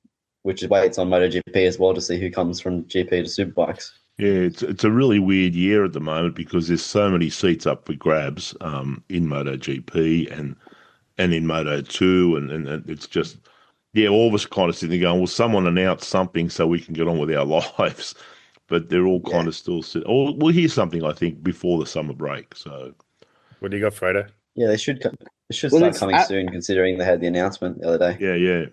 MotoGP as well to see who comes from GP to superbikes. Yeah, it's a really weird year at the moment because there's so many seats up for grabs in MotoGP and in Moto2, and it's just, yeah, all of us kind of sitting there going, well, someone announce something so we can get on with our lives. But they're all kind of still sitting. Or we'll hear something, I think, before the summer break. So, what do you got, Freido? Yeah, they should start coming soon, considering they had the announcement the other day. Yeah.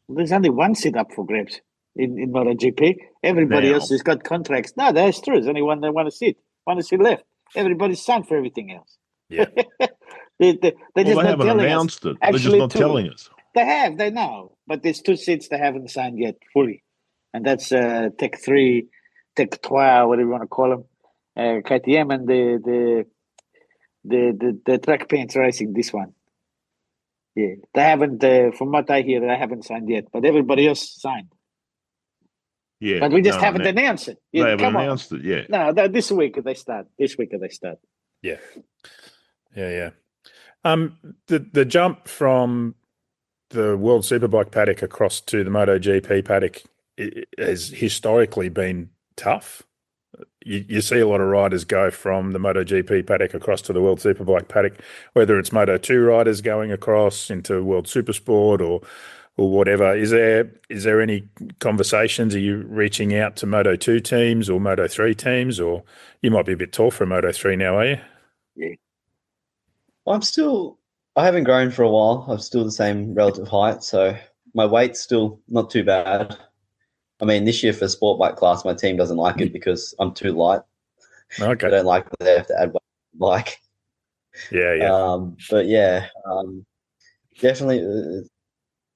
There's only one seat up for grabs in MotoGP. Everybody else has got contracts. No, that's true. There's only one they want to sit left. Everybody's signed for everything else. Yeah. they haven't announced it. They're just not telling us. They know. But there's 2 seats they haven't signed yet fully. And that's Tech 3, Tech 12, whatever you want to call them, KTM and the track paints racing, this one. Yeah, they haven't, from what I hear, they haven't signed yet, but everybody else signed. Yeah. But we just haven't announced it. They haven't announced it, yeah. No, this week they start. Yeah. The jump from the World Superbike paddock across to the MotoGP paddock has historically been tough. You see a lot of riders go from the MotoGP paddock across to the World Superbike paddock, whether it's Moto2 riders going across into World Supersport or whatever. Is there any conversations? Are you reaching out to Moto2 teams or Moto3 teams, or you might be a bit tall for a Moto3 now, are you? Yeah. I haven't grown for a while. I'm still the same relative height, so my weight's still not too bad. I mean, this year for sport bike class, my team doesn't like it because I'm too light. Okay. They don't like that they have to add weight to the bike. Yeah. But yeah, definitely,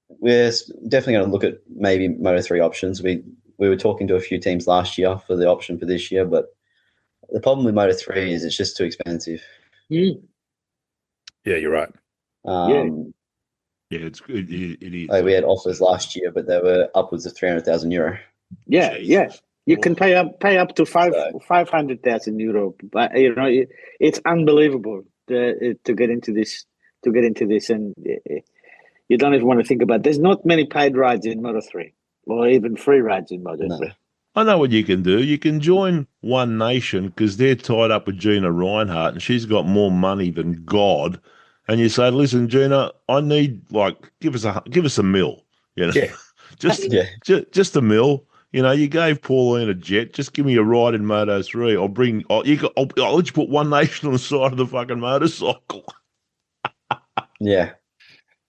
we're definitely going to look at maybe Moto3 options. We were talking to a few teams last year for the option for this year, but the problem with Moto3 is it's just too expensive. Yeah, you're right. Yeah, it's good. It is. We had offers last year, but they were upwards of €300,000. Yeah. You can pay up to 500,000 euro, but it's unbelievable to get into this. And you don't even want to think about it. There's not many paid rides in Moto3, or even free rides in Moto3. No. I know what you can do. You can join One Nation because they're tied up with Gina Reinhardt, and she's got more money than God. And you say, listen, Gina, I need give us a mil, Yeah. just a mil. You gave Pauline a jet. Just give me a ride in Moto3. I'll let you put One Nation on the side of the fucking motorcycle. Yeah,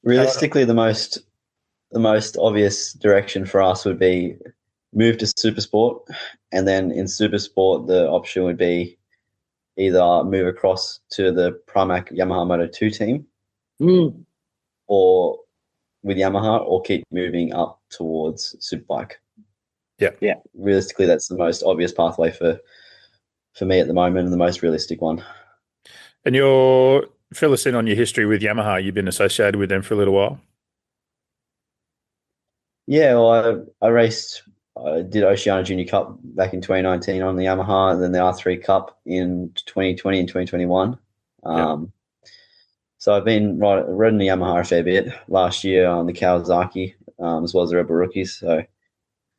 realistically, the most obvious direction for us would be move to Supersport, and then in Supersport, the option would be either move across to the Pramac Yamaha Moto2 team, or with Yamaha, or keep moving up towards Superbike. Yeah. Realistically, that's the most obvious pathway for me at the moment, and the most realistic one. And fill us in on your history with Yamaha. You've been associated with them for a little while. Yeah, well, I did Oceania Junior Cup back in 2019 on the Yamaha, and then the R3 Cup in 2020 and 2021. So I've been riding the Yamaha a fair bit. Last year on the Kawasaki, as well as the Rebel Rookies. So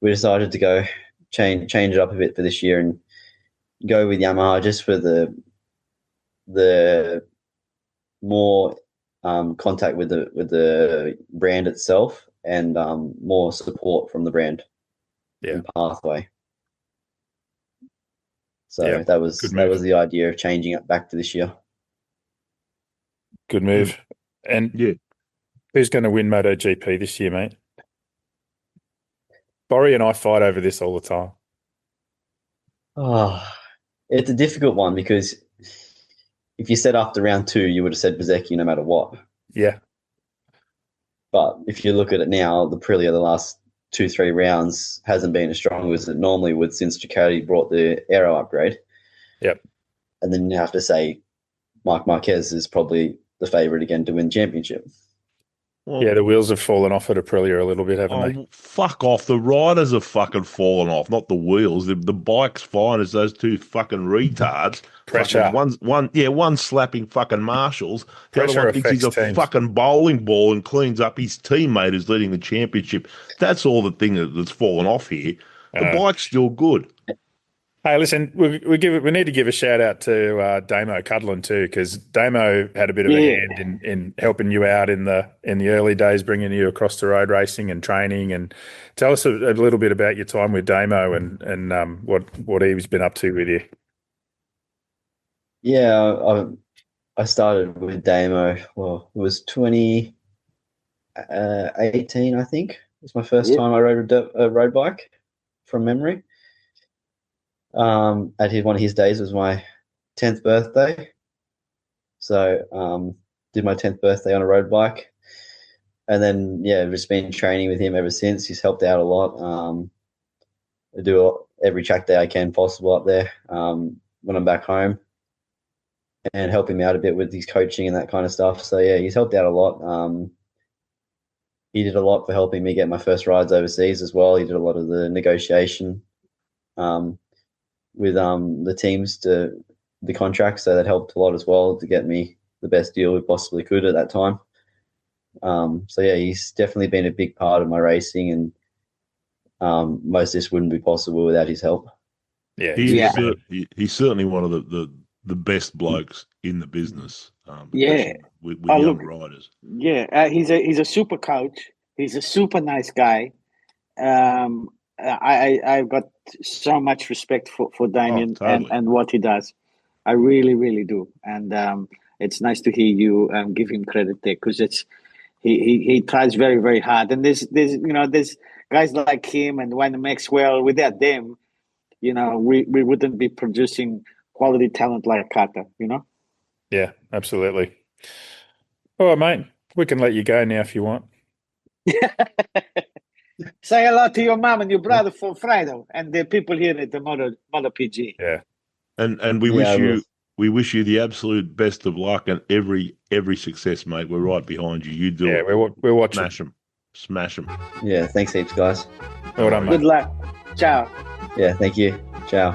we decided to go change it up a bit for this year and go with Yamaha just for the more contact with the brand itself, and more support from the brand. Yeah. Pathway. So that was the idea of changing it back to this year. Good move. And who's going to win MotoGP this year, mate? Boris and I fight over this all the time. Oh, it's a difficult one because if you said after round 2, you would have said Bezzecchi no matter what. Yeah. But if you look at it now, the Aprilia the last 2-3 rounds hasn't been as strong as it normally would since Ducati brought the aero upgrade. Yep. And then you have to say Marc Marquez is probably the favourite again to win championship. Well, the wheels have fallen off at Aprilia a little bit, haven't they? Fuck off. The riders have fucking fallen off, not the wheels. The bike's fine as those 2 fucking retards. Pressure. One slapping fucking marshals. The other one thinks he's a teams. fucking bowling ball and cleans up his teammate who's leading the championship. That's all the thing that's fallen off here. The bike's still good. Hey, listen, we need to give a shout out to Damo Cudlin too, because Damo had a bit of a hand in helping you out in the early days, bringing you across to road racing and training. And tell us a little bit about your time with Damo and what he's been up to with you. Yeah, I started with Damo. Well, it was 2018, I think. It was my first time I rode a road bike from memory. One of his days was my 10th birthday. So did my 10th birthday on a road bike. And then, I've just been training with him ever since. He's helped out a lot. I do every track day I can possible up there when I'm back home, and helping me out a bit with his coaching and that kind of stuff. So, he's helped out a lot. He did a lot for helping me get my first rides overseas as well. He did a lot of the negotiation with the teams to the contract, so that helped a lot as well to get me the best deal we possibly could at that time. He's definitely been a big part of my racing, and most of this wouldn't be possible without his help. He's certainly one of the best blokes in the business. With young riders. He's a super coach. He's a super nice guy. I've got so much respect for Damien and what he does. I really, really do. And it's nice to hear you give him credit there, because he tries very, very hard. And there's guys like him and Wayne Maxwell. Without them, we wouldn't be producing quality talent like Carter. Yeah, absolutely. All right, mate. We can let you go now if you want. Say hello to your mom and your brother for Freido and the people here at the MotoPG. Yeah, and we wish you the absolute best of luck and every success, mate. We're right behind you. You do it. We're watching. Smash them. Yeah, thanks heaps, guys. Well done, mate. Good luck. Ciao. Yeah, thank you. Ciao.